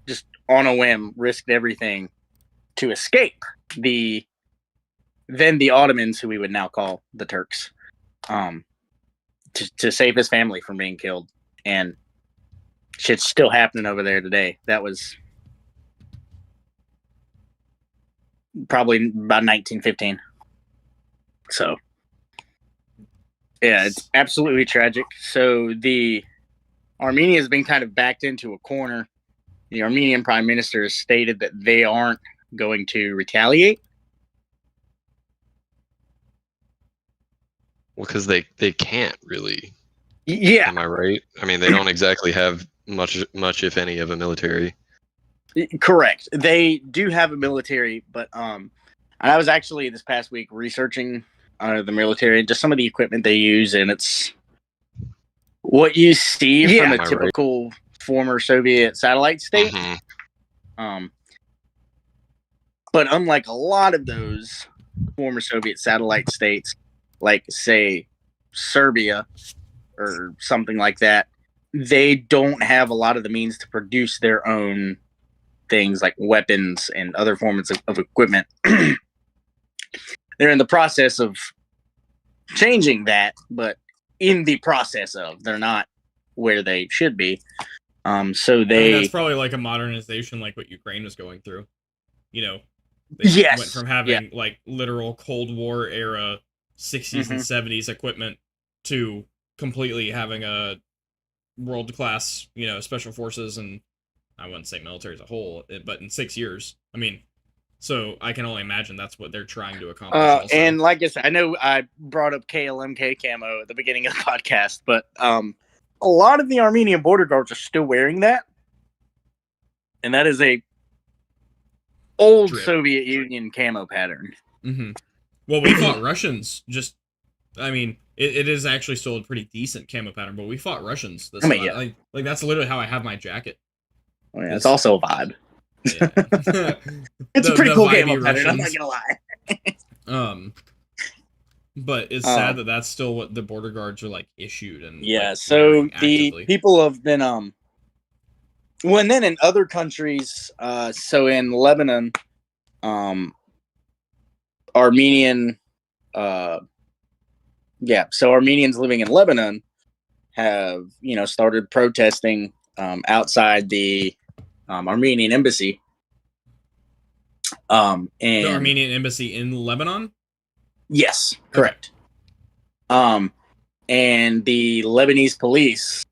just on a whim, risked everything to escape the Ottomans, who we would now call the Turks, to save his family from being killed. And shit's still happening over there today. That was probably about 1915. So yeah, it's absolutely tragic. So the Armenia has been kind of backed into a corner. The Armenian prime minister has stated that they aren't going to retaliate. Well, because they can't really. Yeah, Am I right? I mean, they don't exactly have much if any of a military. correct. They do have a military, but and I was actually this past week researching the military, just some of the equipment they use, and it's what you see from a Am I right? typical former Soviet satellite state. Mhm. But unlike a lot of those former Soviet satellite states, like say Serbia or something like that, they don't have a lot of the means to produce their own things like weapons and other forms of equipment. They're in the process of changing that, but in the process of, they're not where they should be. So they. I mean, that's probably like a modernization, like what Ukraine was going through. You know, they Yes. went from having like literal Cold War era 60s and 70s equipment to completely having a world class, you know, special forces, and I wouldn't say military as a whole, but in 6 years. I mean, so I can only imagine that's what they're trying to accomplish. Also. And like I said, I know I brought up KLMK camo at the beginning of the podcast, but a lot of the Armenian border guards are still wearing that, and that is a old Drip. Soviet Union camo pattern. Mm-hmm. Well, we fought Russians. Just, I mean, it is actually still a pretty decent camo pattern, but we fought Russians. This Yeah. Like that's literally how I have my jacket. Oh, yeah, it's also a vibe. Yeah. It's a pretty cool camo vibey pattern. I'm Russians. not gonna lie. But it's sad that that's still what the border guards are like issued and Yeah. like, So wearing the actively. people have been well, and then in other countries, so in Lebanon, Armenian, so Armenians living in Lebanon have, started protesting outside the Armenian embassy. And the Armenian embassy in Lebanon? Yes, correct. And the Lebanese police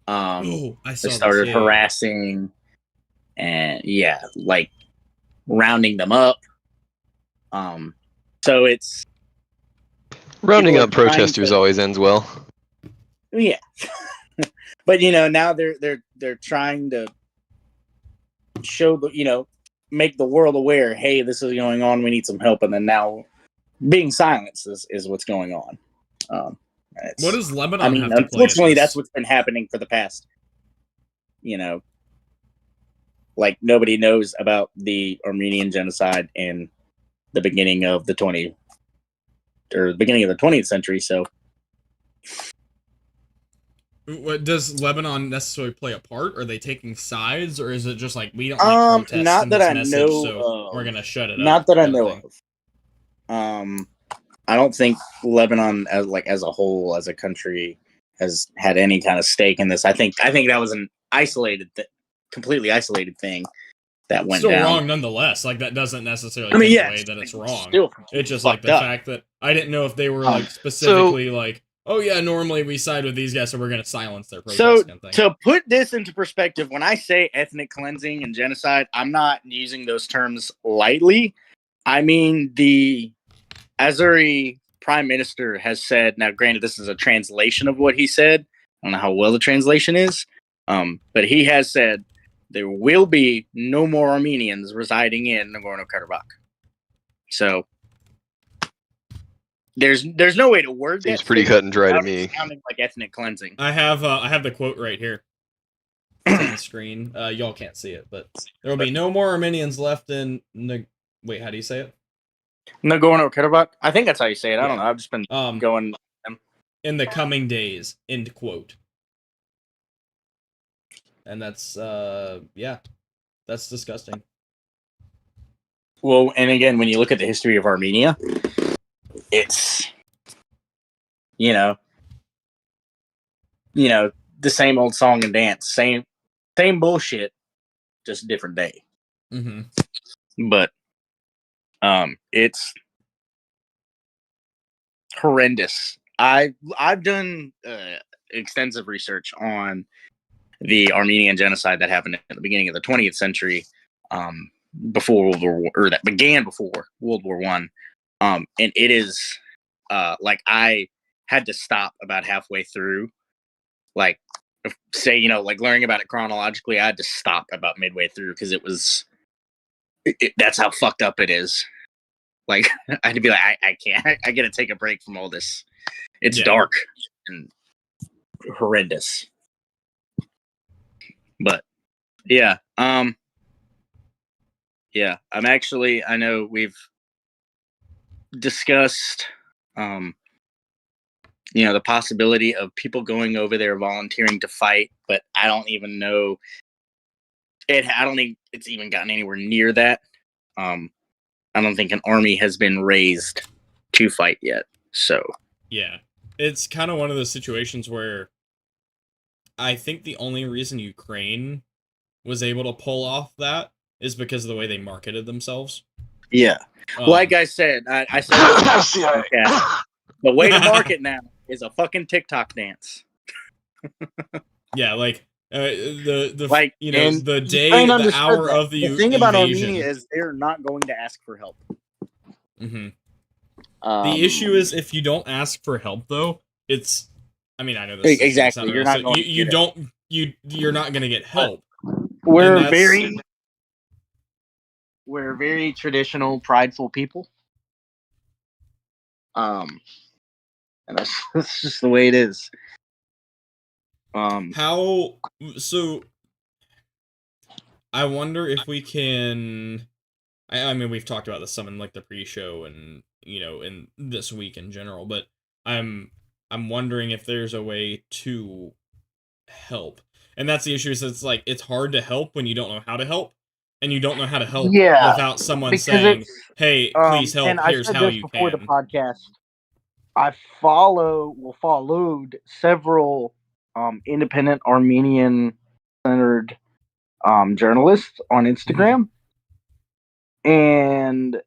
I saw started harassing and like rounding them up. So it's Rounding up protesters always ends well. Yeah. But now they're trying to show make the world aware, hey, this is going on, we need some help, and then now being silenced is what's going on. What does Lebanon I mean, have to unfortunately, play that's what's been happening for the past, like nobody knows about the Armenian genocide in the beginning of the 20th century. So, what does Lebanon necessarily play a part? Are they taking sides, or is it just like we don't like protests not and that this I message, know so we're gonna shut it up? Not that I know of. I don't think Lebanon, as a whole, as a country, has had any kind of stake in this. I think that was an completely isolated thing that went still down. wrong nonetheless. Like that doesn't necessarily take away that it's wrong. It's just like the fact that I didn't know if they were like specifically like, oh yeah, normally we side with these guys, so we're gonna silence their protest. So kind of thing. To put this into perspective, when I say ethnic cleansing and genocide, I'm not using those terms lightly. I mean, the Azeri prime minister has said, now granted this is a translation of what he said, I don't know how well the translation is, but he has said there will be no more Armenians residing in Nagorno-Karabakh. So there's no way to word that. Seems pretty cut and dry to me. Sounding like ethnic cleansing. I have the quote right here. It's on the screen. Y'all can't see it, but there will be no more Armenians left in wait, how do you say it? Nagorno-Karabakh? I think that's how you say it. I don't know. I've just been going in the coming days. End quote. And that's that's disgusting. Well, and again, when you look at the history of Armenia, it's the same old song and dance, same bullshit, just different day. Mm-hmm. But it's horrendous. I've done extensive research on the Armenian genocide that happened at the beginning of the 20th century, before World War, or that began before World War I. And it is like I had to stop about halfway through. Like, say, you know, like learning about it chronologically, I had to stop about midway through because that's how fucked up it is. Like, I had to be like, I can't, I gotta take a break from all this. It's dark and horrendous. But yeah, yeah, I know we've discussed, you know, the possibility of people going over there volunteering to fight, but I don't even know I don't think it's even gotten anywhere near that. I don't think an army has been raised to fight yet. So yeah, it's kind of one of those situations where I think the only reason Ukraine was able to pull off that is because of the way they marketed themselves. yeah, like I said, I said the way to market now is a fucking TikTok dance. Yeah, like the like, you know, the day, Ukraine the understood hour that. of the thing invasion. about Armenia is they're not going to ask for help. Mm-hmm. The issue is if you don't ask for help, though, it's. I mean, I know this exactly. You're not going. You're not going to get help. We're very traditional, prideful people. And that's just the way it is. How so? I wonder if we can. I mean, we've talked about this some in like the pre-show and you know in this week in general, but I'm wondering if there's a way to help, and that's the issue. Is it's like it's hard to help when you don't know how to help, and you don't know how to help without someone saying, "Hey, please help. And Here's I said how this you before can." the podcast. I followed several independent Armenian centered journalists on Instagram, and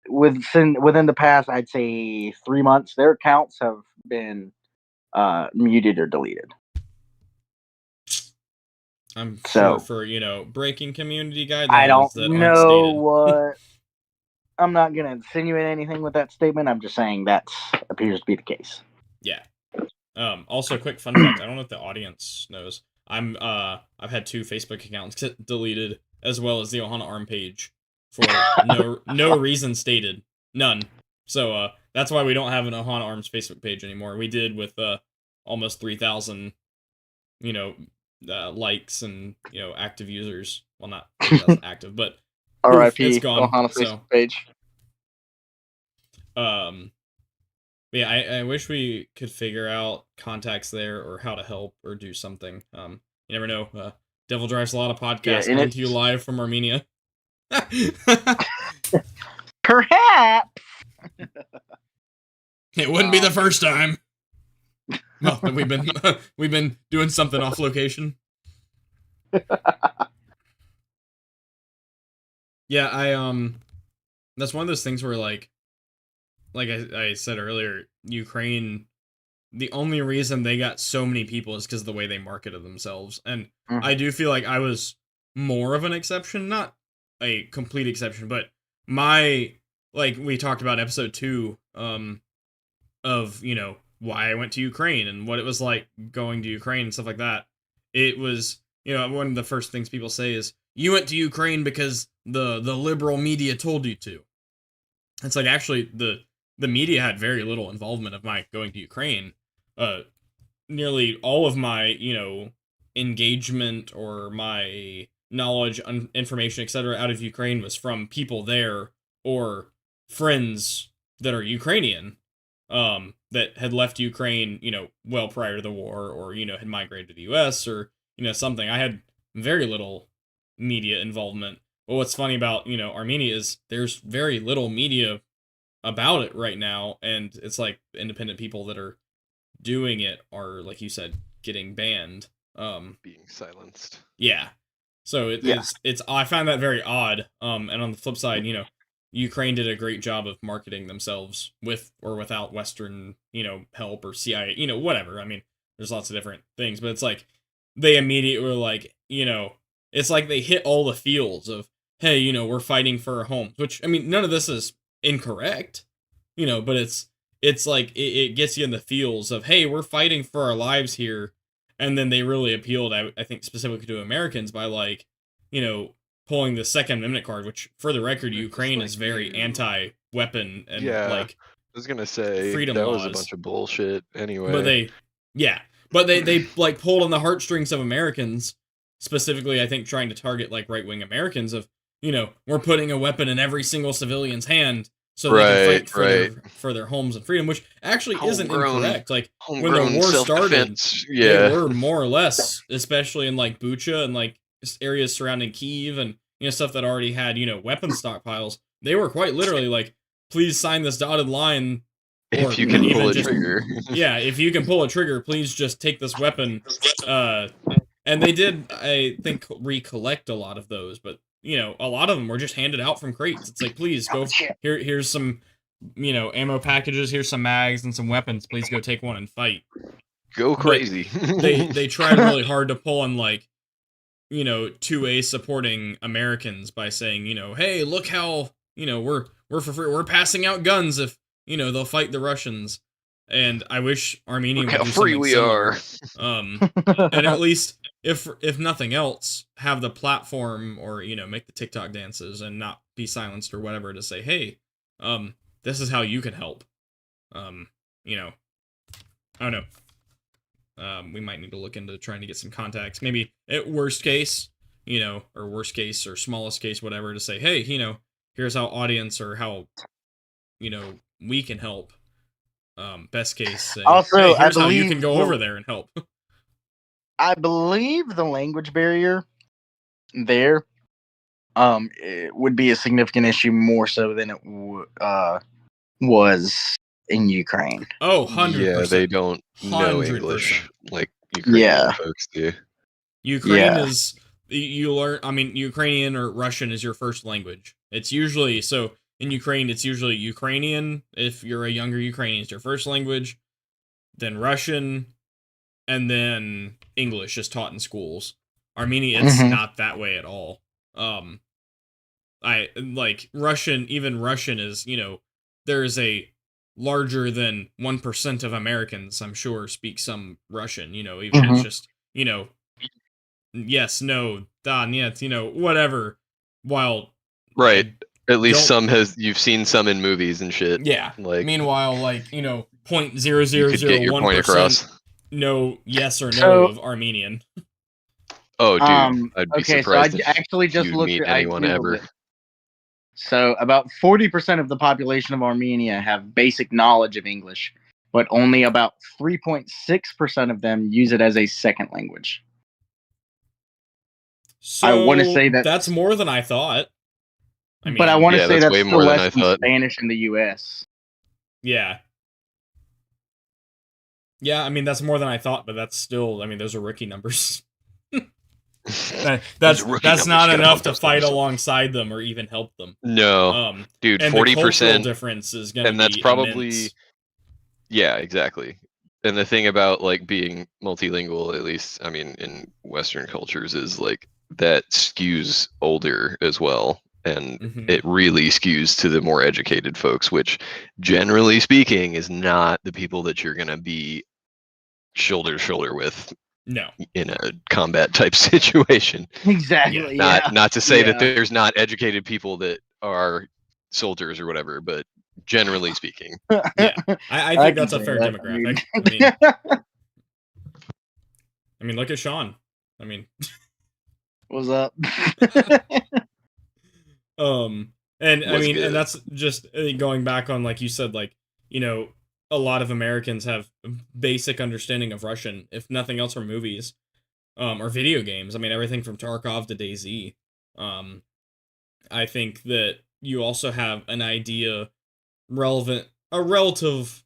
within the past, I'd say 3 months, their accounts have been muted or deleted. I'm sure for you know breaking community guidelines. I don't that know aren't what. I'm not gonna insinuate anything with that statement. I'm just saying that appears to be the case. Yeah. Also, quick fun fact. I don't know if the audience knows. I've had 2 Facebook accounts deleted, as well as the Ohana Arm page for no reason stated, none. So that's why we don't have an Ohana Arms Facebook page anymore. We did with almost 3,000, you know, likes and you know active users. Well, not 3,000 active, but R.I.P. It's gone. Ohana Facebook page. Yeah, I wish we could figure out contacts there or how to help or do something. You never know. Devil Drives a lot of podcasts coming to you live from Armenia. Perhaps. It wouldn't be the first time. Well, that we've been doing something off location. Yeah, that's one of those things where like I said earlier, Ukraine, the only reason they got so many people is because of the way they marketed themselves. And I do feel like I was more of an exception, not a complete exception, but like we talked about episode 2, of, you know, why I went to Ukraine and what it was like going to Ukraine and stuff like that. It was, you know, one of the first things people say is, you went to Ukraine because the liberal media told you to. It's like, actually, the media had very little involvement of my going to Ukraine. Nearly all of my, you know, engagement or my knowledge, information, etc. out of Ukraine was from people there or friends that are Ukrainian, that had left Ukraine, you know, well prior to the war, or, you know, had migrated to the US or, you know, something. I had very little media involvement. But what's funny about, you know, Armenia is there's very little media about it right now, and it's like independent people that are doing it are, like you said, getting banned, being silenced. Yeah, so it's I find that very odd. And on the flip side, you know, Ukraine did a great job of marketing themselves with or without Western, you know, help or CIA, you know, whatever. I mean, there's lots of different things, but it's like they immediately were like, you know, it's like they hit all the fields of, hey, you know, we're fighting for our homes, which, I mean, none of this is incorrect, you know, but it's it's like it gets you in the feels of, hey, we're fighting for our lives here, and then they really appealed, I think, specifically to Americans by, like, pulling the Second Amendment card, which, for the record, Ukraine is very anti-weapon and like I was gonna say freedom that laws. was a bunch of bullshit anyway. But they like pulled on the heartstrings of Americans, specifically, I think, trying to target like right-wing Americans of, we're putting a weapon in every single civilian's hand so they can fight for their homes and freedom, which actually isn't incorrect. Like, when the war started, they were more or less, especially in like Bucha and like areas surrounding Kyiv and stuff that already had weapon stockpiles, they were quite literally like, please sign this dotted line. If you can pull a trigger. Yeah, if you can pull a trigger, please just take this weapon. And they did, I think, recollect a lot of those, but a lot of them were just handed out from crates. It's like, please go. Here's some, ammo packages. Here's some mags and some weapons. Please go take one and fight. Go crazy. They tried really hard to pull on like, 2A supporting Americans by saying, hey, look how we're for free. We're passing out guns if they'll fight the Russians. And I wish Armenia would do free we similar. are. And at least, if nothing else, have the platform or make the TikTok dances and not be silenced or whatever to say, hey, this is how you can help. I don't know. We might need to look into trying to get some contacts. Maybe at worst case, or worst case or smallest case, whatever, to say, hey, here's how audience or how, we can help. Best case, say, also, hey, I here's how you believe can go over there and help. I believe the language barrier there it would be a significant issue more so than it was in Ukraine. Oh, 100%. Yeah, they don't know 100%. English like Ukrainian folks do. Ukraine is, you learn, Ukrainian or Russian is your first language. It's usually, so in Ukraine, it's usually Ukrainian, if you're a younger Ukrainian, it's your first language, then Russian, and then English is taught in schools. Armenia, it's not that way at all. I like Russian, even Russian is, there's a larger than 1% of Americans, I'm sure, speak some Russian, even it's just, yes, no, da, niet, whatever, while... Right. At least you've seen some in movies and shit. Yeah. Like, meanwhile, like, 0.0001% no yes or no of Armenian. Oh, dude, I'd be surprised so I actually just you'd looked meet at anyone ever. So about 40% of the population of Armenia have basic knowledge of English, but only about 3.6% of them use it as a second language. So I want to say that's more than I thought. But I want to say that's way still more than less I than thought. Spanish in the U.S. Yeah. Yeah, that's more than I thought, but that's still, those are rookie numbers. That's not enough to fight alongside them or even help them. No, dude, and 40% the cultural difference is going to be, and that's probably immense. Yeah, exactly. And the thing about like being multilingual, at least in Western cultures, is like that skews older as well, and it really skews to the more educated folks, which generally speaking is not the people that you're going to be shoulder to shoulder with. No. In a combat type situation. Exactly. Not to say that there's not educated people that are soldiers or whatever, but generally speaking. Yeah. I think that's a fair demographic. Look at Sean. What's up? And and that's just going back on, like you said, like, a lot of Americans have basic understanding of Russian, if nothing else from movies, or video games. Everything from Tarkov to DayZ. I think that you also have an idea, a relatively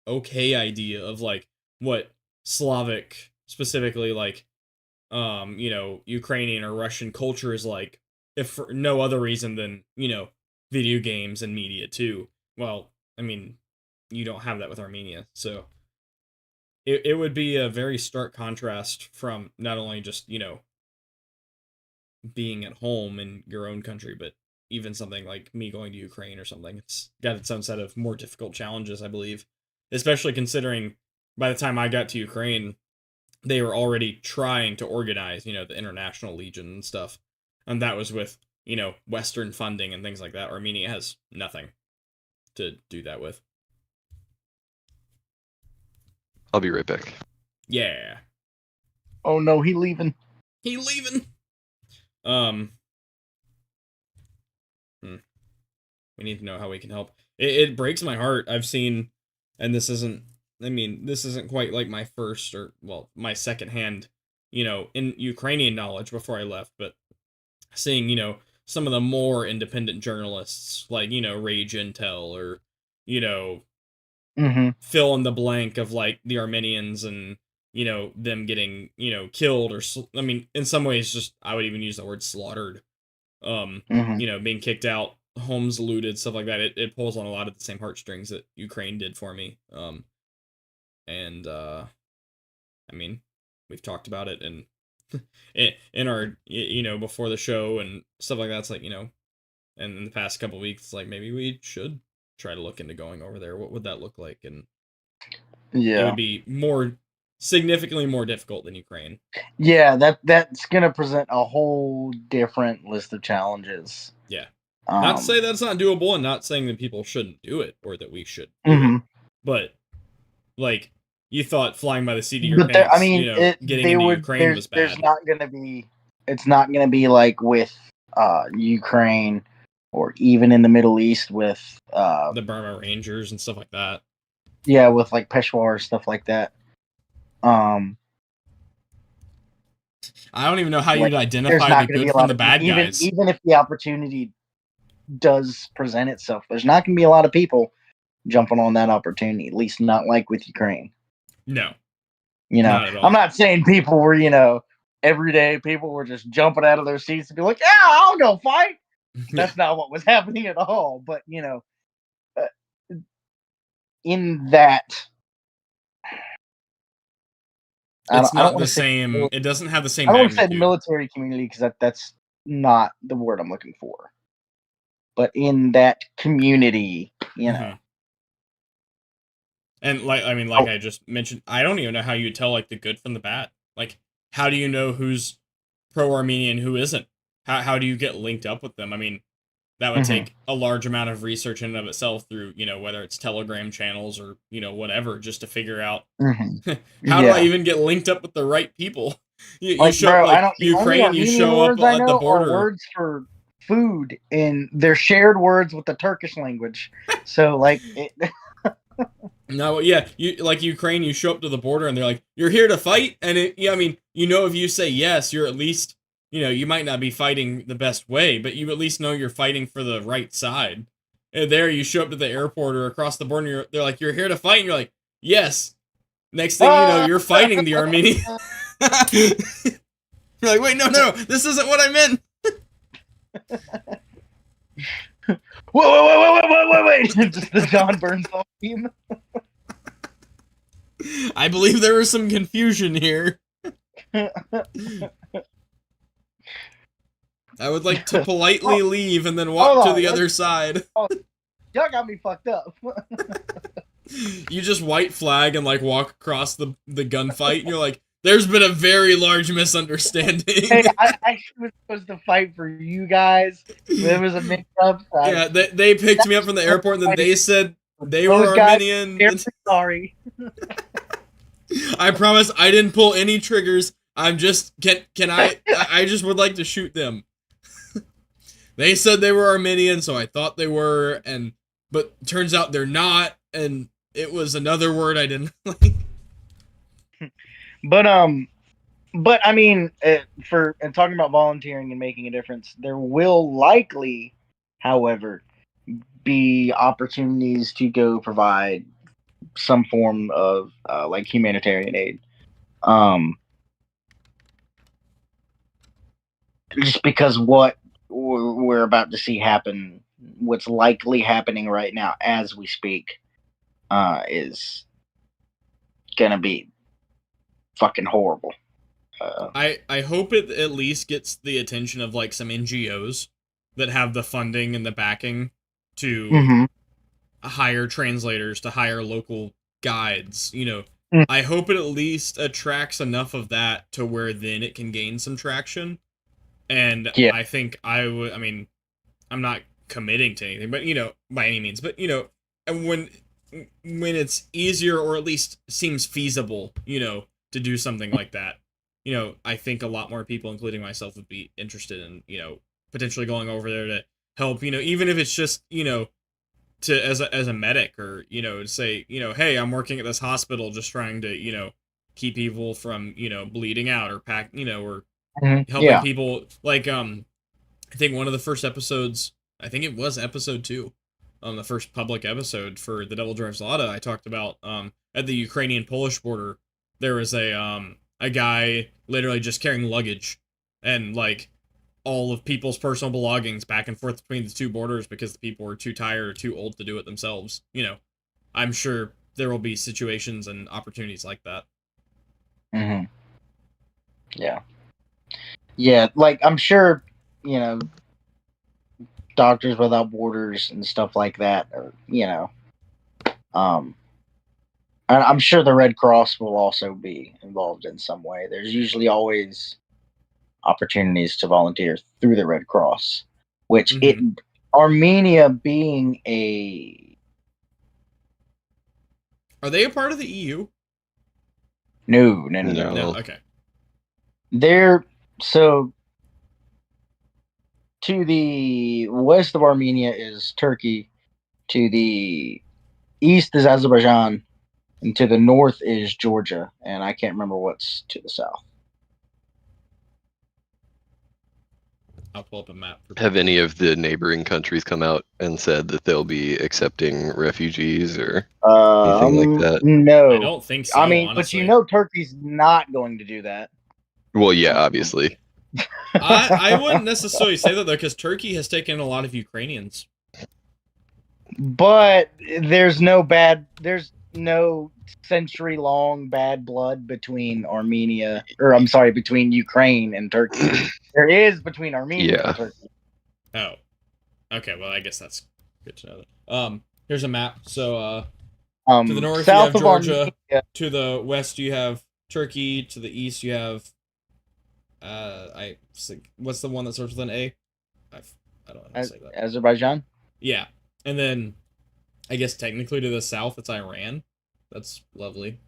okay idea of like what Slavic, specifically like, Ukrainian or Russian culture is like, if for no other reason than, video games and media too. Well, you don't have that with Armenia, so it would be a very stark contrast from not only just, being at home in your own country, but even something like me going to Ukraine or something. It's got its own set of more difficult challenges, I believe, especially considering by the time I got to Ukraine, they were already trying to organize, the International Legion and stuff. And that was with, Western funding and things like that. Armenia has nothing to do that with. I'll be right back. Yeah. Oh no, he leaving. He leaving. We need to know how we can help. It breaks my heart. I've seen, and this isn't quite like my first or, well, my secondhand, in Ukrainian knowledge before I left, but seeing, some of the more independent journalists, like, Rage Intel or, fill in the blank of, like, the Armenians and, them getting, killed or, in some ways, just, I would even use the word slaughtered, being kicked out, homes looted, stuff like that. It pulls on a lot of the same heartstrings that Ukraine did for me. We've talked about it and in our, before the show and stuff like that. It's like, and in the past couple weeks, it's like, maybe we should try to look into going over there. What would that look like? And it would be significantly more difficult than Ukraine. Yeah, that's gonna present a whole different list of challenges. Yeah. Not to say that's not doable, and not saying that people shouldn't do it or that we should do it, but like you thought flying by the seat of your pants, getting into Ukraine was bad. It's not gonna be like with Ukraine or even in the Middle East with the Burma Rangers and stuff like that. Yeah, with like Peshawar stuff like that. I don't even know how you'd identify the good from the bad guys. Even if the opportunity does present itself, there's not going to be a lot of people jumping on that opportunity, at least not like with Ukraine. No. Not at all. I'm not saying people were, everyday people were just jumping out of their seats to be like, yeah, I'll go fight. That's not what was happening at all. But, in that... It's not the same. It doesn't have the same. I don't want to say the military community because that's not the word I'm looking for. But in that community, And I just mentioned, I don't even know how you tell like the good from the bad. Like, how do you know who's pro-Armenian, who isn't? How do you get linked up with them? That would take a large amount of research in and of itself through, whether it's Telegram channels or, whatever, just to figure out how do I even get linked up with the right people? You show up Ukraine, you show up at the border. Words for food, and they're shared words with the Turkish language. So, No, yeah, you like Ukraine, you show up to the border and they're like, "You're here to fight," and if you say yes, you're at least. You might not be fighting the best way, but you at least know you're fighting for the right side. And there you show up to the airport or across the border, they're like, "You're here to fight," and you're like, "Yes." Next thing you know, you're fighting the Armenian. You're like, "Wait, no, this isn't what I meant." Wait. Just the John Bernthal team. I believe there was some confusion here. I would like to politely leave and then walk to the other side. Y'all got me fucked up. You just white flag and walk across the gunfight, and you're like, "There's been a very large misunderstanding." Hey, I actually was supposed to fight for you guys. There was a mix-up. Yeah, they picked me up from the airport, and then they said they were Armenian. They're sorry. I promise I didn't pull any triggers. I'm just I just would like to shoot them. They said they were Armenian, so I thought they were, but turns out they're not, and it was another word I didn't like. But for talking about volunteering and making a difference, there will likely, however, be opportunities to go provide some form of humanitarian aid. Just because what we're about to see happen, what's likely happening right now as we speak, is gonna be fucking horrible. I hope it at least gets the attention of some NGOs that have the funding and the backing to Mm-hmm. hire translators, to hire local guides, Mm. I hope it at least attracts enough of that to where then it can gain some traction. And Yeah. I think I mean, I'm not committing to anything, but by any means, but and when it's easier or at least seems feasible, to do something like that, I think a lot more people, including myself, would be interested in, potentially going over there to help, even if it's just, to as a medic, or to say, hey, I'm working at this hospital just trying to, keep people from, bleeding out, or or Mhm. helping Yeah. people, like I think one of the first episodes, I think it was episode 2, the first public episode for The Devil Drives Lada, I talked about at the Ukrainian-Polish border, there was a guy literally just carrying luggage and like all of people's personal belongings back and forth between the two borders because the people were too tired or too old to do it themselves. I'm sure there will be situations and opportunities like that. Mm-hmm. Yeah. Yeah, like I'm sure, Doctors Without Borders and stuff like that, or and I'm sure the Red Cross will also be involved in some way. There's usually always opportunities to volunteer through the Red Cross, which Armenia being a Are they a part of the EU? no. No. Okay. They're so to the west of Armenia is Turkey, to the east is Azerbaijan, and to the north is Georgia, and I can't remember what's to the south. I'll pull up a map. Have any of the neighboring countries come out and said that they'll be accepting refugees or anything like that? No, I don't think so. I mean, honestly. but Turkey's not going to do that. Well, yeah, obviously. I wouldn't necessarily say that though, because Turkey has taken a lot of Ukrainians. But there's no century-long bad blood between between Ukraine and Turkey. There is between Armenia and Turkey. Oh, okay. Well, I guess that's good to know that. Here's a map. So, to the north south you have Georgia. Armenia, to the west you have Turkey. To the east you have what's the one that starts with an A? I don't know how to say that. Azerbaijan. Yeah, and then I guess technically to the south it's Iran. That's lovely.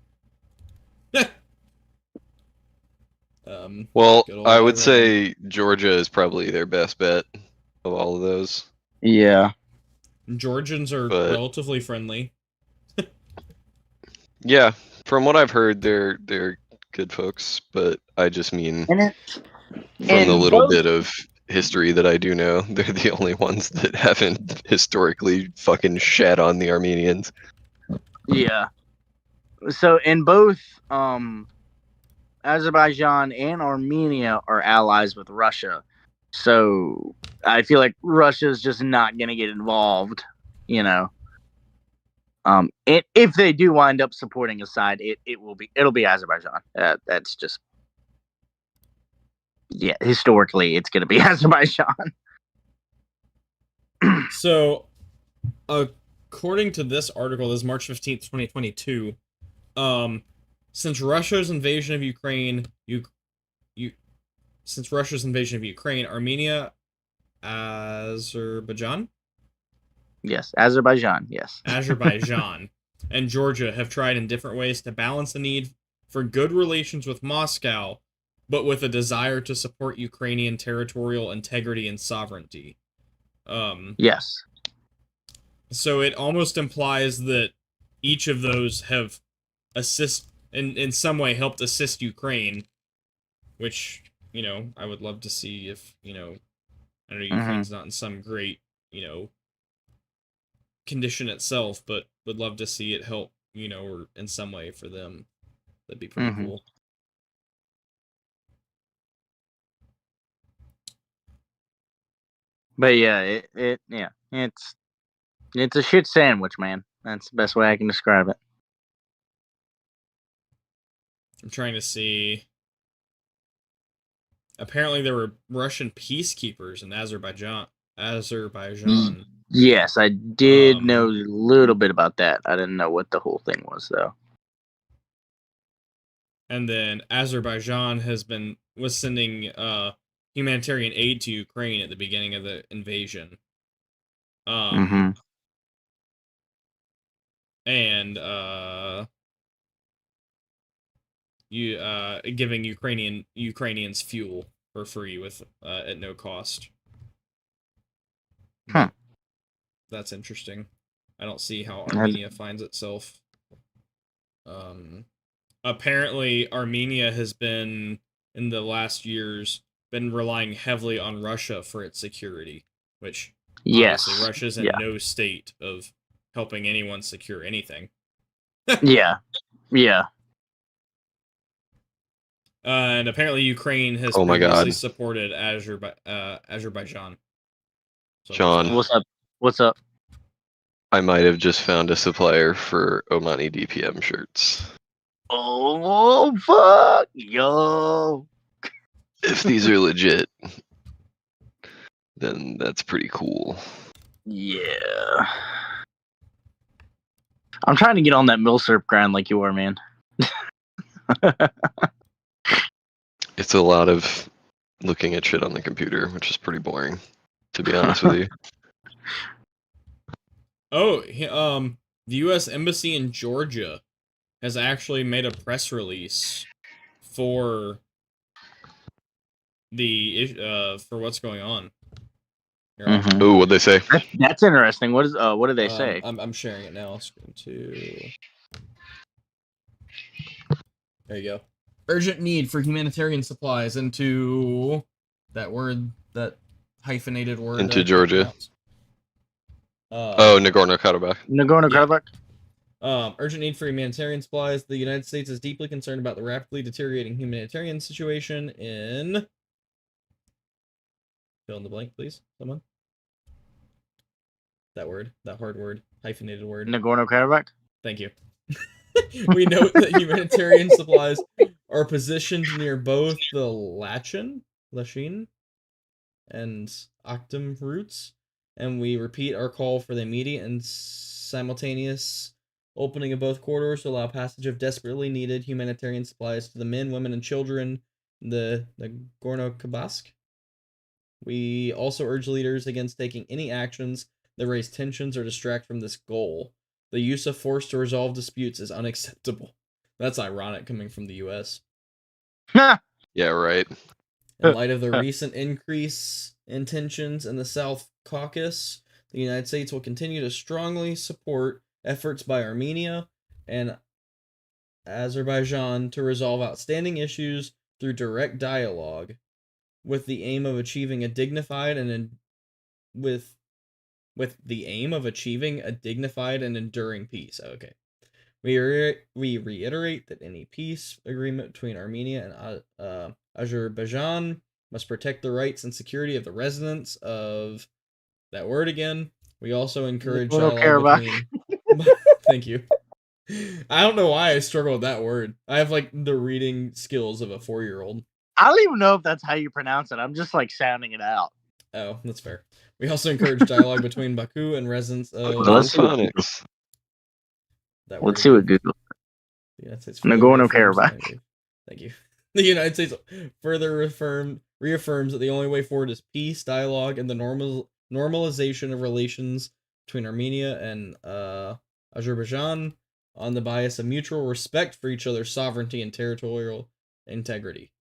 Well, I would Iran. say Georgia is probably their best bet of all of those. Yeah. Georgians are relatively friendly. Yeah, from what I've heard, they're good folks, but I just mean from the little bit of history that I do know, they're the only ones that haven't historically fucking shat on the Armenians. Yeah. So in both Azerbaijan and Armenia are allies with Russia. So I feel like Russia's just not going to get involved, if they do wind up supporting a side, it'll be Azerbaijan. That's just historically it's going to be Azerbaijan. So, according to this article, this is March 15th, 2022, since Russia's invasion of Ukraine, Armenia, Azerbaijan? Yes, Azerbaijan, yes. Azerbaijan and Georgia have tried in different ways to balance the need for good relations with Moscow, but with a desire to support Ukrainian territorial integrity and sovereignty. Yes. So it almost implies that each of those have in some way helped assist Ukraine, which, I would love to see if, I know Ukraine's not in some great, condition itself, but would love to see it help, or in some way for them. That'd be pretty cool. But yeah, it's a shit sandwich, man. That's the best way I can describe it. I'm trying to see. Apparently there were Russian peacekeepers in Azerbaijan. Azerbaijan. Yes, I did Um, know a little bit about that. I didn't know what the whole thing was, though. And then Azerbaijan was sending humanitarian aid to Ukraine at the beginning of the invasion. Mhm. And giving Ukrainians fuel for free with at no cost. Huh. That's interesting. I don't see how Armenia finds itself. Apparently Armenia has been in the last years been relying heavily on Russia for its security, which obviously Yes. Russia's in Yeah. no state of helping anyone secure anything. Yeah. Yeah. And apparently Ukraine has Oh my previously God. supported Azerbaijan. So John. there's What's up? What's up? I might have just found a supplier for Omani DPM shirts. Oh fuck, yo! If these are legit, then that's pretty cool. Yeah. I'm trying to get on that milsurp grind like you are, man. It's a lot of looking at shit on the computer, which is pretty boring, to be honest with you. Oh, the U.S. Embassy in Georgia has actually made a press release for for what's going on. Here, Mhm. Ooh, what'd they say? That's interesting. What did they say? I'm sharing it now. Let's go to. There you go. Urgent need for humanitarian supplies into that hyphenated word. Into that I can't Georgia. pronounce. Oh, Nagorno-Karabakh. Nagorno-Karabakh? Urgent need for humanitarian supplies. The United States is deeply concerned about the rapidly deteriorating humanitarian situation in... Fill in the blank, please, someone. That hard word, hyphenated word. Nagorno-Karabakh? Thank you. We note that humanitarian supplies are positioned near both the Lachin, and Octum routes, and we repeat our call for the immediate and simultaneous opening of both corridors to allow passage of desperately needed humanitarian supplies to the men, women, and children in the Nagorno-Karabakh. We also urge leaders against taking any actions that raise tensions or distract from this goal. The use of force to resolve disputes is unacceptable. That's ironic coming from the U.S. Yeah, right. In light of the recent increase in tensions in the South Caucasus, the United States will continue to strongly support efforts by Armenia and Azerbaijan to resolve outstanding issues through direct dialogue, with the aim of achieving a dignified and enduring peace. Okay. We reiterate that any peace agreement between Armenia and Azerbaijan must protect the rights and security of the residents of that word again. We also encourage dialogue between... Thank you. I don't know why I struggle with that word. I have like the reading skills of a 4-year-old. I don't even know if that's how you pronounce it. I'm just like sounding it out. Oh, that's fair. We also encourage dialogue between Baku and residents of... Phonics. Let's see what Google... The United States Nagorno-Karabakh. Thank you. The United States further reaffirms that the only way forward is peace, dialogue, and the normalization of relations between Armenia and Azerbaijan on the bias of mutual respect for each other's sovereignty and territorial integrity.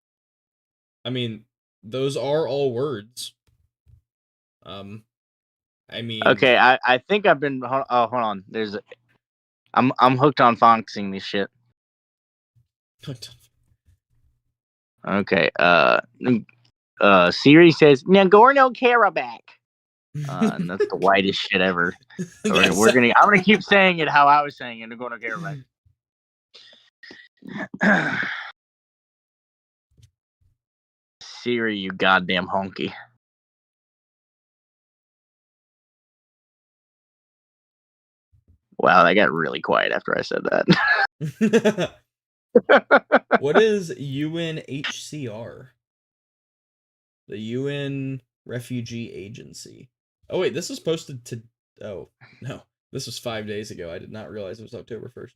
I mean, those are all words. I mean... Okay, I think I've been... hold on. I'm hooked on foxing this shit. Okay, Siri says Nagorno-Karabakh. And that's the whitest shit ever. I'm gonna keep saying it how I was saying it, Nagorno-Karabakh. Siri, you goddamn honky. Wow, that got really quiet after I said that. What is UNHCR? The UN Refugee Agency. Oh wait, this was posted to. Oh no, this was 5 days ago. I did not realize it was October 1st.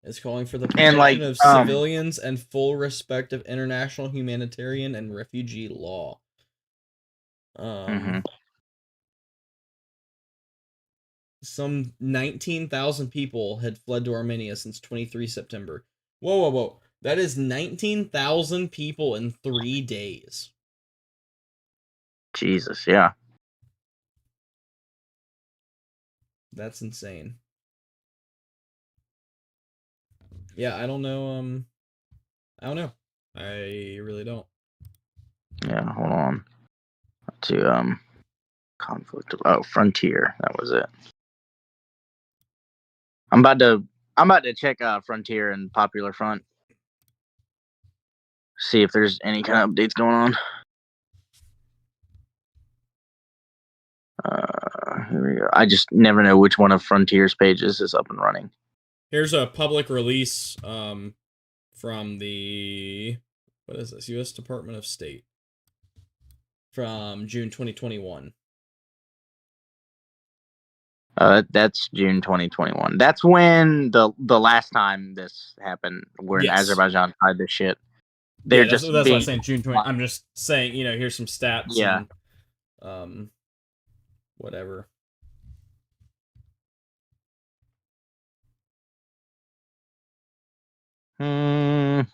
It's calling for the And, protection of civilians and full respect of international humanitarian and refugee law. Some 19,000 people had fled to Armenia since 23 September. Whoa. That is 19,000 people in 3 days. Jesus, yeah. That's insane. Yeah, I don't know. I don't know. I really don't. Yeah, hold on. To conflict. Oh, Frontier. That was it. I'm about to check Frontier and Popular Front. See if there's any kind of updates going on. Here we go. I just never know which one of Frontier's pages is up and running. Here's a public release from the what is this? U.S. Department of State from June 2021. That's June 2021. That's when the last time this happened, when Azerbaijan tried this shit. They're that's what I'm saying. June 20. I'm just saying, here's some stats. Yeah. And, whatever. I'm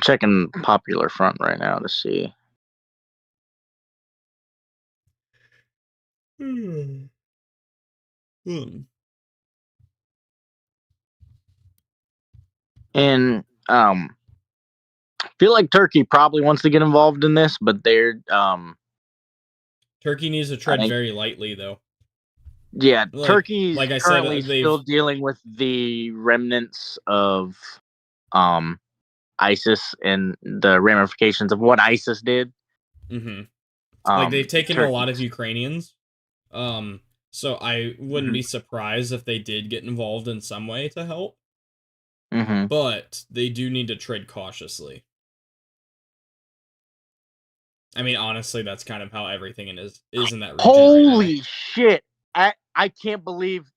checking Popular Front right now to see. And I feel like Turkey probably wants to get involved in this, but they're Turkey needs to tread very lightly, though. Yeah, Turkey's like I currently said, still dealing with the remnants of ISIS and the ramifications of what ISIS did. Like, they've taken a lot of Ukrainians. So I wouldn't be surprised if they did get involved in some way to help. But they do need to tread cautiously. I mean, honestly, that's kind of how everything is in that region. Holy shit! I can't believe.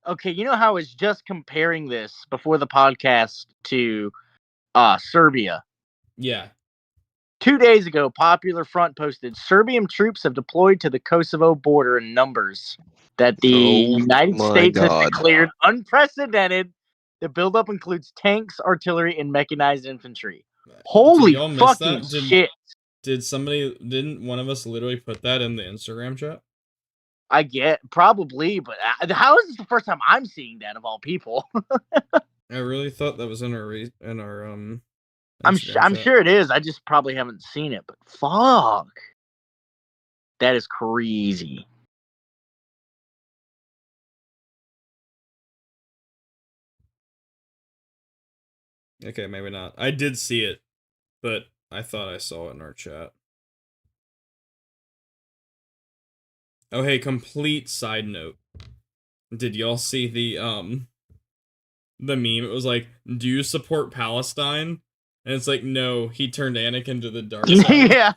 Okay, you know how I was just comparing this before the podcast to Serbia? Yeah. 2 days ago, Popular Front posted Serbian troops have deployed to the Kosovo border in numbers that the United States has declared unprecedented. The buildup includes tanks, artillery, and mechanized infantry. Holy fucking shit. Didn't one of us literally put that in the Instagram chat? I get, probably, but how is this the first time I'm seeing that, of all people? I really thought that was in our I'm sure it is. I just probably haven't seen it, but fuck. That is crazy. Okay, maybe not. I did see it, but I thought I saw it in our chat. Oh, hey, complete side note. Did y'all see the meme? It was like, do you support Palestine? And it's like, no, he turned Anakin to the dark side. Yeah.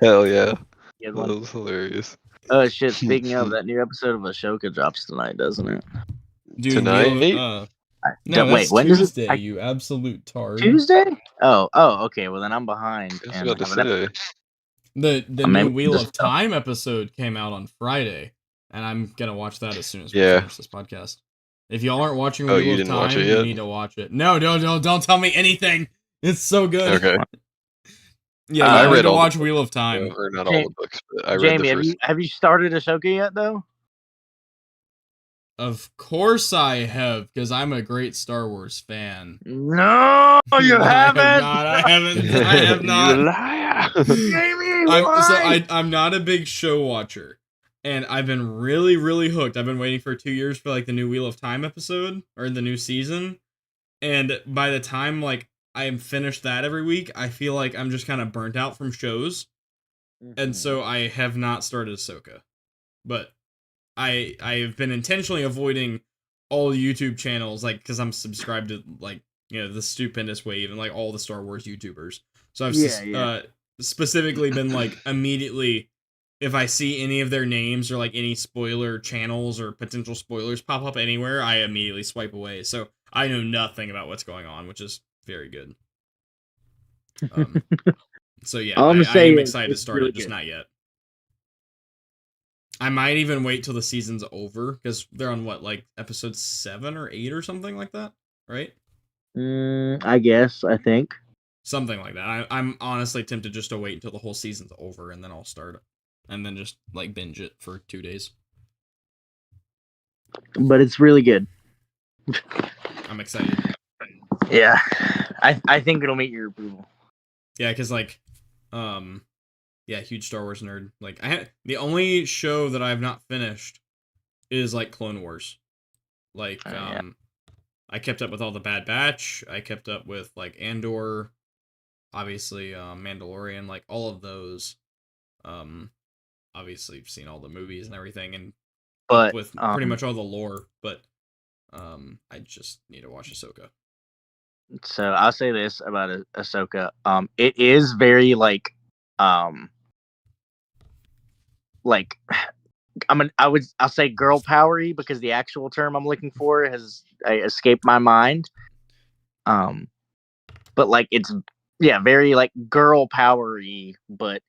Hell yeah. That was hilarious. Oh shit, speaking of, that new episode of Ashoka drops tonight, doesn't it? Dude, tonight? No, wait, when does it? You absolute tard. Tuesday? Oh, okay. Well, then I'm behind. I was about to say. The new Wheel of Time episode came out on Friday, and I'm gonna watch that as soon as we finish this podcast. If y'all aren't watching Wheel of Time, you need to watch it. No, don't tell me anything. It's so good. Okay. Yeah, I read to watch Wheel of Time. Or not all the books, but I read Jamie, the first. have you started Ashoka yet, though? Of course I have, because I'm a great Star Wars fan. No, you haven't. I have not. You liar. Jamie, I'm not a big show watcher, and I've been really, really hooked. I've been waiting for 2 years for like the new Wheel of Time episode or the new season, and by the time like I am finished that every week, I feel like I'm just kind of burnt out from shows, and so I have not started Ahsoka, but I have been intentionally avoiding all YouTube channels, like, because I'm subscribed to, like, the Stupendous Wave and, like, all the Star Wars YouTubers. So I've specifically been, like, immediately, if I see any of their names or, like, any spoiler channels or potential spoilers pop up anywhere, I immediately swipe away. So I know nothing about what's going on, which is very good. So yeah, I am excited to start it, just not yet. I might even wait till the season's over, because they're on what, like episode 7 or 8 or something like that, right? I think. Something like that. I'm honestly tempted just to wait until the whole season's over, and then I'll start it. And then just, like, binge it for 2 days. But it's really good. I'm excited. Yeah. I think it'll meet your approval. Yeah, because, like, yeah, huge Star Wars nerd. Like, the only show that I've not finished is, like, Clone Wars. Like, I kept up with all the Bad Batch. I kept up with, like, Andor. Obviously, Mandalorian. Like, all of those. Obviously, I've seen all the movies and everything, and with pretty much all the lore. But, I just need to watch Ahsoka. So I'll say this about Ahsoka. It is very like I'll say girl powery, because the actual term I'm looking for has escaped my mind. But like it's very like girl powery, but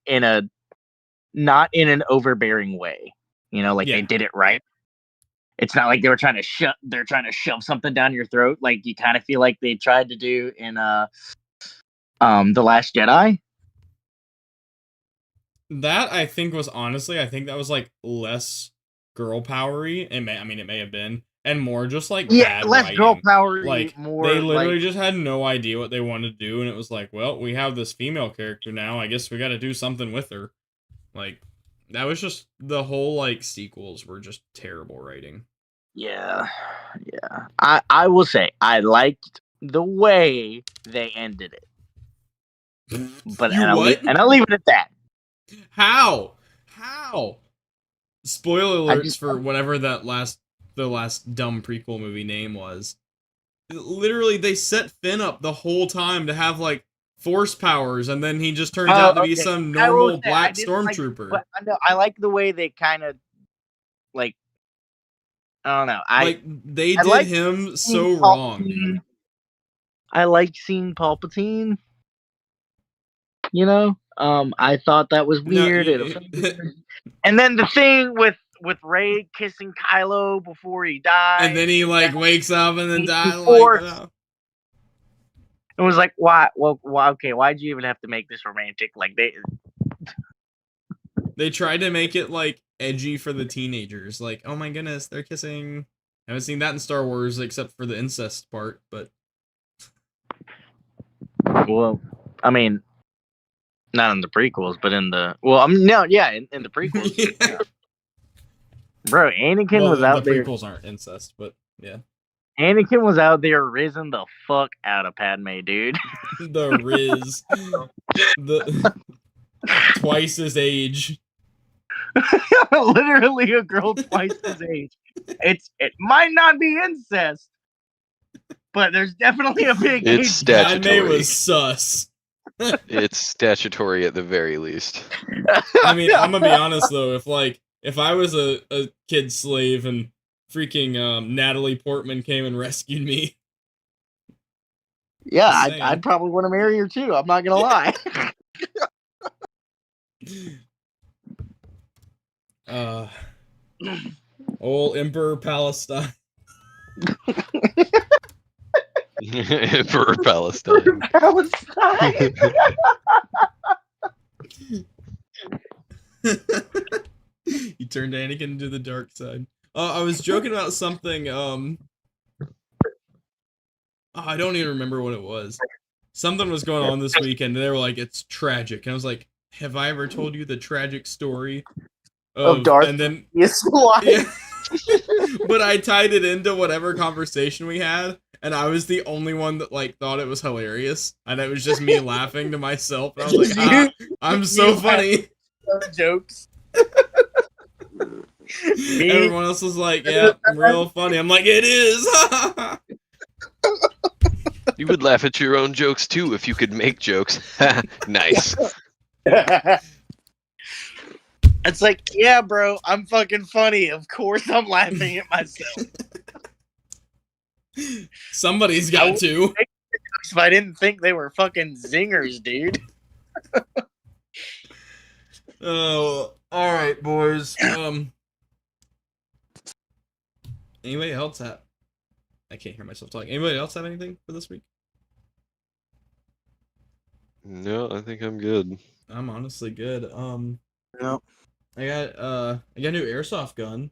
not in an overbearing way. They did it right. It's not like they're trying to shove something down your throat, like you kind of feel like they tried to do in The Last Jedi. That, I think, was honestly, I think that was, like, less girl powery. It may have been, and more just, like, bad less writing. girl powery. Like, more they literally just had no idea what they wanted to do, and it was like, well, we have this female character now. I guess we got to do something with her. Like, that was just the whole, like, sequels were just terrible writing. Yeah. I will say I liked the way they ended it, but I'll leave it at that. How? Spoiler alerts for whatever the last dumb prequel movie name was. Literally, they set Finn up the whole time to have, like, force powers, and then he just turns out to be some normal black stormtrooper. I like the way they kind of, like, I don't know. They did him so wrong. I like seeing Palpatine. I thought that was weird. And then the thing with Rey kissing Kylo before he died, and then he wakes up and then dies. It was like, why? Well, okay, why'd you even have to make this romantic? Like they tried to make it like edgy for the teenagers. Like, oh my goodness, they're kissing. I haven't seen that in Star Wars except for the incest part, but. Well, I mean, not in the prequels, but in the in the prequels. Yeah. Bro, Anakin was out there. The prequels aren't incest, but yeah. Anakin was out there rizzing the fuck out of Padme, dude. The Riz. The twice his age. Literally a girl twice his age. It might not be incest, but there's definitely a big age. It's statutory. Padme was sus. It's statutory at the very least. I mean, I'm gonna be honest though, if I was a kid slave and freaking Natalie Portman came and rescued me. Yeah, I'd probably want to marry her too. I'm not gonna lie. Old Emperor Palestine. Emperor Palestine. He turned Anakin to the dark side. I was joking about something. I don't even remember what it was. Something was going on this weekend, and they were like, "It's tragic," and I was like, "Have I ever told you the tragic story of Darth?" And then yes, yeah. But I tied it into whatever conversation we had, and I was the only one that thought it was hilarious, and it was just me laughing to myself. And I was like, I'm so funny. Jokes. Me? Everyone else was like, yeah, real funny. I'm like, it is. You would laugh at your own jokes too if you could make jokes. Nice. It's like, yeah, bro, I'm fucking funny. Of course I'm laughing at myself. Somebody's got to. If I didn't think they were fucking zingers, dude. Oh, all right, boys. Anybody else have? I can't hear myself talking. Anybody else have anything for this week? No, I think I'm good. I'm honestly good. Yep. I got a new airsoft gun.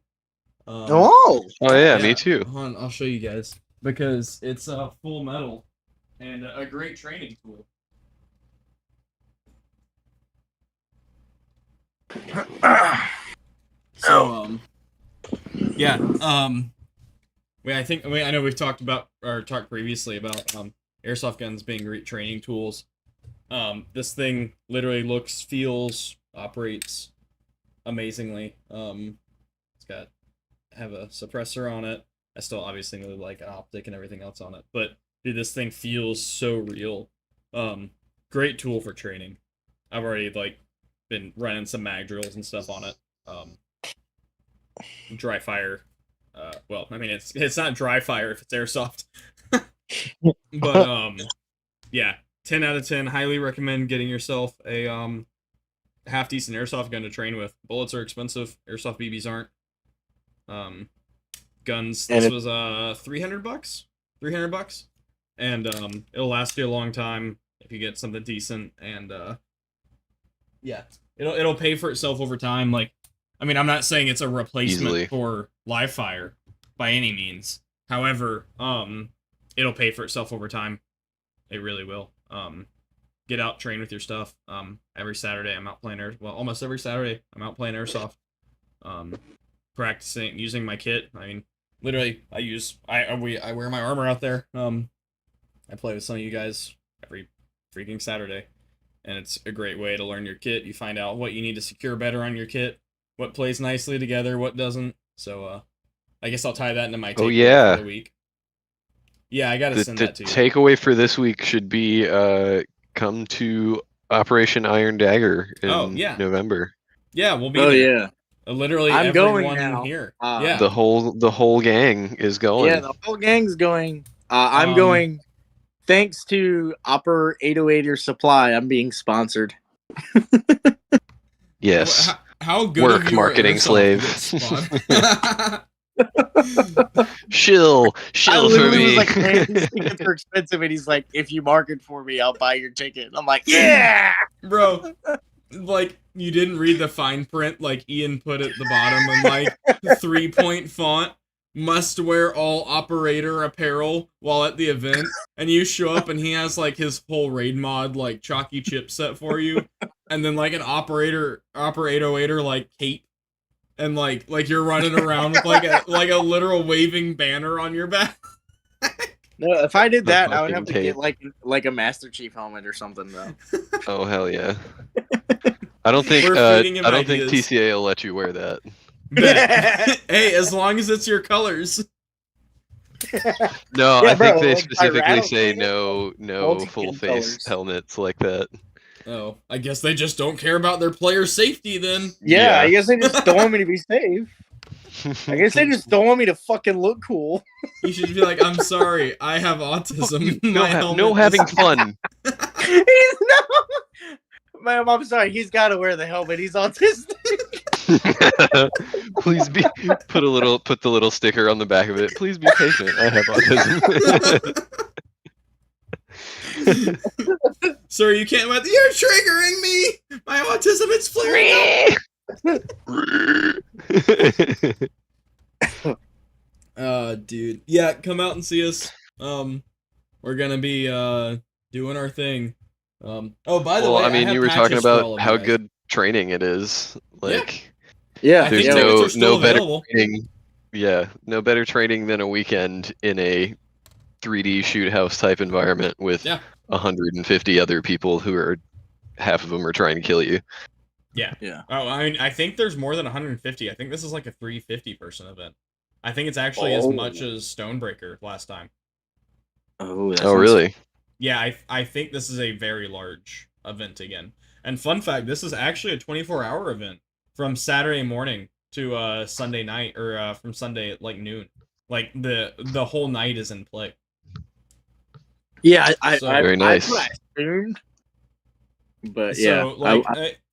Oh! Oh yeah, me too. Hold on, I'll show you guys because it's full metal and a great training tool. So yeah, I know we've talked previously about airsoft guns being great training tools. This thing literally looks, feels, operates amazingly. It's have a suppressor on it. I still obviously need like an optic and everything else on it, but dude, this thing feels so real. Great tool for training. I've already like been running some mag drills and stuff on it. Dry fire. Well, I mean it's not dry fire if it's airsoft. But yeah, 10 out of 10. Highly recommend getting yourself a half decent airsoft gun to train with. Bullets are expensive. Airsoft BBs aren't. Guns. This was $300. $300, and it'll last you a long time if you get something decent. And yeah, it'll pay for itself over time. Like, I mean, I'm not saying it's a replacement for live fire by any means. However, it'll pay for itself over time. It really will. Get out, train with your stuff. Every Saturday I'm out playing almost every Saturday I'm out playing airsoft. Practicing, using my kit. I mean, literally, I wear my armor out there. I play with some of you guys every freaking Saturday, and it's a great way to learn your kit. You find out what you need to secure better on your kit, what plays nicely together, what doesn't. So, I guess I'll tie that into my takeaway for the week. Yeah, I gotta send that to you. The takeaway for this week should be come to Operation Iron Dagger in November. Yeah, we'll be there. Yeah. Literally, I'm everyone going now. Here. Yeah, the whole gang is going. Yeah, the whole gang's going. I'm going. Thanks to Upper 808er Supply, I'm being sponsored. Yes. How good work, marketing slave. Shill for me. Like, man, these tickets are expensive, and he's like, if you market for me, I'll buy your ticket. I'm like, yeah, bro. Like, you didn't read the fine print, like Ian put at the bottom in like 3-point font. Must wear all operator apparel while at the event, and you show up and he has like his whole raid mod like chalky chip set for you, and then like an operator like cape, and like you're running around with like a literal waving banner on your back. No, if I did that, I would have to get like a Master Chief helmet or something though. Oh hell yeah! I don't think TCA will let you wear that. Hey, as long as it's your colors. No, I think they specifically say no full face helmets like that. Oh, I guess they just don't care about their player safety then. Yeah, I guess they just don't want me to be safe. I guess they just don't want me to fucking look cool. You should be like, I'm sorry, I have autism. No having fun. Ma'am, I'm sorry, he's got to wear the helmet. He's autistic. Please put the little sticker on the back of it. Please be patient. I have autism. Sir, you can't let. You're triggering me. My autism is flaring up. Dude, yeah, come out and see us. We're gonna be doing our thing. Oh, by the way, I mean, you were talking about how good training it is. Like, yeah, there's no better training. Yeah, no better training than a weekend in a 3D shoot house type environment with 150 other people who are half of them are trying to kill you. Yeah. Yeah. Oh, I mean, I think there's more than 150. I think this is like a 350 person event. I think it's actually as much as Stonebreaker last time. Oh, that Oh, sounds- really? Yeah, I think this is a very large event again. And fun fact, this is actually a 24-hour event from Saturday morning to Sunday night, or from Sunday at like noon. Like the whole night is in play. Yeah, So- Very nice. That's what I assumed. But So like,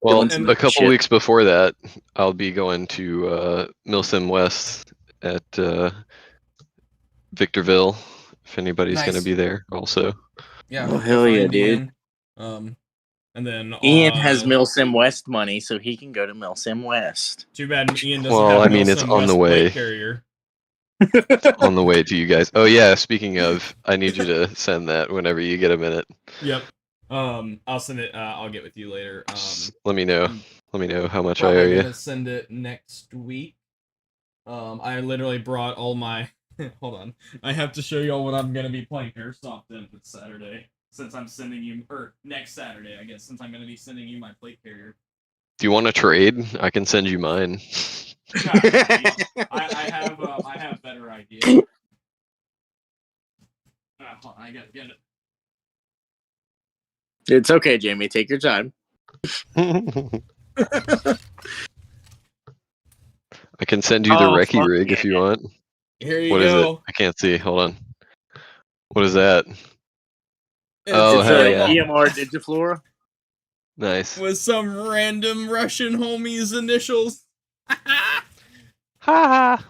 Well, and- a couple shit. weeks before that, I'll be going to Milsim West at Victorville. If anybody's Nice. gonna be there, also. yeah, Oh, hell yeah, find dude. Ian. And then Ian has Milsim West money, so he can go to Milsim West. Too bad Ian doesn't Well, have I mean, it's Milsim on the West way. plate carrier. On the way to you guys. Oh yeah, speaking of, I need you to send that whenever you get a minute. Yep. I'll send it. I'll get with you later. Just let me know. I'm Let me know how much I owe probably you. gonna send it next week. I literally brought all my. Hold on. I have to show y'all what I'm gonna be playing airsoft in this Saturday. Since I'm sending you, or next Saturday, I guess. Since I'm gonna be sending you my plate carrier. Do you want to trade? I can send you mine. No, I have better ideas. Hold on, I gotta get it. It's okay, Jamie. Take your time. I can send you the Oh, recce fuck rig if you want. Here you What is go. it? I can't see. Hold on. What is that? It's Oh, It's hell a yeah. EMR Digiflora. Nice. With some random Russian homie's initials. Ha ha.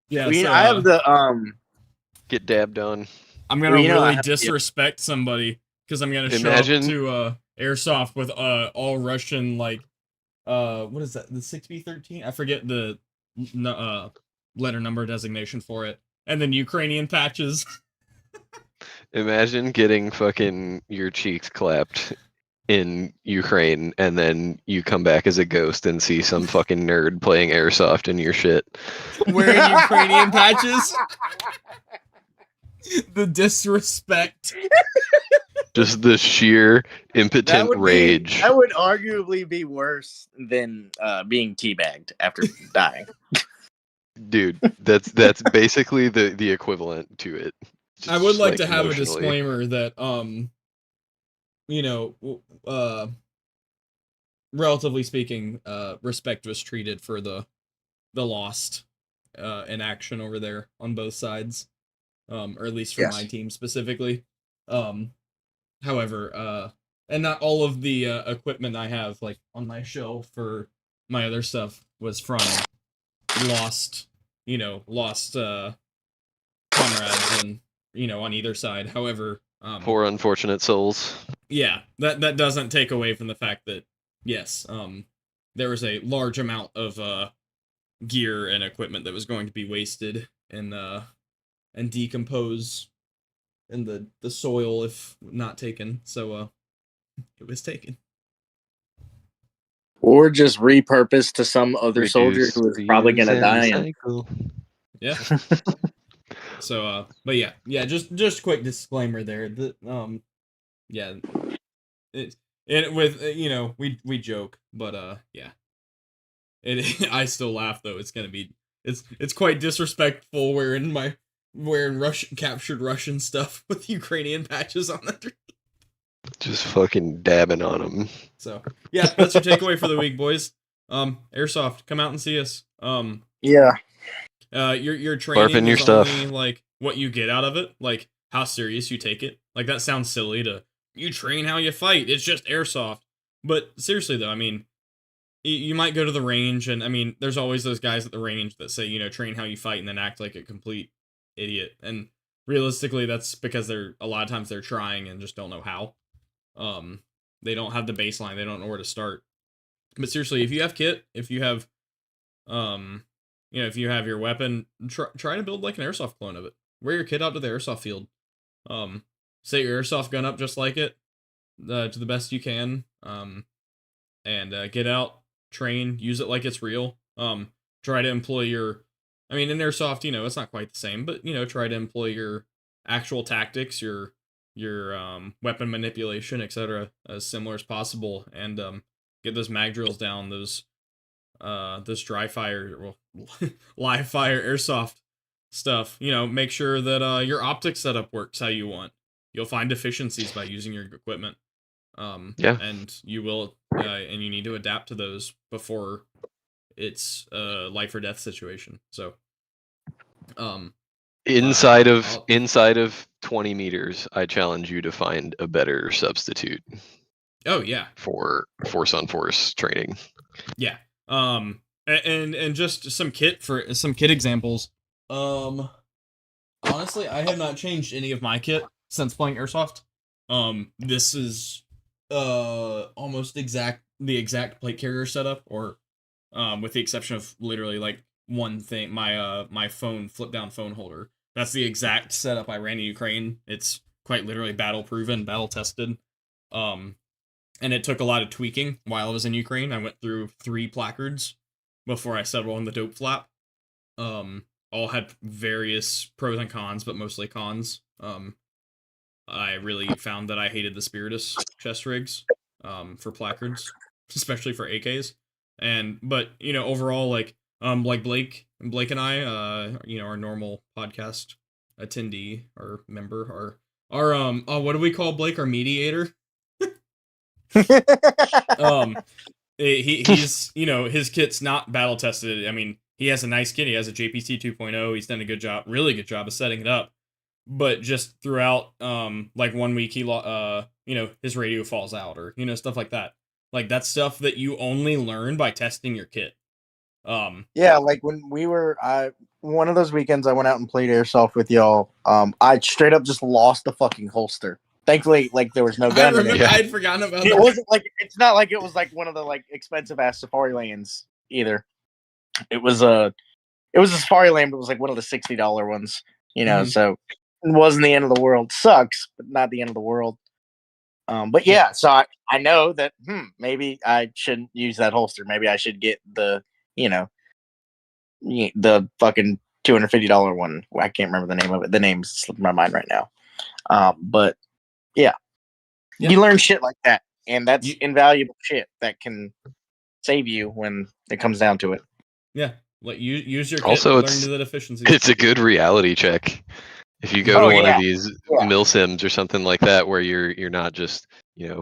Yeah, I so, have the Get dabbed on. I'm gonna Well, you know, I really have- disrespect somebody because I'm gonna Imagine- show up to airsoft with all Russian, like what is that, the 6B13? I forget the letter number designation for it, and then Ukrainian patches. Imagine getting fucking your cheeks clapped in Ukraine and then you come back as a ghost and see some fucking nerd playing airsoft in your shit. Wearing Ukrainian patches. The disrespect. Just the sheer impotent rage. That would arguably be worse than being teabagged after dying. Dude, that's basically the equivalent to it. I would Just, like to have a emotionally. disclaimer that you know, relatively speaking, respect was treated for the lost in action over there on both sides, or at least for my team specifically. However, and not all of the equipment I have like on my shelf for my other stuff was from lost comrades and on either side. However, Poor unfortunate souls. yeah, that doesn't take away from the fact that yes, there was a large amount of gear and equipment that was going to be wasted and decompose in the soil if not taken. So it was taken. Or just repurposed to some other soldier Reduce, who was probably reuse, gonna and die. And recycle. Yeah. So but yeah, just quick disclaimer there. That yeah, it with we joke, but yeah. It I still laugh though. It's gonna be it's quite disrespectful wearing Russian captured Russian stuff with Ukrainian patches on it. Just fucking dabbing on them. So yeah, that's your takeaway for the week, boys. Airsoft, come out and see us. yeah, Your training Barfing your is stuff. only like what you get out of it, like how serious you take it. Like that sounds silly to you train how you fight. It's just airsoft. But seriously though, I mean, you might go to the range, and I mean, there's always those guys at the range that say, train how you fight, and then act like a complete idiot. And realistically, that's because a lot of times they're trying and just don't know how. They don't have the baseline. They don't know where to start. But seriously, if you have kit, if you have, if you have your weapon, try to build like an airsoft clone of it. Wear your kit out to the airsoft field. Set your airsoft gun up just like it, to the best you can. And get out. Train, use it like it's real. Try to employ in airsoft, it's not quite the same, but try to employ your actual tactics, your weapon manipulation, etc., as similar as possible. And get those mag drills down, those dry fire, well, live fire airsoft stuff. Make sure that your optic setup works how you want. You'll find deficiencies by using your equipment. And you will, and you need to adapt to those before it's a life or death situation. So, inside of 20 meters, I challenge you to find a better substitute. Oh yeah, for force on force training. Yeah. And just some kit examples. Honestly, I have not changed any of my kit since playing airsoft. This is almost the exact plate carrier setup, or with the exception of literally like one thing, my phone flip down phone holder. That's the exact setup I ran in Ukraine. It's quite literally battle proven, battle tested. And it took a lot of tweaking while I was in Ukraine. I went through 3 placards before I settled on the dope flap. All had various pros and cons, but mostly cons. I really found that I hated the Spiritus chest rigs for placards, especially for AKs. But overall, like Blake and I, our normal podcast attendee or member, our what do we call Blake? Our mediator. He's his kit's not battle tested. I mean, he has a nice kit. He has a JPC 2.0. He's done a really good job of setting it up. But just throughout, like 1 week, he his radio falls out, or stuff like that. Like that's stuff that you only learn by testing your kit. Yeah, like when we were, one of those weekends I went out and played airsoft with y'all. I straight up just lost the fucking holster. Thankfully, like there was no gun in it. I'd forgotten about that. It wasn't like, it's not like it was like one of the like expensive ass safari lands either. It was a safari land, but it was like one of the $60 ones, so it wasn't the end of the world. Sucks, but not the end of the world. But yeah, so I know that maybe I shouldn't use that holster. Maybe I should get the the fucking $250 one. I can't remember the name of it. The name's slipping my mind right now. But yeah, you learn shit like that, and that's invaluable shit that can save you when it comes down to it. Yeah, let you use your kit also, learn to the deficiencies. It's a good reality check. If you go to one of these mill sims or something like that, where you're not just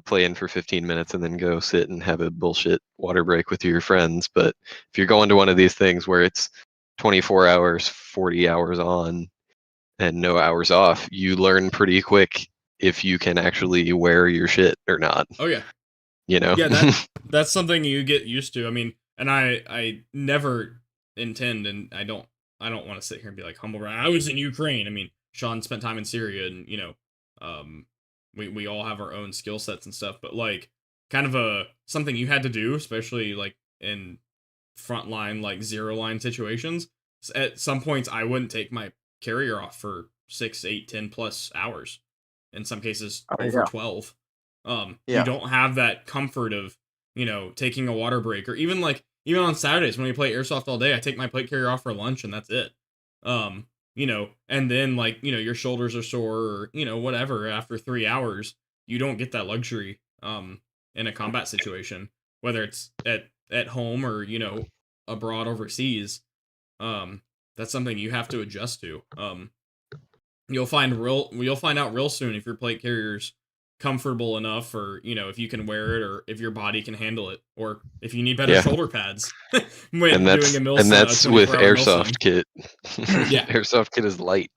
playing for 15 minutes and then go sit and have a bullshit water break with your friends, but if you're going to one of these things where it's 24 hours, 40 hours on, and no hours off, you learn pretty quick if you can actually wear your shit or not. Oh yeah. Yeah, that's something you get used to. I mean, and I never intend, and I don't want to sit here and be like humble. I was in Ukraine. I mean, Sean spent time in Syria, and we all have our own skill sets and stuff. But like, kind of something you had to do, especially like in frontline, like zero line situations. At some points, I wouldn't take my carrier off for 6, 8, 10 plus hours. In some cases, over 12. You don't have that comfort of, taking a water break, or even on Saturdays when we play airsoft all day, I take my plate carrier off for lunch and that's it. And then your shoulders are sore, or, whatever, after 3 hours, you don't get that luxury, in a combat situation, whether it's at home or, abroad overseas. That's something you have to adjust to. You'll find out real soon if your plate carrier's comfortable enough, or if you can wear it, or if your body can handle it, or if you need better shoulder pads when doing a mill sim. And that's with airsoft kit. Yeah, airsoft kit is light.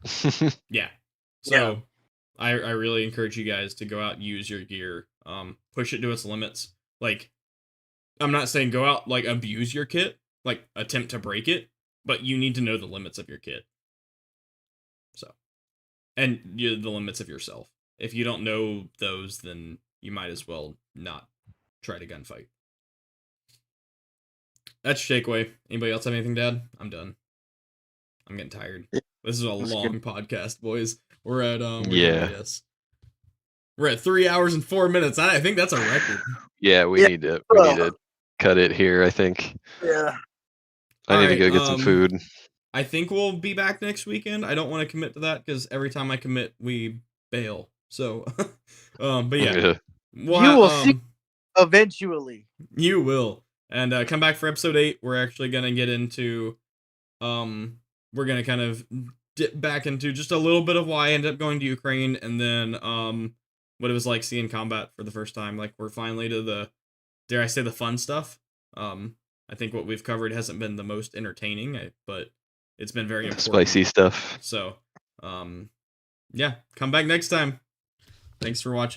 Yeah, so I really encourage you guys to go out and use your gear, push it to its limits. Like, I'm not saying go out like abuse your kit, like attempt to break it, but you need to know the limits of your kit. So, and the limits of yourself. If you don't know those, then you might as well not try to gunfight. That's your takeaway. Anybody else have anything to add? I'm done. I'm getting tired. This is a long podcast, boys. We're at we're at 3 hours and 4 minutes. I think that's a record. Yeah, we need to cut it here, I think. Yeah. I need to go get some food. I think we'll be back next weekend. I don't want to commit to that because every time I commit, we bail. So, but yeah. You will see. Eventually. You will. And come back for episode 8. We're actually gonna get into we're gonna kind of dip back into just a little bit of why I ended up going to Ukraine, and then what it was like seeing combat for the first time. Like, we're finally to the, dare I say, the fun stuff. I think what we've covered hasn't been the most entertaining, but it's been very important. Spicy stuff. So yeah, come back next time. Thanks for watching.